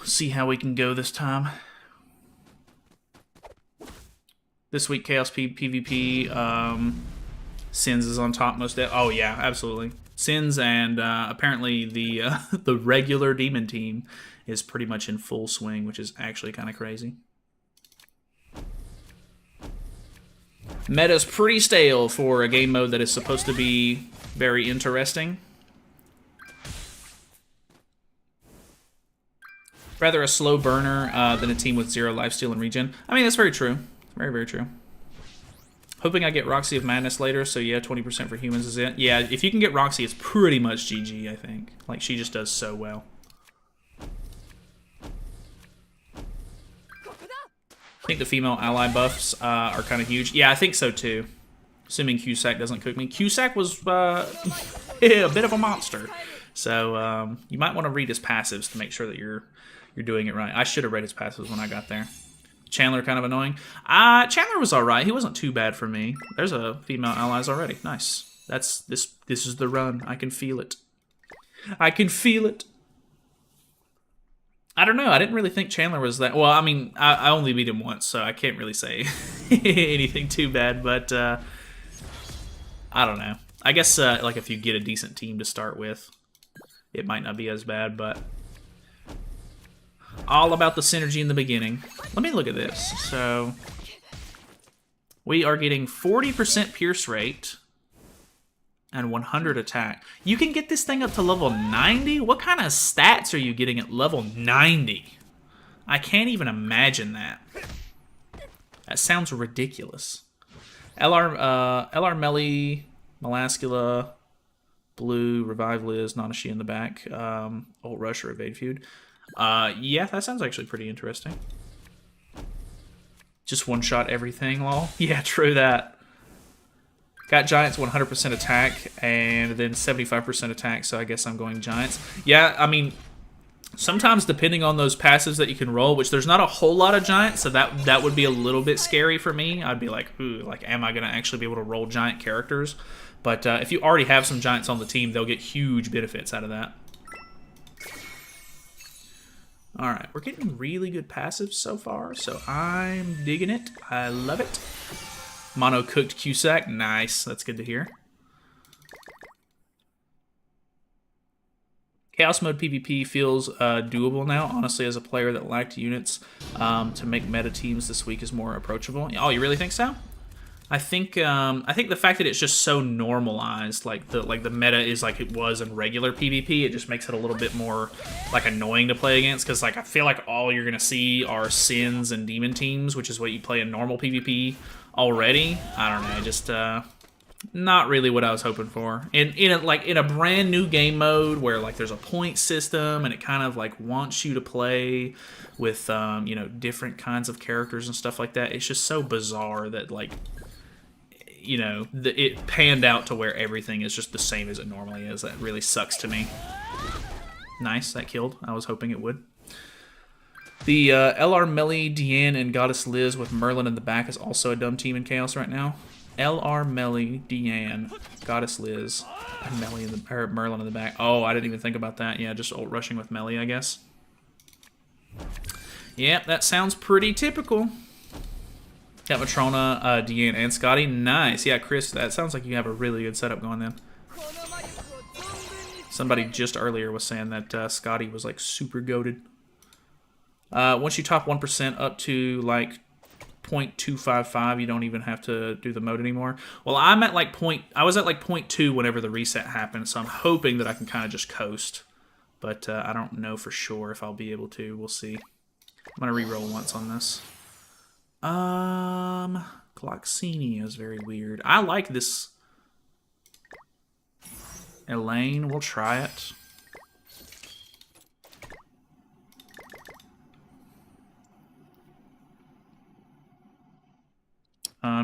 S1: See how we can go this time. This week, Chaos PvP, Sins is on top most days. Oh yeah, absolutely. Sins and apparently the regular demon team is pretty much in full swing, which is actually kind of crazy. Meta's pretty stale for a game mode that is supposed to be very interesting. Rather a slow burner than a team with 0 lifesteal and regen. I mean, that's very true. Very, very true. Hoping I get Roxy of Madness later, so yeah, 20% for humans is it. Yeah, if you can get Roxy, it's pretty much GG, I think. Like, she just does so well. I think the female ally buffs are kind of huge. Yeah, I think so too. Assuming Cusack doesn't cook me. Cusack was a bit of a monster. So you might want to read his passives to make sure that you're doing it right. I should have read his passives when I got there. Chandler kind of annoying. Chandler was alright. He wasn't too bad for me. There's a female allies already. Nice. This is the run. I can feel it. I can feel it. I don't know. I didn't really think Chandler was that... Well, I mean, I only beat him once, so I can't really say anything too bad, but I don't know. I guess like if you get a decent team to start with, it might not be as bad, but all about the synergy in the beginning. Let me look at this. So we are getting 40% pierce rate and 100 attack. You can get this thing up to level 90? What kind of stats are you getting at level 90? I can't even imagine that. That sounds ridiculous. LR Melly, Melascula, Blue, Revive Liz, Nanashi in the back, Ult Rush or Evade Feud. Yeah, that sounds actually pretty interesting. Just one-shot everything, lol. Yeah, true that. Got Giants 100% attack, and then 75% attack, so I guess I'm going Giants. Yeah, I mean, sometimes depending on those passives that you can roll, which there's not a whole lot of Giants, so that would be a little bit scary for me. I'd be like, ooh, like, am I going to actually be able to roll Giant characters? But if you already have some Giants on the team, they'll get huge benefits out of that. Alright, we're getting really good passives so far, so I'm digging it. I love it. Mono cooked Cusack. Nice. That's good to hear. Chaos Mode PvP feels doable now. Honestly, as a player that lacked units, to make meta teams this week is more approachable. Oh, you really think so? I think the fact that it's just so normalized, like the meta is like it was in regular PvP, it just makes it a little bit more like annoying to play against. Because like I feel like all you're gonna see are Sins and Demon teams, which is what you play in normal PvP already. I don't know, just not really what I was hoping for. In a brand new game mode where like there's a point system and it kind of like wants you to play with you know, different kinds of characters and stuff like that. It's just so bizarre that like, you know, it panned out to where everything is just the same as it normally is. That really sucks to me. Nice, that killed. I was hoping it would. The LR Melly, Deanne, and Goddess Liz with Merlin in the back is also a dumb team in Chaos right now. LR Melly, Deanne, Goddess Liz, and Merlin in the back. Oh, I didn't even think about that. Yeah, just ult rushing with Melly, I guess. Yeah, that sounds pretty typical. Got Matrona, Deanne, and Scotty. Nice. Yeah, Chris, that sounds like you have a really good setup going then. Somebody just earlier was saying that Scotty was like super goated. Once you top 1% up to like 0.255, you don't even have to do the mode anymore. Well, I'm at like I was at like 0.2 whenever the reset happened, so I'm hoping that I can kind of just coast. But I don't know for sure if I'll be able to. We'll see. I'm gonna re-roll once on this. Gloxini is very weird. I like this. Elaine, we'll try it.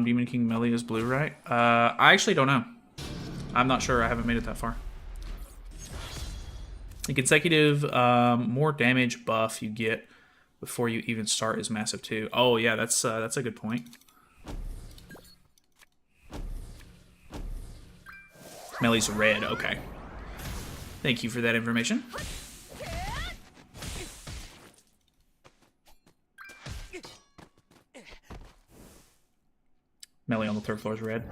S1: Demon King Melly is blue, right? I actually don't know. I'm not sure. I haven't made it that far. The consecutive more damage buff you get before you even start is massive too. Oh yeah, that's a good point. Melly's red. Okay. Thank you for that information. Melly on the third floor is red.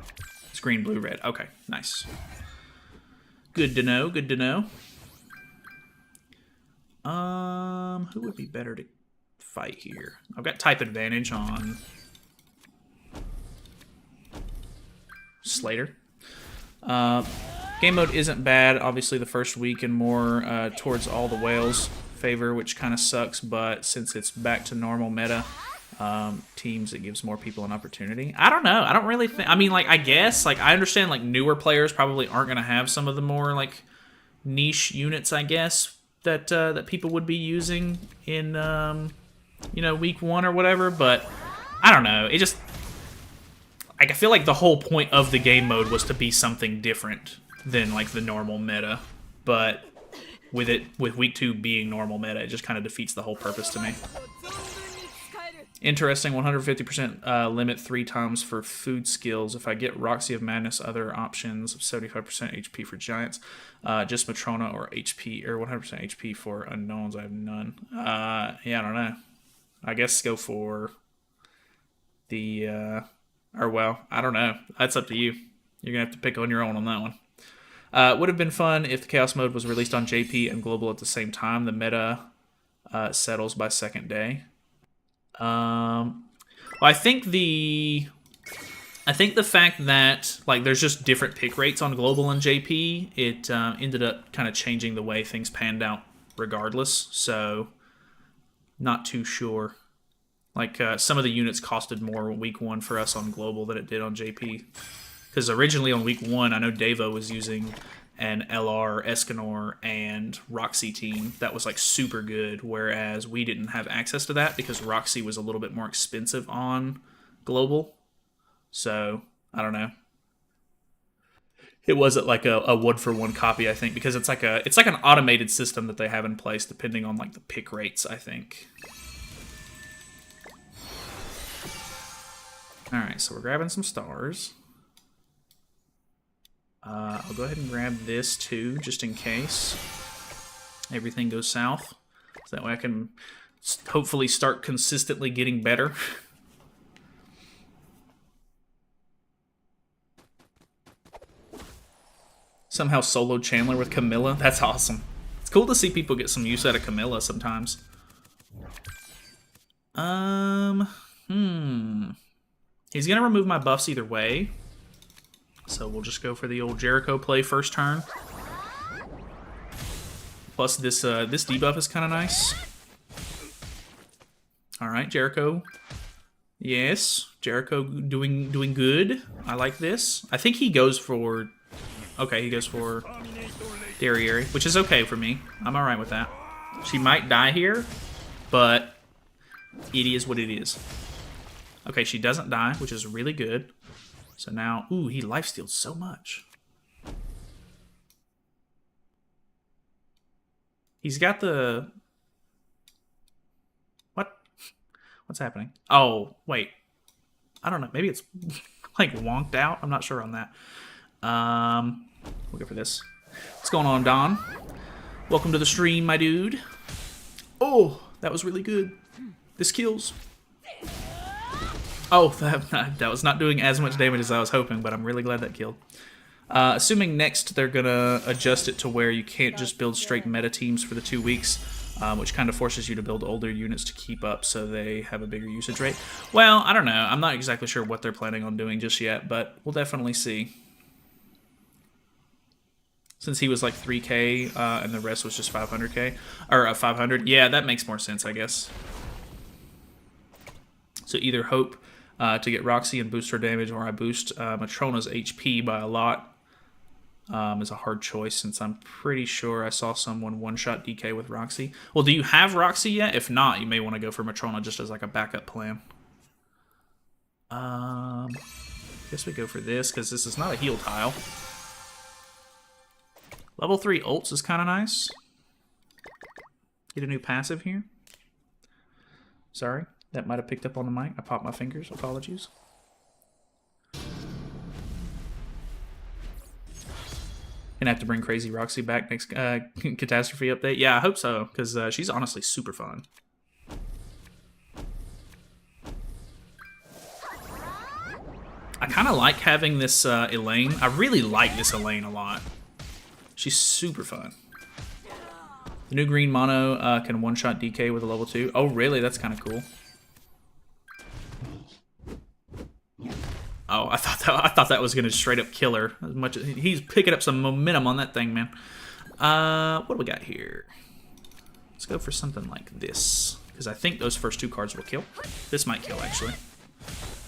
S1: It's green, blue, red. Okay, nice. Good to know, good to know. Who would be better to fight here? I've got type advantage on weeks later. Game mode isn't bad. Obviously, the first week and more towards all the whales favor, which kind of sucks. But since it's back to normal meta teams, it gives more people an opportunity. I don't know. I don't really think. I mean, like, I guess, like, I understand, like, newer players probably aren't gonna have some of the more like niche units, I guess, that that people would be using in you know, week 1 or whatever. But I don't know. It just, like, I feel like the whole point of the game mode was to be something different than like the normal meta, but with week 2 being normal meta, it just kind of defeats the whole purpose to me. Interesting, 150% limit 3 times for food skills. If I get Roxy of Madness, other options, 75% HP for giants, just Matrona or HP or 100% HP for unknowns. I have none. Yeah, I don't know. I guess go for the or well, I don't know. That's up to you. You're gonna have to pick on your own on that one. Would have been fun if the Chaos Mode was released on JP and Global at the same time. The meta settles by second day. Well, I think the fact that, like, there's just different pick rates on Global and JP, it ended up kind of changing the way things panned out regardless. So, not too sure. Like, some of the units costed more week 1 for us on Global than it did on JP. Because originally on week 1, I know Devo was using an LR, Escanor, and Roxy team that was like super good, whereas we didn't have access to that because Roxy was a little bit more expensive on Global. So, I don't know. It wasn't like a 1-for-1 copy, I think, because it's like an automated system that they have in place depending on like the pick rates, I think. Alright, so we're grabbing some stars. I'll go ahead and grab this too, just in case everything goes south. So that way I can hopefully start consistently getting better. Somehow solo Chandler with Camilla. That's awesome. It's cool to see people get some use out of Camilla sometimes. He's gonna remove my buffs either way. So we'll just go for the old Jericho play first turn. Plus this this debuff is kind of nice. All right, Jericho. Yes, Jericho doing good. I like this. I think he goes for. Okay, he goes for Derriere, which is okay for me. I'm all right with that. She might die here, but it is what it is. Okay, she doesn't die, which is really good. So now, ooh, he lifesteals so much. He's got the... What? What's happening? Oh, wait. I don't know. Maybe it's like wonked out. I'm not sure on that. We'll go for this. What's going on, Don? Welcome to the stream, my dude. Oh, that was really good. This kills. Oh, that was not doing as much damage as I was hoping, but I'm really glad that killed. Assuming next they're going to adjust it to where you can't just build straight meta teams for the 2 weeks, which kind of forces you to build older units to keep up so they have a bigger usage rate. Well, I don't know. I'm not exactly sure what they're planning on doing just yet, but we'll definitely see. Since he was like 3k and the rest was just 500k, or 500, yeah, that makes more sense, I guess. So either hope to get Roxy and boost her damage, or I boost Matrona's HP by a lot is a hard choice, since I'm pretty sure I saw someone one-shot DK with Roxy. Well, do you have Roxy yet? If not, you may want to go for Matrona just as like a backup plan. Guess we go for this, because this is not a heal tile. Level 3 ults is kind of nice. Get a new passive here. Sorry. That might have picked up on the mic. I popped my fingers. Apologies. Gonna have to bring Crazy Roxy back next Catastrophe update. Yeah, I hope so, because she's honestly super fun. I kind of like having this Elaine. I really like this Elaine a lot. She's super fun. The new green mono can one-shot DK with a level 2. Oh, really? That's kind of cool. Uh-oh, I thought that was gonna straight up kill her. As much as he's picking up some momentum on that thing, man. What do we got here? Let's go for something like this, because I think those first 2 cards will kill. This might kill, actually.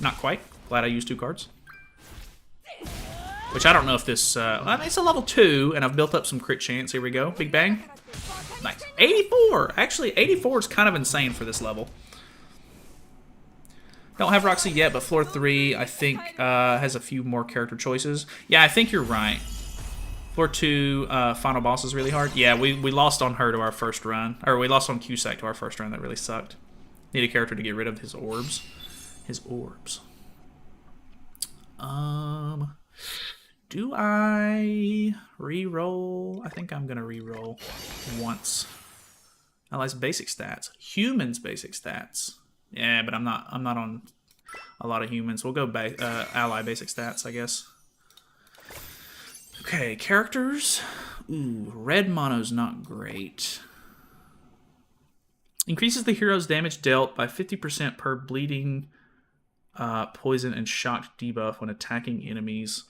S1: Not quite. Glad I used 2 cards. Which I don't know if this... I mean, it's a level 2, and I've built up some crit chance. Here we go. Big bang. Nice. 84! Actually, 84 is kind of insane for this level. Don't have Roxy yet, but floor 3, I think, has a few more character choices. Yeah, I think you're right. Floor 2, final boss is really hard. Yeah, we lost on her to our first run. Or we lost on Cusack to our first run. That really sucked. Need a character to get rid of his orbs. His orbs. Do I re-roll? I think I'm gonna re-roll once. Allies basic stats. Humans basic stats. Yeah, but I'm not on a lot of humans. We'll go ally basic stats, I guess. Okay, characters. Ooh, red mono's not great. Increases the hero's damage dealt by 50% per bleeding, poison, and shock debuff when attacking enemies.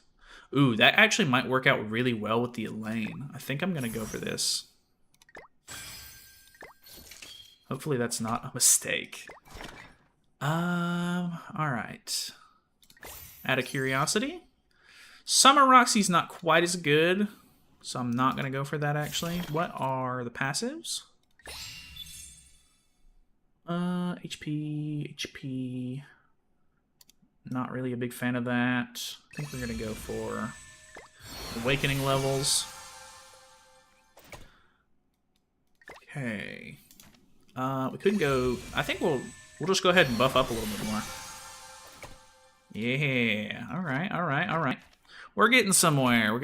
S1: Ooh, that actually might work out really well with the Elaine. I think I'm going to go for this. Hopefully that's not a mistake. Alright. Out of curiosity. Summer Roxy's not quite as good, so I'm not going to go for that, actually. What are the passives? HP. Not really a big fan of that. I think we're going to go for awakening levels. Okay. We could go... I think we'll just go ahead and buff up a little bit more. Yeah. Alright. We're getting somewhere.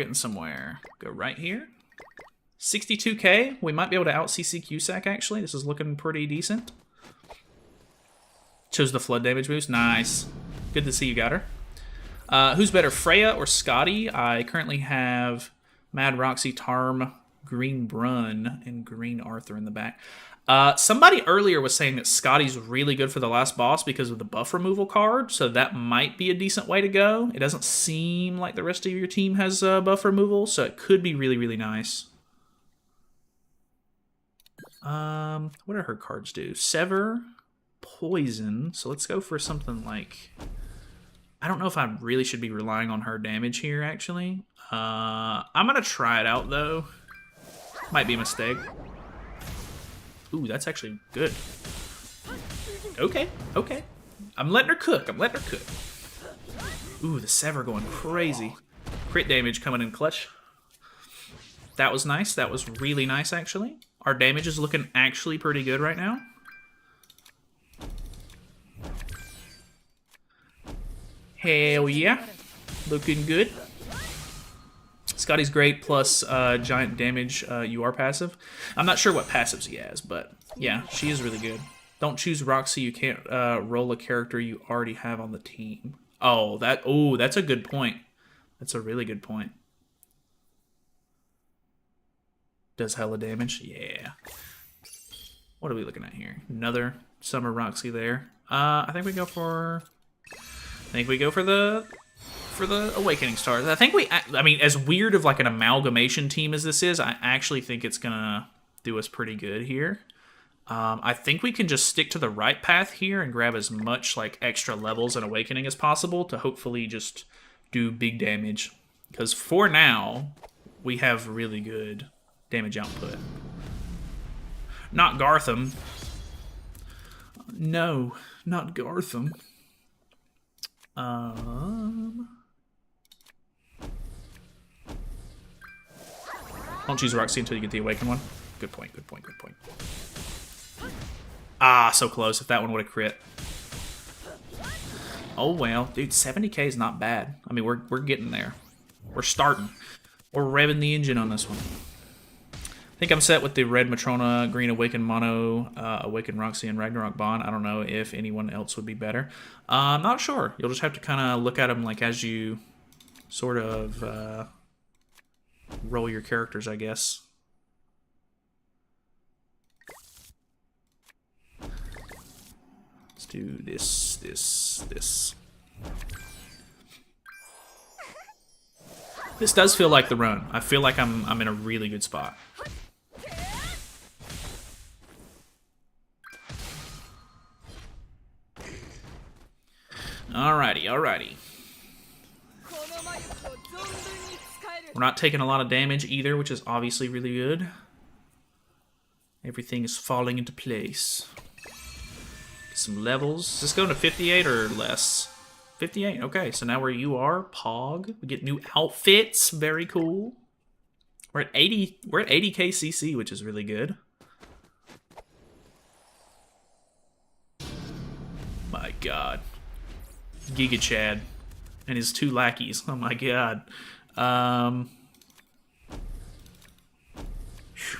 S1: Go right here. 62k. We might be able to out-CC Cusack, actually. This is looking pretty decent. Chose the flood damage boost. Nice. Good to see you got her. Who's better, Freya or Scotty? I currently have Mad Roxy, Tarm, Green Brun, and Green Arthur in the back. Somebody earlier was saying that Scotty's really good for the last boss because of the buff removal card, so that might be a decent way to go. It doesn't seem like the rest of your team has buff removal, so it could be really, really nice. What do her cards do? Sever, Poison, so let's go for something like... I don't know if I really should be relying on her damage here, actually. I'm going to try it out, though. Might be a mistake. Ooh, that's actually good. Okay. I'm letting her cook. Ooh, the Sever going crazy. Crit damage coming in clutch. That was nice. That was really nice, actually. Our damage is looking actually pretty good right now. Hell yeah. Looking good. Scotty's great, plus giant damage UR passive. I'm not sure what passives he has, but yeah, she is really good. Don't choose Roxy, you can't roll a character you already have on the team. Oh, that's a good point. That's a really good point. Does hella damage? Yeah. What are we looking at here? Another Summer Roxy there. I think we go for the Awakening Stars. I mean, as weird of like an amalgamation team as this is, I actually think it's gonna do us pretty good here. I think we can just stick to the right path here and grab as much like extra levels and Awakening as possible to hopefully just do big damage. Because for now, we have really good damage output. Not Gartham. No, not Gartham. Don't choose Roxy until you get the Awakened one. Good point. Ah, so close. If that one would have crit. Oh well, dude, 70k is not bad. I mean, we're getting there. We're starting. We're revving the engine on this one. I think I'm set with the red Matrona, green Awakened Mono, Awakened Roxy, and Ragnarok Bond. I don't know if anyone else would be better. I'm not sure. You'll just have to kind of look at them like as you sort of roll your characters, I guess. Let's do this. This does feel like the run. I feel like I'm in a really good spot. Alrighty, alrighty. We're not taking a lot of damage either, which is obviously really good. Everything is falling into place. Get some levels. Is this going to 58 or less? 58, okay. So now where you are, Pog. We get new outfits, very cool. We're at 80k CC, which is really good. My god. Giga Chad and his 2 lackeys. Oh my god.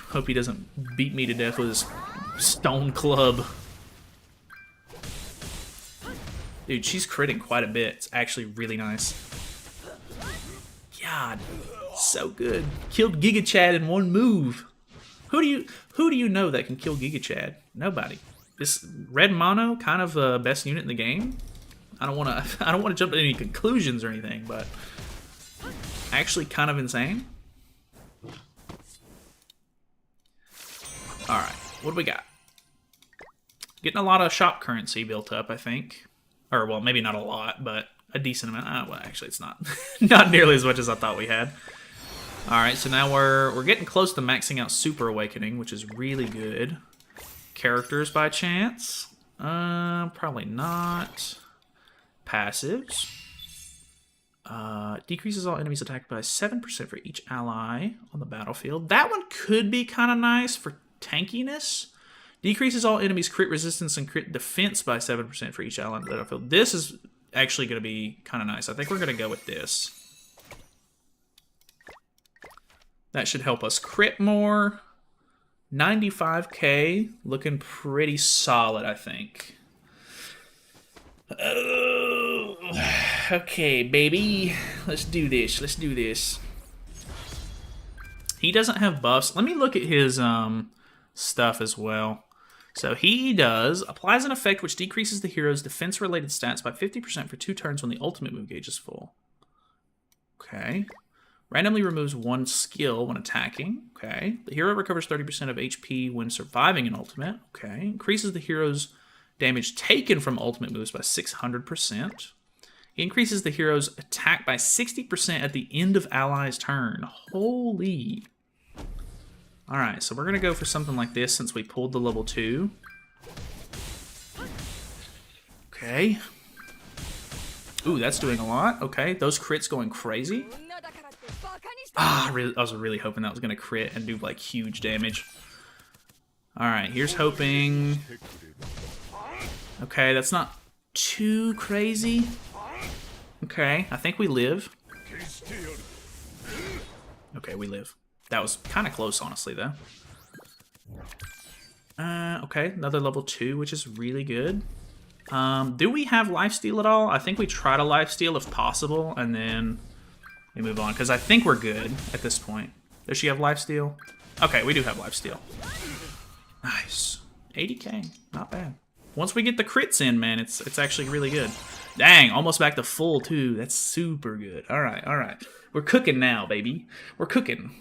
S1: Hope he doesn't beat me to death with his stone club. Dude, she's critting quite a bit. It's actually really nice. God, so good. Killed Giga Chad in 1 move. Who do you know that can kill Giga Chad? Nobody. This red mono, kind of the best unit in the game. I don't want to jump to any conclusions or anything, but actually kind of insane. All right, what do we got? Getting a lot of shop currency built up, I think. Or, well, maybe not a lot, but a decent amount. Well, actually, it's not not nearly as much as I thought we had. All right, so now we're getting close to maxing out Super Awakening, which is really good. Characters by chance? Probably not. Passives. Decreases all enemies attacked by 7% for each ally on the battlefield. That one could be kind of nice for tankiness. Decreases all enemies' crit resistance and crit defense by 7% for each ally on the battlefield. This is actually going to be kind of nice. I think we're going to go with this. That should help us crit more. 95k, looking pretty solid, I think. Okay, baby. Let's do this. Let's do this. He doesn't have buffs. Let me look at his stuff as well. So he does applies an effect which decreases the hero's defense-related stats by 50% for 2 turns when the ultimate move gauge is full. Okay. Randomly removes 1 skill when attacking. Okay. The hero recovers 30% of HP when surviving an ultimate. Okay. Increases the hero's damage taken from ultimate moves by 600%. He increases the hero's attack by 60% at the end of ally's turn. Holy. Alright, so we're going to go for something like this since we pulled the level 2. Okay. Ooh, that's doing a lot. Okay, those crits going crazy. I was really hoping that was going to crit and do, like, huge damage. Alright, here's hoping. Okay, that's not too crazy. Okay, I think we live. Okay, we live. That was kind of close, honestly, though. Okay, another level 2, which is really good. Do we have lifesteal at all? I think we try to lifesteal if possible, and then we move on, because I think we're good at this point. Does she have lifesteal? Okay, we do have lifesteal. Nice. 80k, not bad. Once we get the crits in, man, it's actually really good. Dang, almost back to full, too. That's super good. All right, all right. We're cooking now, baby. We're cooking.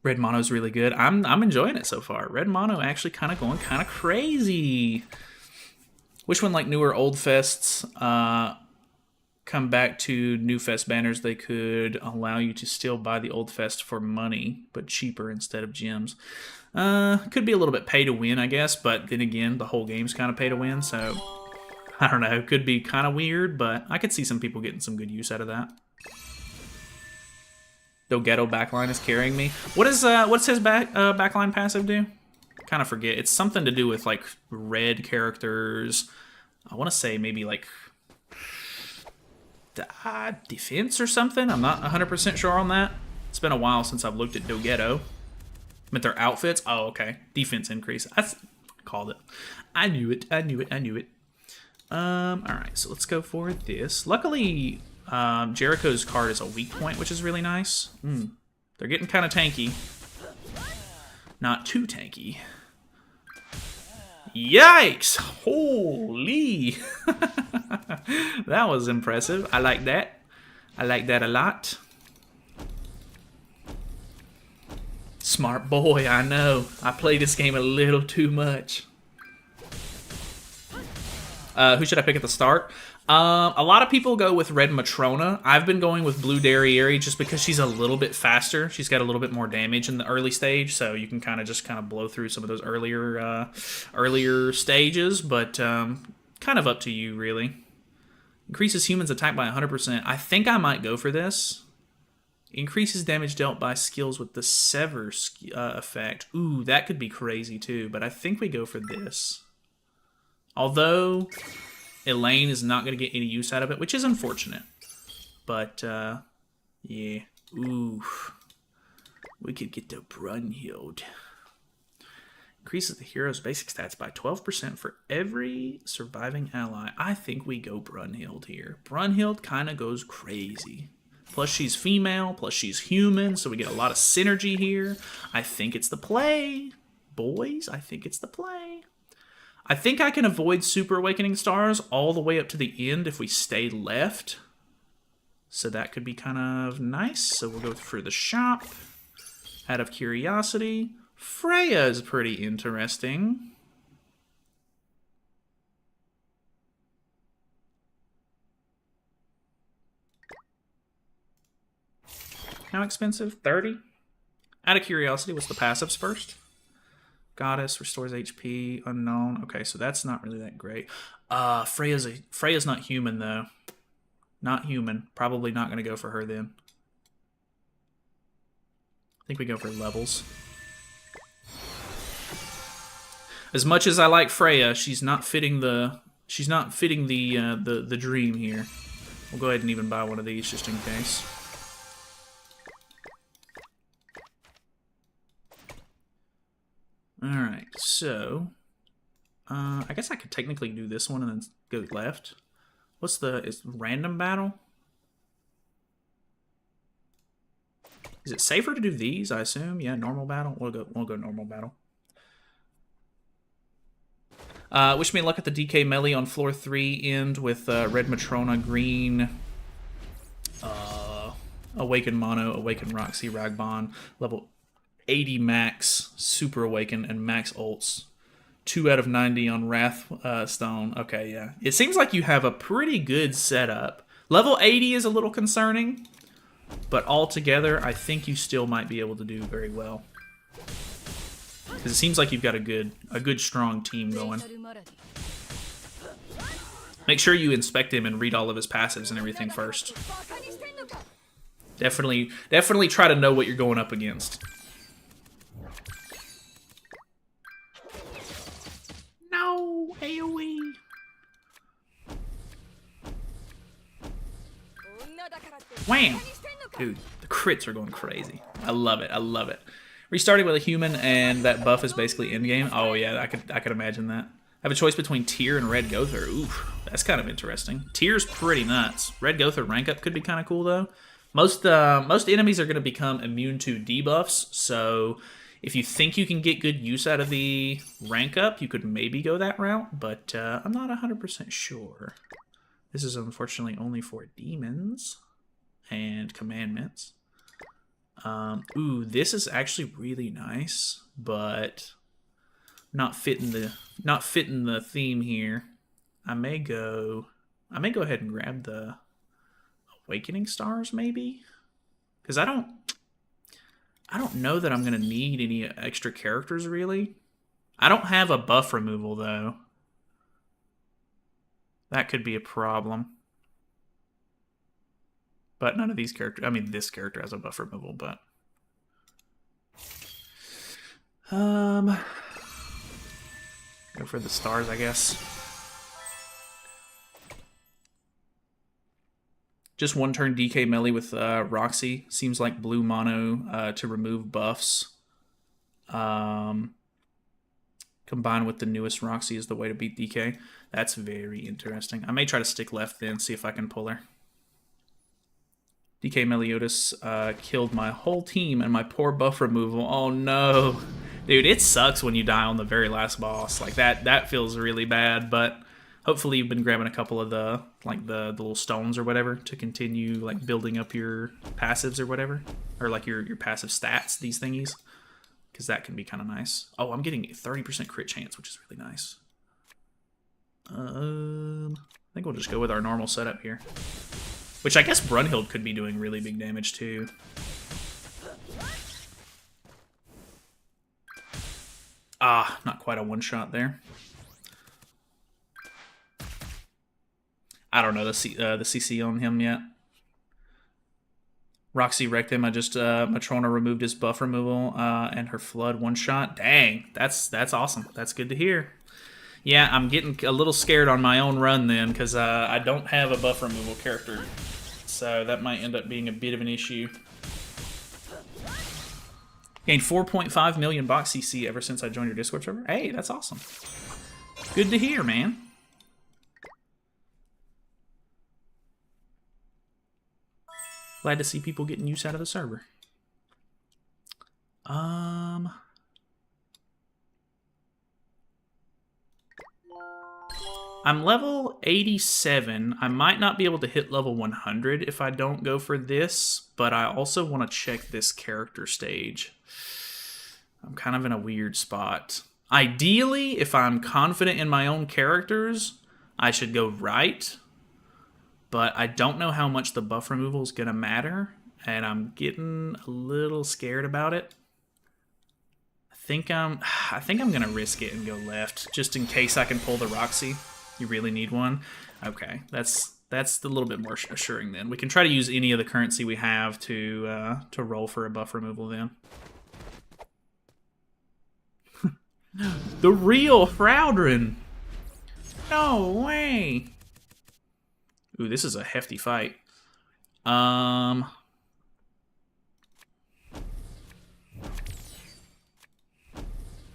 S1: Red Mono's really good. I'm enjoying it so far. Red Mono actually kind of going kind of crazy. Wish when like newer Old Fests come back to New Fest banners, they could allow you to still buy the Old Fest for money, but cheaper instead of gems. Could be a little bit pay to win, I guess, but then again, the whole game's kind of pay to win, so I don't know. Could be kind of weird, but I could see some people getting some good use out of that. Dogetto backline is carrying me. What's his backline passive do? Kind of forget. It's something to do with like red characters. I want to say maybe like defense or something. I'm not 100% sure on that. It's been a while since I've looked at Dogetto. Meant their outfits. Oh, okay. Defense increase. I called it. I knew it. I knew it. I knew it. All right. So let's go for this. Luckily, Jericho's card is a weak point, which is really nice. They're getting kind of tanky. Not too tanky. Yikes! Holy! That was impressive. I like that. I like that a lot. Smart boy, I know. I play this game a little too much. Who should I pick at the start? A lot of people go with Red Matrona. I've been going with Blue Derriere just because she's a little bit faster. She's got a little bit more damage in the early stage, so you can kind of blow through some of those earlier stages, but kind of up to you, really. Increases humans attack by 100%. I think I might go for this. Increases damage dealt by skills with the Sever effect. Ooh, that could be crazy too, but I think we go for this. Although Elaine is not going to get any use out of it, which is unfortunate. But, yeah. Ooh. We could get the Brunhild. Increases the hero's basic stats by 12% for every surviving ally. I think we go Brunhild here. Brunhild kind of goes crazy. Plus she's female, plus she's human, so we get a lot of synergy here. I think it's the play. Boys, I think it's the play. I think I can avoid Super Awakening Stars all the way up to the end if we stay left. So that could be kind of nice. So we'll go for the shop. Out of curiosity. Freya is pretty interesting. How expensive? 30? Out of curiosity, what's the passives first? Goddess restores HP, unknown. Okay, so that's not really that great. Freya's not human though. Not human. Probably not going to go for her then. I think we go for levels. As much as I like Freya, she's not fitting the dream here. We'll go ahead and even buy one of these just in case. Alright, so I guess I could technically do this one and then go left. Is random battle? Is it safer to do these, I assume? Yeah, normal battle. We'll go normal battle. Wish me luck at the DK melee on floor 3 end with red Matrona, green Awaken Mono, Awaken Roxy, Ragbon, level 80 max, Super Awaken, and max ults. 2 out of 90 on Wrath Stone. Okay, yeah. It seems like you have a pretty good setup. Level 80 is a little concerning, but altogether, I think you still might be able to do very well. Because it seems like you've got a good, strong team going. Make sure you inspect him and read all of his passives and everything first. Definitely try to know what you're going up against. No, AoE. Wham! Dude, the crits are going crazy. I love it. I love it. Restarting with a human and that buff is basically in-game. Oh yeah, I could imagine that. I have a choice between Tyr and Red Gother. Oof, that's kind of interesting. Tyr's pretty nuts. Red Gother rank up could be kind of cool though. Most enemies are going to become immune to debuffs, so if you think you can get good use out of the rank up, you could maybe go that route, but I'm not 100% sure. This is unfortunately only for demons and commandments. Ooh, this is actually really nice, but not fitting the theme here. I may go ahead and grab the Awakening Stars maybe, because I don't know that I'm gonna need any extra characters really. I don't have a buff removal though. That could be a problem. But none of these characters, I mean, this character has a buff removal, but... Go for the stars, I guess. Just one turn DK melee with Roxy. Seems like blue mono to remove buffs. Combined with the newest Roxy is the way to beat DK. That's very interesting. I may try to stick left then, see if I can pull her. DK Meliodas killed my whole team and my poor buff removal. Oh no. Dude, it sucks when you die on the very last boss. Like that feels really bad, but hopefully you've been grabbing a couple of the little stones or whatever to continue like building up your passives or whatever. Or like your passive stats, these thingies. Because that can be kind of nice. Oh, I'm getting a 30% crit chance, which is really nice. I think we'll just go with our normal setup here. Which I guess Brunhild could be doing really big damage too. Ah, not quite a one-shot there. I don't know the CC on him yet. Roxy wrecked him. I just Matrona removed his buff removal and her flood one-shot. Dang, that's awesome. That's good to hear. Yeah, I'm getting a little scared on my own run then because I don't have a buff removal character. So that might end up being a bit of an issue. Gained 4.5 million box CC ever since I joined your Discord server. Hey, that's awesome. Good to hear, man. Glad to see people getting use out of the server. I'm level 87. I might not be able to hit level 100 if I don't go for this, but I also want to check this character stage. I'm kind of in a weird spot. Ideally, if I'm confident in my own characters, I should go right, but I don't know how much the buff removal is going to matter, and I'm getting a little scared about it. I think I'm going to risk it and go left, just in case I can pull the Roxy. You really need one? Okay, that's a little bit more assuring then. We can try to use any of the currency we have to roll for a buff removal then. The real Fraudrin! No way! Ooh, this is a hefty fight.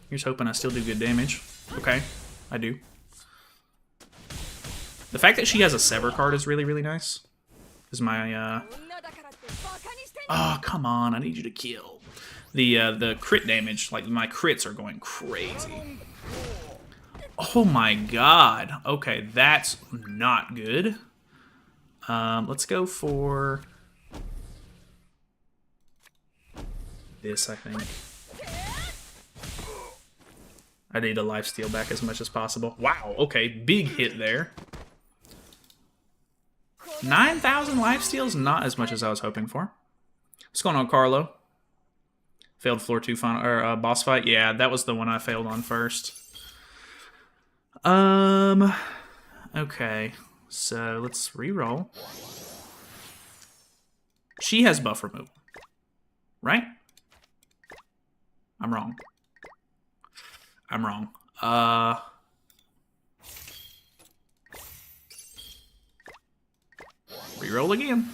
S1: Here's hoping I still do good damage. Okay, I do. The fact that she has a Sever card is really, really nice. Is my, Oh, come on, I need you to kill. The crit damage, like, my crits are going crazy. Oh my god. Okay, that's not good. Let's go for this, I think. I need a lifesteal back as much as possible. Wow, okay, big hit there. 9,000 lifesteals, not as much as I was hoping for. What's going on, Carlo? Failed floor 2 final or boss fight. Yeah, that was the one I failed on first. Okay, so let's re-roll. She has buff removal, right? I'm wrong. I'm wrong. Reroll again.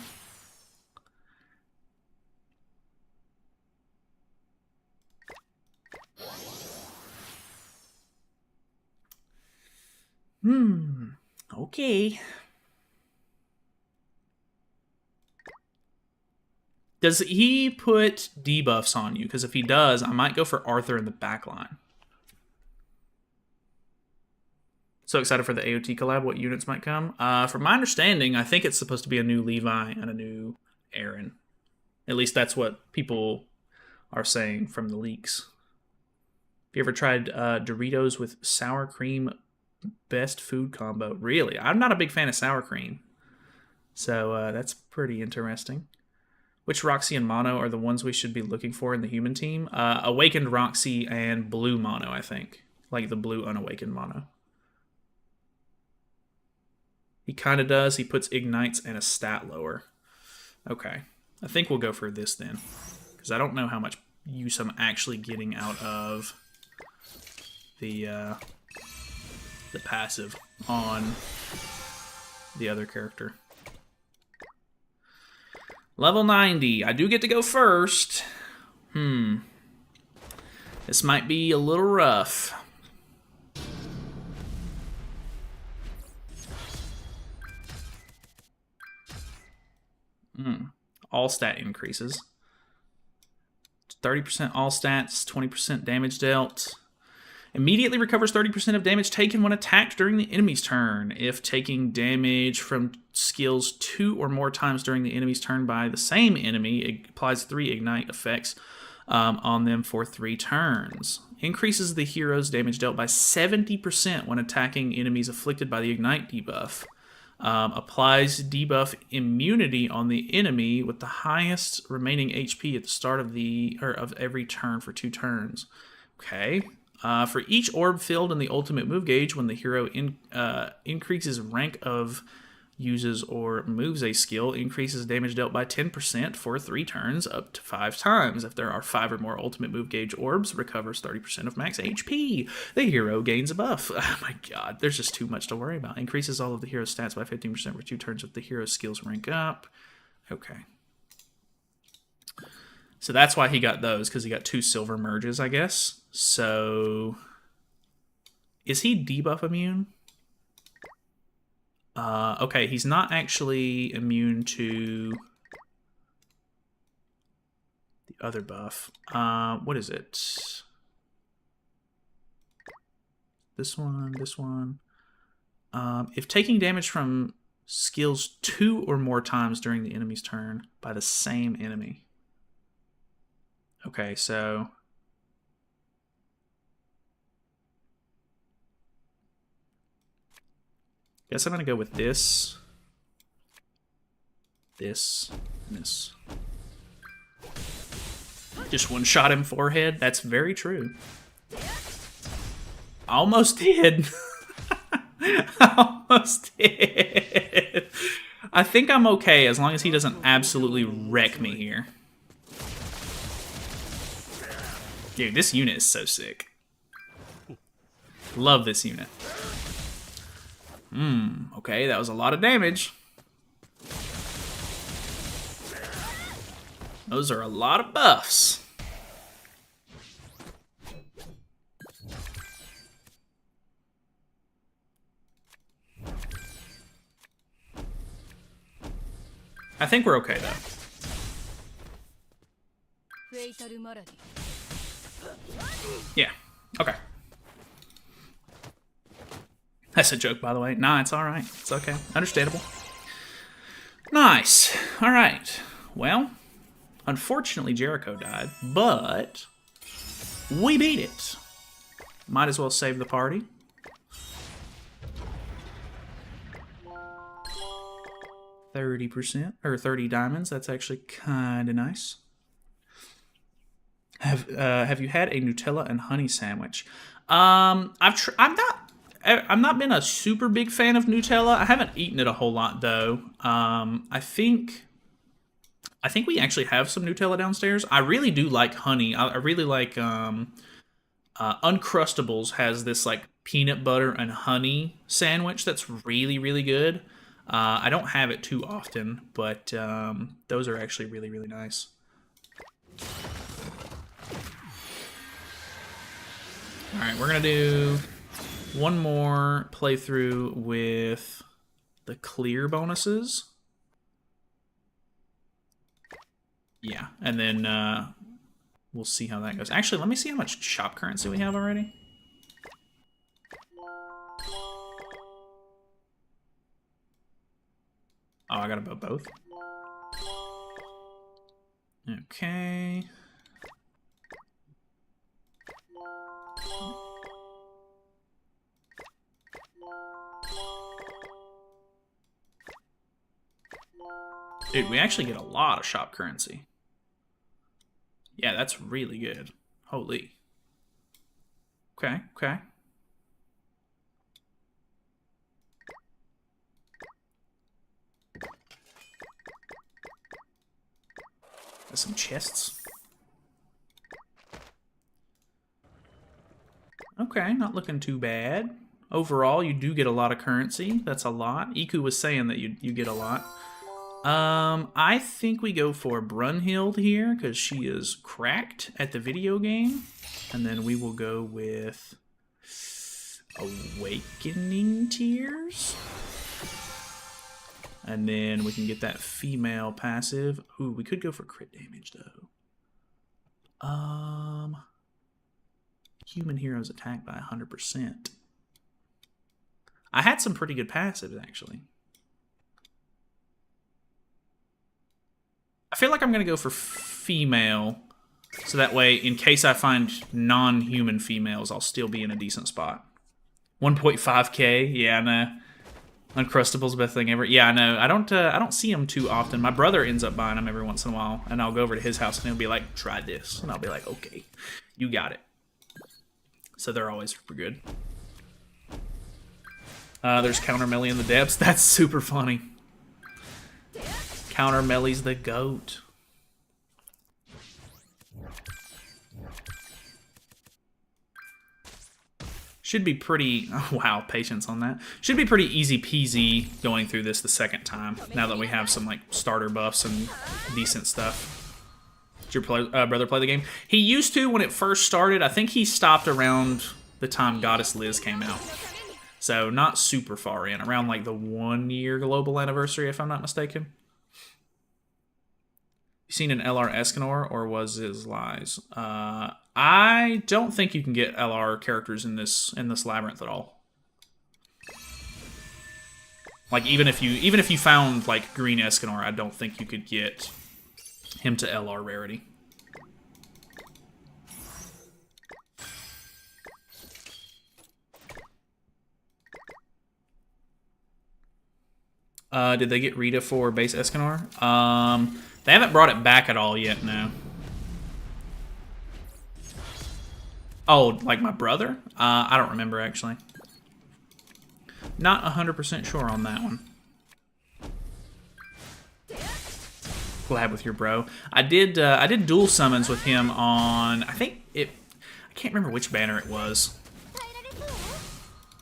S1: Okay. Does he put debuffs on you? Because if he does, I might go for Arthur in the back line. So excited for the AOT collab. What units might come? From my understanding, I think it's supposed to be a new Levi and a new Aaron. At least that's what people are saying from the leaks. Have you ever tried Doritos with sour cream? Best food combo. Really? I'm not a big fan of sour cream. So that's pretty interesting. Which Roxy and Mono are the ones we should be looking for in the human team? Awakened Roxy and Blue Mono, I think. Like the blue unawakened Mono. He kind of does. He puts ignites and a stat lower. Okay. I think we'll go for this then. Because I don't know how much use I'm actually getting out of the passive on the other character. Level 90. I do get to go first. This might be a little rough. All stat increases. 30% all stats, 20% damage dealt. Immediately recovers 30% of damage taken when attacked during the enemy's turn. If taking damage from skills 2 or more times during the enemy's turn by the same enemy, it applies 3 ignite effects on them for 3 turns. Increases the hero's damage dealt by 70% when attacking enemies afflicted by the ignite debuff. Applies debuff immunity on the enemy with the highest remaining HP at the start of every turn for 2 turns. Okay. For each orb filled in the ultimate move gauge, when the hero increases rank of, uses, or moves a skill, increases damage dealt by 10% for 3 turns, up to 5 times. If there are 5 or more ultimate move gauge orbs, recovers 30% of max HP. The hero gains a buff. Oh my god, there's just too much to worry about. Increases all of the hero's stats by 15% for 2 turns if the hero's skills rank up. Okay. So that's why he got those, because he got 2 silver merges, I guess. So, is he debuff immune? Okay, he's not actually immune to the other buff. What is it? This one, this one. If taking damage from skills 2 or more times during the enemy's turn by the same enemy. Okay, so... guess I'm going to go with this, this, and this. Just one-shot him forehead. That's very true. Almost did. Almost did. I think I'm okay as long as he doesn't absolutely wreck me here. Dude, this unit is so sick. Love this unit. Okay, that was a lot of damage. Those are a lot of buffs. I think we're okay, though. Yeah, okay. That's a joke, by the way. Nah, it's alright. It's okay. Understandable. Nice. Alright. Well, unfortunately Jericho died, but we beat it. Might as well save the party. %, or 30 diamonds. That's actually kind of nice. Have you had a Nutella and honey sandwich? I'm not been a super big fan of Nutella. I haven't eaten it a whole lot though. I think we actually have some Nutella downstairs. I really do like honey. I really like Uncrustables has this like peanut butter and honey sandwich that's really, really good. I don't have it too often, but those are actually really, really nice. All right, we're gonna do one more playthrough with the clear bonuses. Yeah, and then we'll see how that goes. Actually, let me see how much shop currency we have already. Oh, I gotta buy both. Okay. Dude, we actually get a lot of shop currency. Yeah, that's really good. Holy. Okay, okay. Got some chests. Okay, not looking too bad. Overall, you do get a lot of currency. That's a lot. Iku was saying that you get a lot. I think we go for Brunhild here, because she is cracked at the video game. And then we will go with Awakening Tears. And then we can get that female passive. Ooh, we could go for crit damage, though. Human heroes attacked by 100%. I had some pretty good passives, actually. I feel like I'm going to go for female, so that way, in case I find non-human females, I'll still be in a decent spot. 1.5k, yeah, I know. Uncrustable's the best thing ever. Yeah, I know. I don't see them too often. My brother ends up buying them every once in a while, and I'll go over to his house and he'll be like, "Try this," and I'll be like, "Okay, you got it." So they're always super good. There's counter melee in the depths. That's super funny. Counter melee's the goat. Should be pretty... Oh, wow, patience on that. Should be pretty easy peasy going through this the second time, now that we have some like starter buffs and decent stuff. Did your brother play the game? He used to when it first started. I think he stopped around the time Goddess Liz came out. So not super far in, around like the 1-year global anniversary, if I'm not mistaken. You seen an LR Escanor, or was his lies? I don't think you can get LR characters in this labyrinth at all. Like even if you found like green Escanor, I don't think you could get him to LR rarity. Did they get Rita for base Escanor? They haven't brought it back at all yet, no. Oh, like my brother? I don't remember, actually. Not 100% sure on that one. Collab with your bro. I did dual summons with him on, I can't remember which banner it was.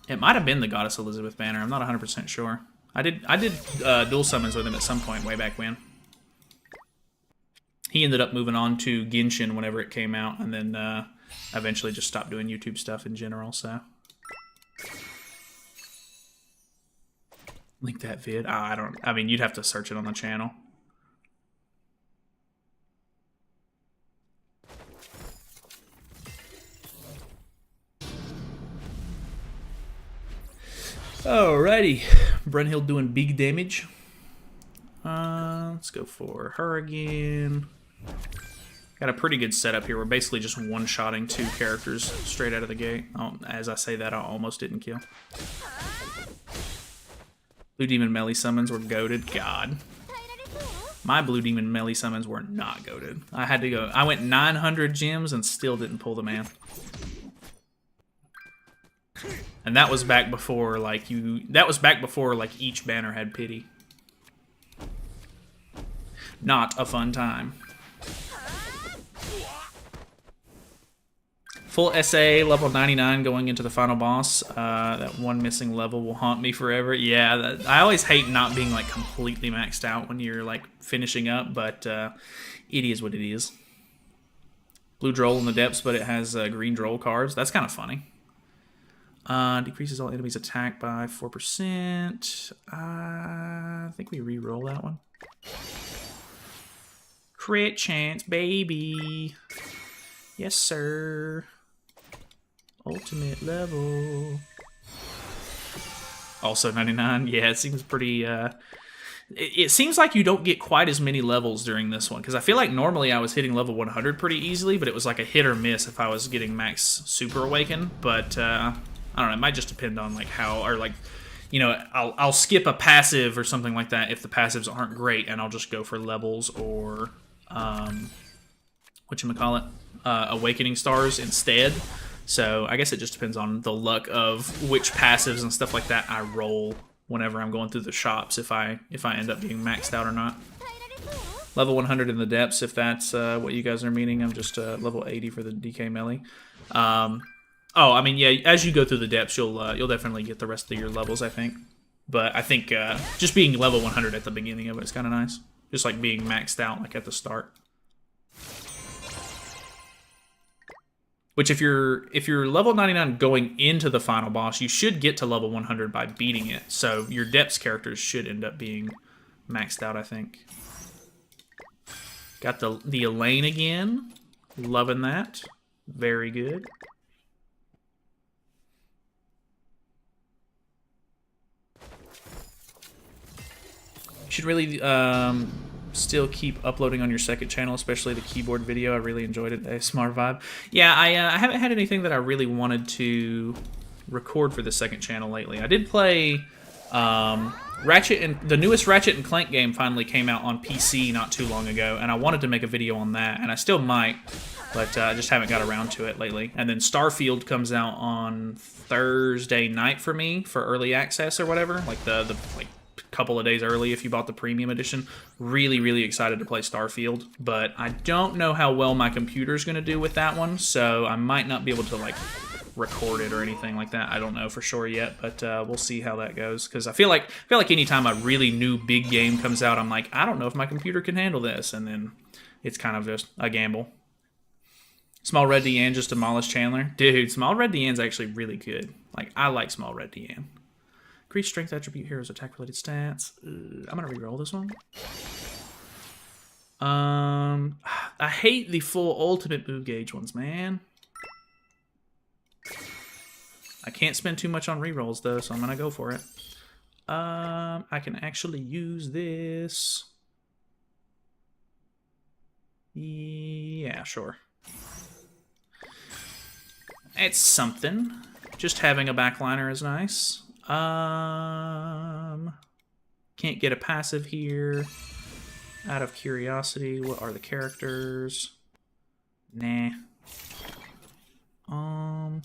S1: It might have been the Goddess Elizabeth banner. I'm not 100% sure. I did dual summons with him at some point way back when. He ended up moving on to Genshin whenever it came out, and then eventually just stopped doing YouTube stuff in general, so. Link that vid. I mean, you'd have to search it on the channel. Alrighty. Brunhild doing big damage. Let's go for her again. Got a pretty good setup here. We're basically just one-shotting 2 characters straight out of the gate. Oh, as I say that, I almost didn't kill. Blue Demon melee summons were goated. God. My Blue Demon melee summons were not goated. I went 900 gems and still didn't pull the man. And that was back before, like, each banner had pity. Not a fun time. Full SA, level 99 going into the final boss. That one missing level will haunt me forever. Yeah, I always hate not being, like, completely maxed out when you're, like, finishing up, but it is what it is. Blue Droll in the depths, but it has green Droll cards. That's kind of funny. Decreases all enemies' attack by 4%. I think we re-roll that one. Crit chance, baby. Yes, sir. Ultimate level. Also 99. Yeah, it seems pretty... It seems like you don't get quite as many levels during this one, because I feel like normally I was hitting level 100 pretty easily, but it was like a hit or miss if I was getting max Super Awaken. But, I don't know, it might just depend on, like, how... Or, like, you know, I'll skip a passive or something like that if the passives aren't great, and I'll just go for levels or... whatchamacallit, Awakening Stars instead. So I guess it just depends on the luck of which passives and stuff like that I roll whenever I'm going through the shops, if I end up being maxed out or not. Level 100 in the depths, if that's what you guys are meaning. I'm just level 80 for the DK melee. Oh, I mean, yeah, as you go through the depths, you'll definitely get the rest of your levels, I think. But I think just being level 100 at the beginning of it is kind of nice. Just like being maxed out, like at the start. Which if you're level 99 going into the final boss, you should get to level 100 by beating it. So your depths characters should end up being maxed out, I think. Got the Elaine again. Loving that. Very good. You should really still keep uploading on your second channel, especially the keyboard video. I really enjoyed it. ASMR vibe. Yeah, I haven't had anything that I really wanted to record for the second channel lately. I did play Ratchet, and the newest Ratchet and Clank game finally came out on PC not too long ago, and I wanted to make a video on that, and I still might, but I just haven't got around to it lately. And then Starfield comes out on Thursday night for me for early access or whatever, like the couple of days early if you bought the premium edition. Really excited to play Starfield, but I don't know how well my computer's going to do with that one, so I might not be able to like record it or anything like that. I don't know for sure yet, but we'll see how that goes, because I feel like anytime a really new big game comes out, I'm like, I don't know if my computer can handle this, and then it's kind of just a gamble. Small Red Deanne just demolished Chandler. Dude, Small Red Deanne's actually really good. Like, I like Small Red Deanne. Increase strength attribute heroes attack related stats. I'm gonna reroll this one. I hate the full ultimate move gauge ones, man. I can't spend too much on rerolls though, so I'm gonna go for it. I can actually use this. Yeah, sure. It's something. Just having a backliner is nice. Can't get a passive here. Out of curiosity, what are the characters? Nah. I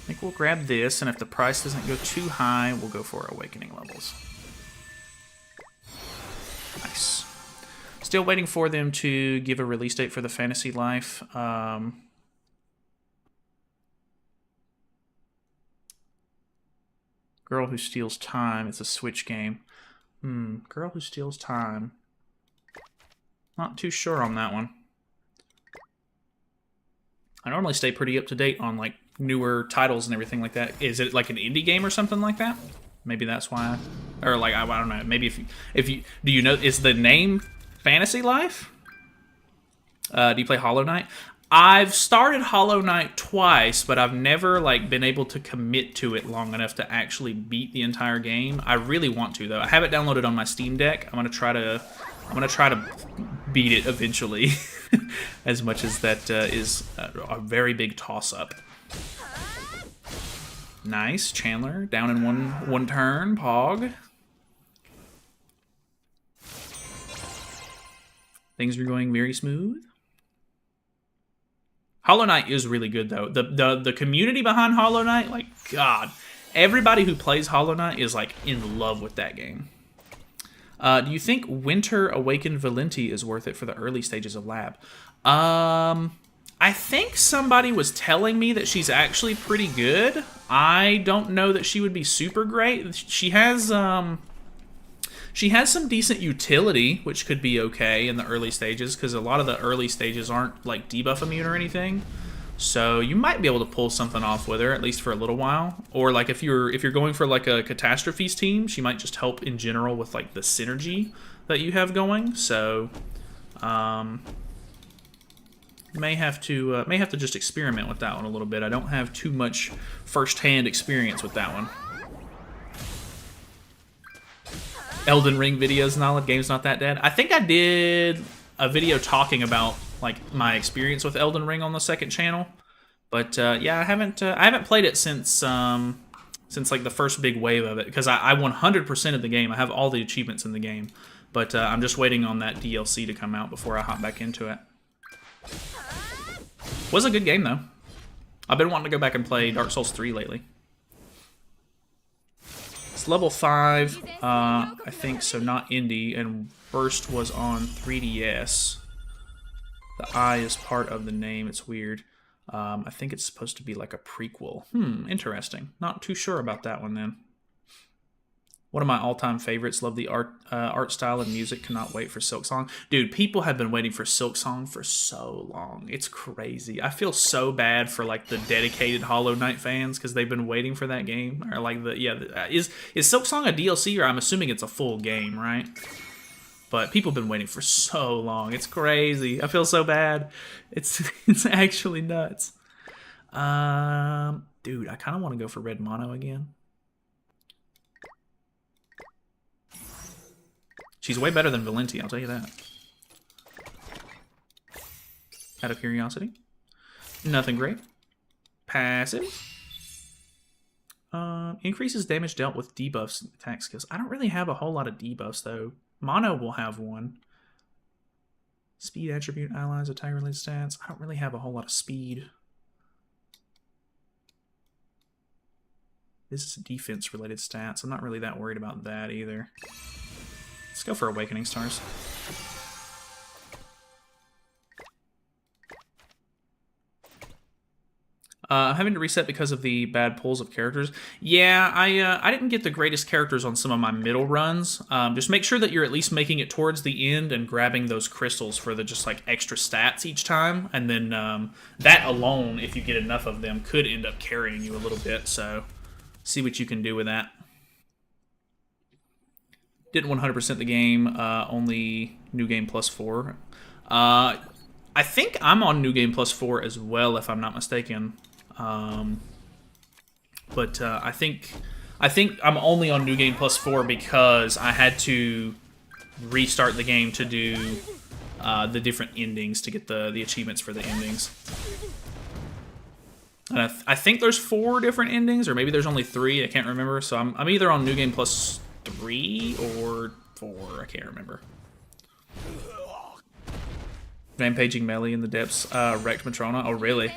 S1: think we'll grab this, and if the price doesn't go too high, we'll go for Awakening levels. Nice. Still waiting for them to give a release date for the Fantasy Life. Girl Who Steals Time. It's a Switch game. Girl Who Steals Time. Not too sure on that one. I normally stay pretty up to date on like newer titles and everything like that. Is it like an indie game or something like that? Maybe that's why. Or like I don't know. Maybe if you do you know, is the name Fantasy Life? Do you play Hollow Knight? I've started Hollow Knight twice, but I've never like been able to commit to it long enough to actually beat the entire game. I really want to though. I have it downloaded on my Steam Deck. I'm gonna try to beat it eventually. As much as that is a very big toss-up. Nice, Chandler down in one turn. Pog. Things are going very smooth. Hollow Knight is really good though. The community behind Hollow Knight, like God, everybody who plays Hollow Knight is like in love with that game. Do you think Winter Awakened Valenti is worth it for the early stages of Lab? I think somebody was telling me that she's actually pretty good. I don't know that she would be super great. She has some decent utility, which could be okay in the early stages, because a lot of the early stages aren't like debuff immune or anything. So you might be able to pull something off with her, at least for a little while. Or like if you're going for like a catastrophes team, she might just help in general with like the synergy that you have going. So may have to just experiment with that one a little bit. I don't have too much first-hand experience with that one. Elden Ring videos, knowledge, game's not that dead. I think I did a video talking about like my experience with Elden Ring on the second channel, but yeah, I haven't played it since like the first big wave of it, because I 100% of the game. I have all the achievements in the game, but I'm just waiting on that DLC to come out before I hop back into it. Was a good game though. I've been wanting to go back and play Dark Souls 3 lately. It's level 5, I think, so not indie, and first was on 3DS. The I is part of the name. It's weird. I think it's supposed to be like a prequel. Interesting. Not too sure about that one then. One of my all-time favorites. Love the art style and music. Cannot wait for Silksong. Dude, people have been waiting for Silksong for so long. It's crazy. I feel so bad for like the dedicated Hollow Knight fans, because they've been waiting for that game. Or like is Silksong a DLC, or I'm assuming it's a full game, right? but people have been waiting for so long. It's crazy. I feel so bad. It's it's actually nuts. Dude, I kind of want to go for red mono again. She's way better than Valenti, I'll tell you that. Out of curiosity. Nothing great. Passive. Increases damage dealt with debuffs and attack skills. I don't really have a whole lot of debuffs, though. Mono will have one. Speed attribute, allies, attack-related stats. I don't really have a whole lot of speed. This is defense-related stats. I'm not really that worried about that either. Let's go for Awakening Stars. I'm having to reset because of the bad pulls of characters. Yeah, I didn't get the greatest characters on some of my middle runs. Just make sure that you're at least making it towards the end and grabbing those crystals for the just like extra stats each time. And then that alone, if you get enough of them, could end up carrying you a little bit. So see what you can do with that. Didn't 100% the game, only New Game Plus 4. I think I'm on New Game Plus 4 as well, if I'm not mistaken. But I think I'm only on New Game Plus 4 because I had to restart the game to do the different endings to get the achievements for the endings. And I think there's 4 different endings, or maybe there's only 3. I can't remember. So I'm either on New Game Plus 3 or 4. I can't remember. Rampaging Melee in the depths. Wrecked Matrona. Oh, really?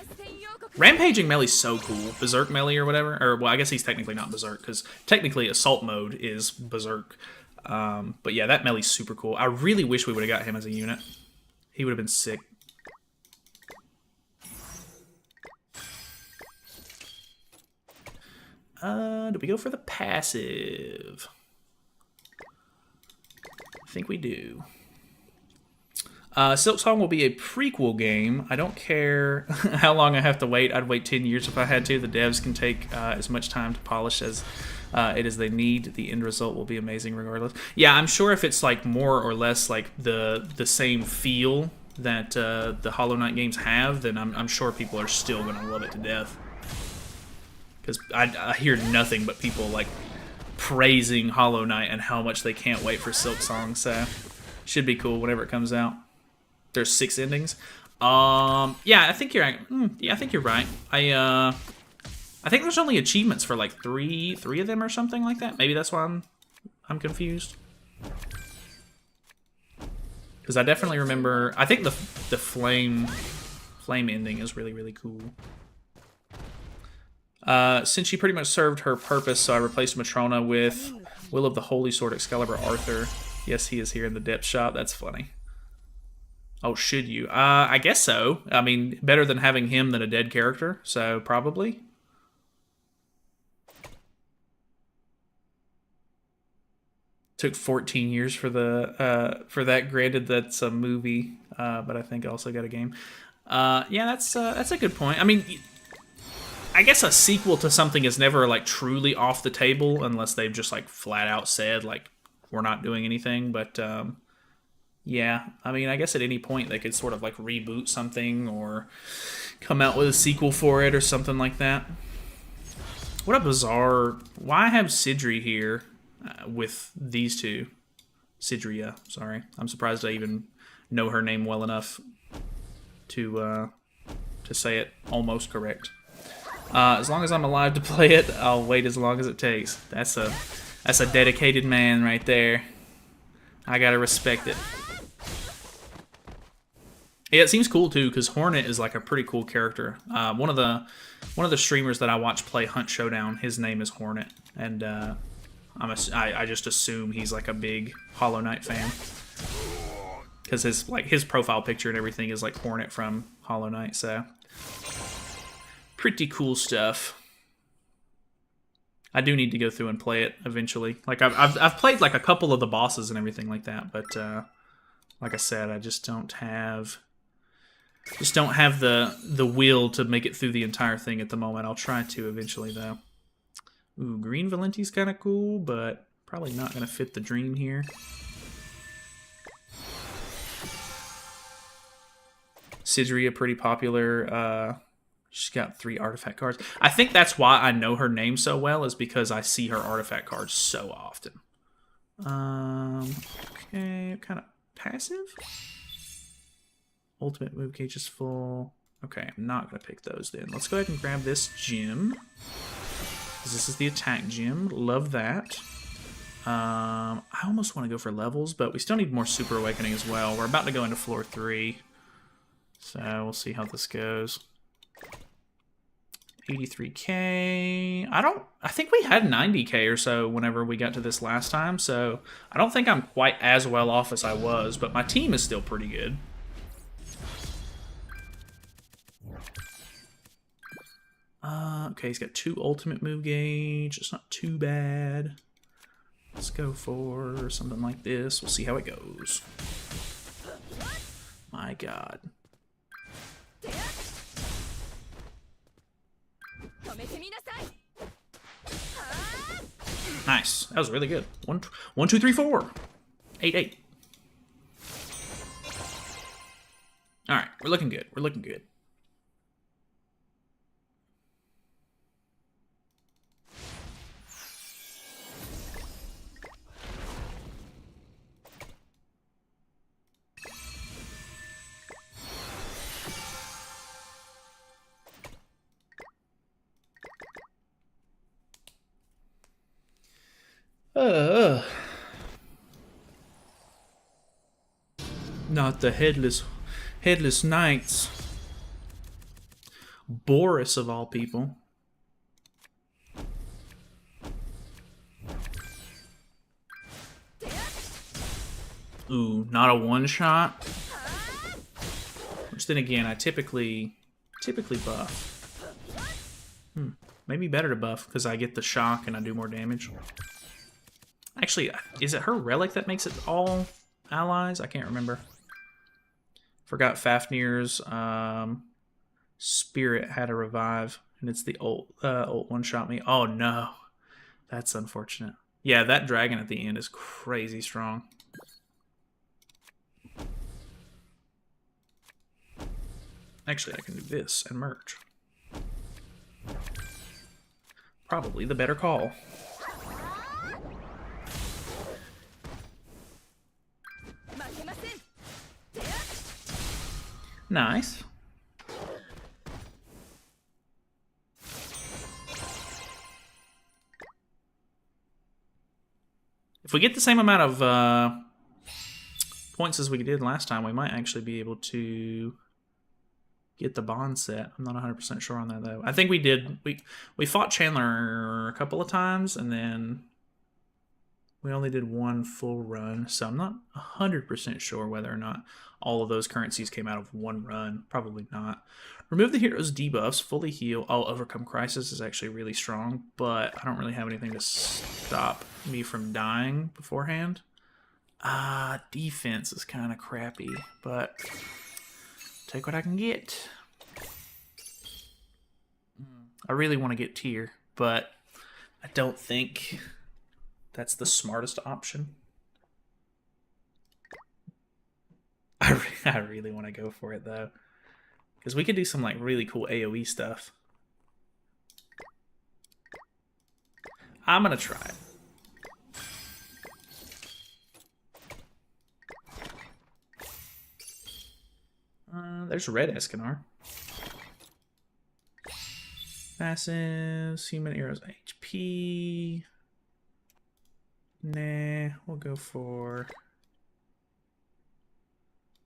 S1: Rampaging Melee's so cool. Berserk Melee or whatever. Or, well, I guess he's technically not Berserk, because technically Assault Mode is Berserk. But yeah, that Melee's super cool. I really wish we would have got him as a unit. He would have been sick. Do we go for the passive? I think we do. Silksong will be a prequel game. I don't care how long I have to wait. I'd wait 10 years if I had to. The devs can take as much time to polish as it is they need. The end result will be amazing regardless. Yeah, I'm sure if it's like more or less like the same feel that the Hollow Knight games have, then I'm sure people are still going to love it to death. Because I hear nothing but people like praising Hollow Knight and how much they can't wait for Silksong. So should be cool whenever it comes out. There's 6 endings. Yeah, I think you're right. Yeah, I think you're right. I think there's only achievements for like three of them or something like that. Maybe that's why I'm confused. Because I definitely remember. I think the flame ending is really, really cool. Since she pretty much served her purpose, so I replaced Matrona with Will of the Holy Sword Excalibur Arthur. Yes, he is here in the depth shop. That's funny. Oh, should you? I guess so. I mean, better than having him than a dead character, so probably. Took 14 years for the for that. Granted, that's a movie, but I think also got a game. Yeah, that's a good point. I mean, I guess a sequel to something is never like truly off the table unless they've just like flat out said like we're not doing anything. But yeah, I mean, I guess at any point they could sort of like reboot something or come out with a sequel for it or something like that. What a bizarre... Why have Sidri here with these two? Sidria, sorry. I'm surprised I even know her name well enough to say it almost correct. As long as I'm alive to play it, I'll wait as long as it takes. That's a dedicated man right there. I gotta respect it. Yeah, it seems cool too because Hornet is like a pretty cool character. One of the streamers that I watch play Hunt Showdown, his name is Hornet, and I just assume he's like a big Hollow Knight fan because his profile picture and everything is like Hornet from Hollow Knight. So pretty cool stuff. I do need to go through and play it eventually. Like I've played like a couple of the bosses and everything like that, but like I said, I just don't have the will to make it through the entire thing at the moment. I'll try to eventually though. Ooh, green Valenti's kind of cool, but probably not gonna fit the dream here. Sidria, pretty popular. She's got 3 artifact cards. I think that's why I know her name so well, is because I see her artifact cards so often. Okay, kind of passive. Ultimate move gauge is full. Okay, I'm not going to pick those then. Let's go ahead and grab this gem. This is the attack gem. Love that. I almost want to go for levels, but we still need more Super Awakening as well. We're about to go into floor 3. So we'll see how this goes. 83k. I think we had 90k or so whenever we got to this last time, so I don't think I'm quite as well off as I was, but my team is still pretty good. Okay, he's got 2 ultimate move gauge. It's not too bad. Let's go for something like this. We'll see how it goes. My god. Nice. That was really good. 1, 2, 3, 4. 8, 8. Alright, we're looking good. We're looking good. Not the headless knights. Boris of all people. Ooh, not a one-shot. Which then again, I typically buff. Maybe better to buff because I get the shock and I do more damage. Actually, is it her relic that makes it all allies? I can't remember. Forgot Fafnir's spirit had a revive, and it's the ult one-shot me. Oh no, that's unfortunate. Yeah, that dragon at the end is crazy strong. Actually, I can do this and merge. Probably the better call. Nice. If we get the same amount of points as we did last time, we might actually be able to get the bond set. I'm not 100% sure on that, though. I think we did. We fought Chandler a couple of times, and then we only did 1 full run, so I'm not 100% sure whether or not all of those currencies came out of 1 run. Probably not. Remove the hero's debuffs, fully heal. Oh, Overcome Crisis is actually really strong, but I don't really have anything to stop me from dying beforehand. Defense is kind of crappy, but take what I can get. I really want to get tier, but I don't think that's the smartest option. I really want to go for it, though. Because we could do some like really cool AoE stuff. I'm going to try it. There's Red Escanar. Passives, human arrows, HP. Nah, we'll go for...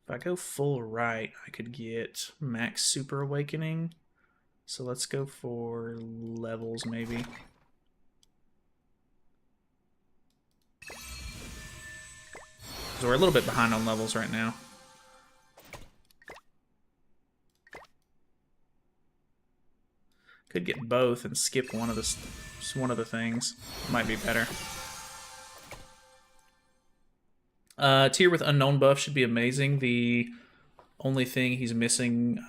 S1: If I go full right, I could get max Super Awakening. So let's go for levels, maybe. So we're a little bit behind on levels right now. Could get both and skip one of the things. Might be better. Tier with unknown buff should be amazing. The only thing he's missing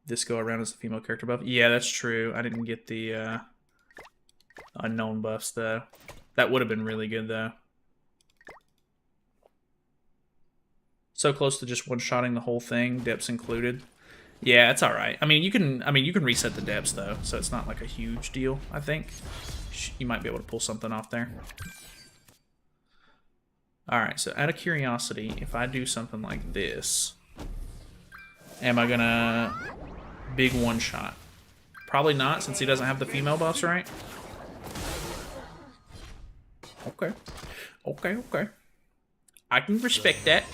S1: this go around is the female character buff. Yeah, that's true. I didn't get the unknown buffs though. That would have been really good though. So close to just one-shotting the whole thing, depths included. Yeah, it's all right. I mean, you can reset the depths though, so it's not like a huge deal. I think you might be able to pull something off there. All right. So out of curiosity, if I do something like this, am I gonna big one shot? Probably not, since he doesn't have the female buffs, right? Okay. Okay. Okay. I can respect that.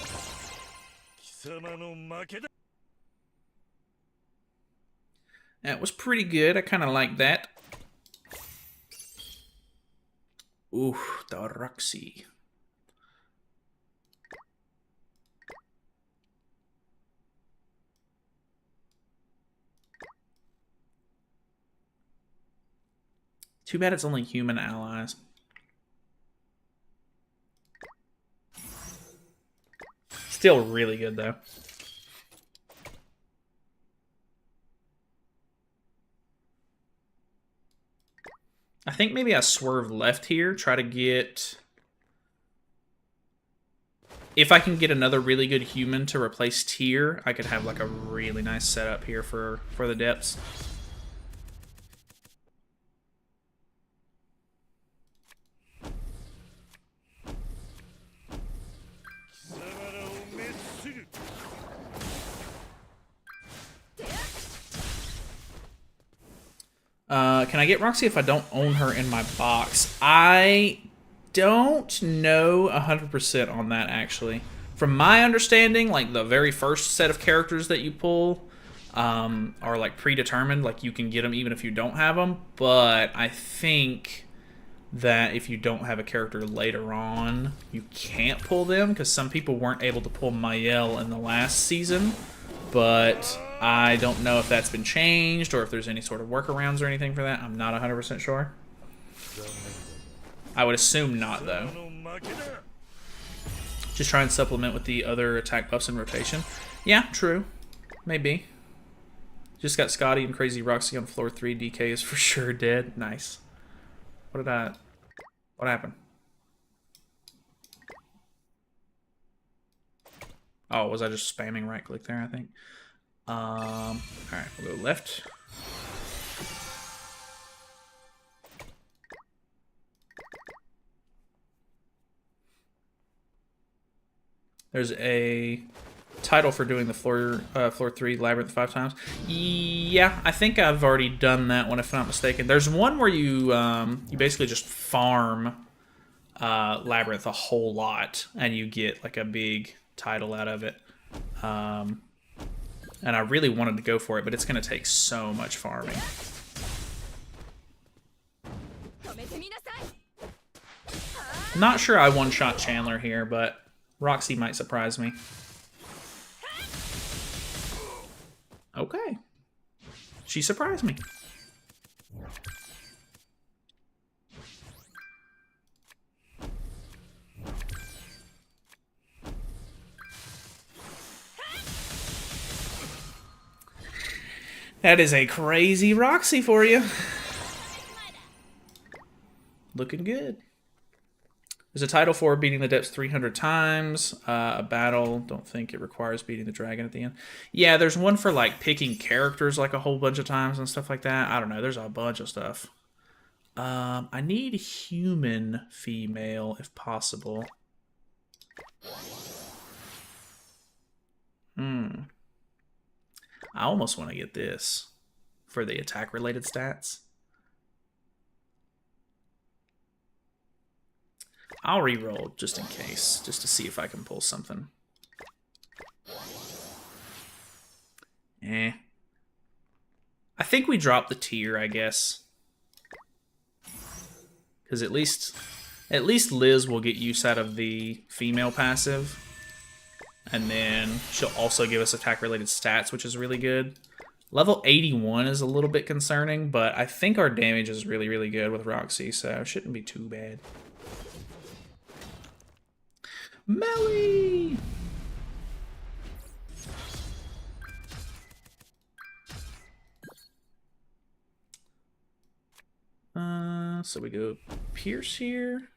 S1: That was pretty good. I kind of like that. Ooh, the Roxy. Too bad it's only human allies. Still really good, though. I think maybe I swerve left here, try to get... If I can get another really good human to replace Tyr, I could have like a really nice setup here for the depths. Can I get Roxy if I don't own her in my box? I don't know 100% on that, actually. From my understanding, like, the very first set of characters that you pull are, like, predetermined. Like, you can get them even if you don't have them. But I think that if you don't have a character later on, you can't pull them, because some people weren't able to pull Mael in the last season. But I don't know if that's been changed or if there's any sort of workarounds or anything for that. I'm not 100% sure. I would assume not, though. Just try and supplement with the other attack buffs in rotation. Yeah, true. Maybe. Just got Scotty and Crazy Roxy on floor 3. DK is for sure dead. Nice. What happened? Oh, was I just spamming right click there, I think? Alright, we'll go left. There's a title for doing the floor 3 Labyrinth 5 times. Yeah, I think I've already done that one, if I'm not mistaken. There's one where you you basically just farm Labyrinth a whole lot, and you get like a big title out of it. And I really wanted to go for it, but it's going to take so much farming. Not sure I one-shot Chandler here, but Roxy might surprise me. Okay. She surprised me. That is a crazy Roxy for you. Looking good. There's a title for beating the depths 300 times. A battle. Don't think it requires beating the dragon at the end. Yeah, there's one for like picking characters like a whole bunch of times and stuff like that. I don't know. There's a bunch of stuff. I need human female if possible. I almost want to get this for the attack-related stats. I'll re-roll just in case, just to see if I can pull something. I think we drop the Tyr, I guess. Because at least Liz will get use out of the female passive. And then she'll also give us attack-related stats, which is really good. Level 81 is a little bit concerning, but I think our damage is really, really good with Roxy, so it shouldn't be too bad. Melly! So we go Pierce here.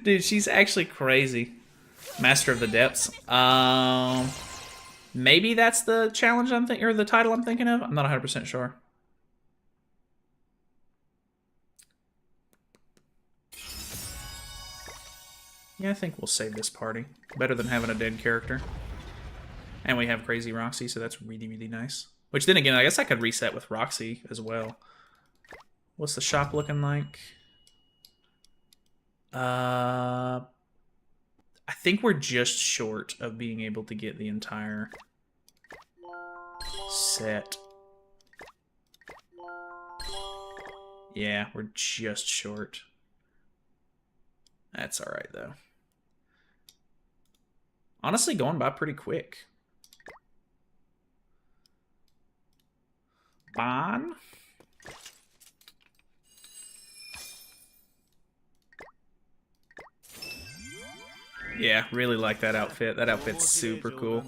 S1: Dude, she's actually crazy. Master of the Depths. Maybe that's the challenge I'm thinking, or the title I'm thinking of. I'm not 100% sure. Yeah, I think we'll save this party. Better than having a dead character. And we have Crazy Roxy, so that's really, really nice. Which then again, I guess I could reset with Roxy as well. What's the shop looking like? I think we're just short of being able to get the entire set. Yeah, we're just short. That's alright, though. Honestly, going by pretty quick. Bon. Yeah, really like that outfit. That outfit's super cool.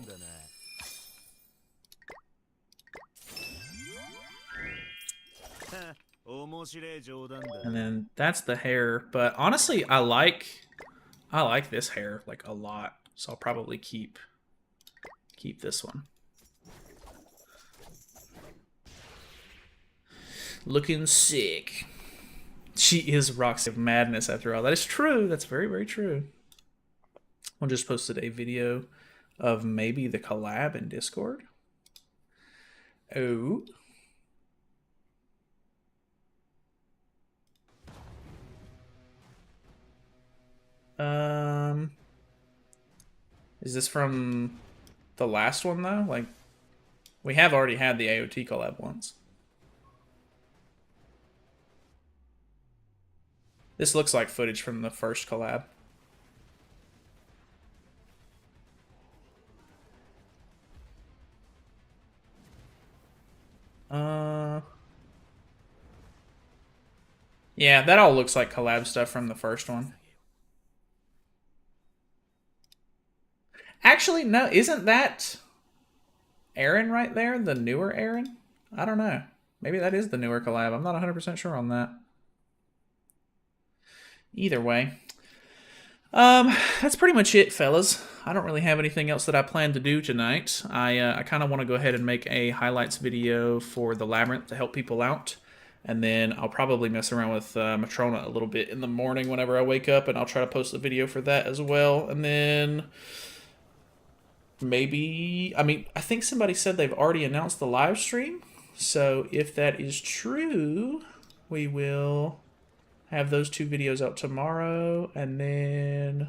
S1: And then that's the hair, but honestly, I like this hair like a lot, so I'll probably keep this one. Looking sick. She is Roxy of Madness after all. That is true. That's very, very true. I just posted a video of maybe the collab in Discord. Oh. Is this from the last one though? Like, we have already had the AOT collab once. This looks like footage from the first collab. Yeah, that all looks like collab stuff from the first one. Actually, no, isn't that Aaron right there? The newer Aaron? I don't know. Maybe that is the newer collab. I'm not 100% sure on that. Either way. That's pretty much it, fellas. I don't really have anything else that I plan to do tonight. I kind of want to go ahead and make a highlights video for the Labyrinth to help people out. And then I'll probably mess around with Matrona a little bit in the morning whenever I wake up, and I'll try to post a video for that as well. And then maybe, I mean, I think somebody said they've already announced the live stream. So if that is true, we will have those 2 videos out tomorrow. And then,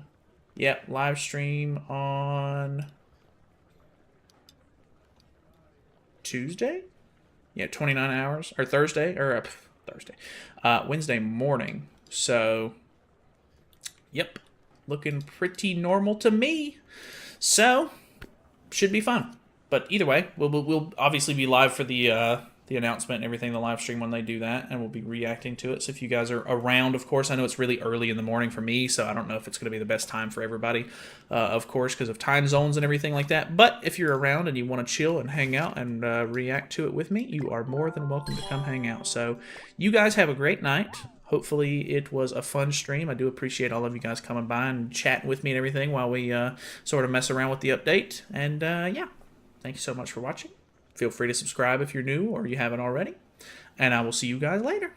S1: yeah, live stream on Tuesday? Yeah, 29 hours, or Thursday, or Wednesday morning. So, yep, looking pretty normal to me. So, should be fun. But either way, we'll obviously be live for the announcement and everything, the live stream when they do that, and we'll be reacting to it. So if you guys are around, of course, I know it's really early in the morning for me, so I don't know if it's going to be the best time for everybody, of course, because of time zones and everything like that. But if you're around and you want to chill and hang out and react to it with me, you are more than welcome to come hang out. So you guys have a great night. Hopefully it was a fun stream. I do appreciate all of you guys coming by and chatting with me and everything while we sort of mess around with the update. And yeah, thank you so much for watching. Feel free to subscribe if you're new or you haven't already. And I will see you guys later.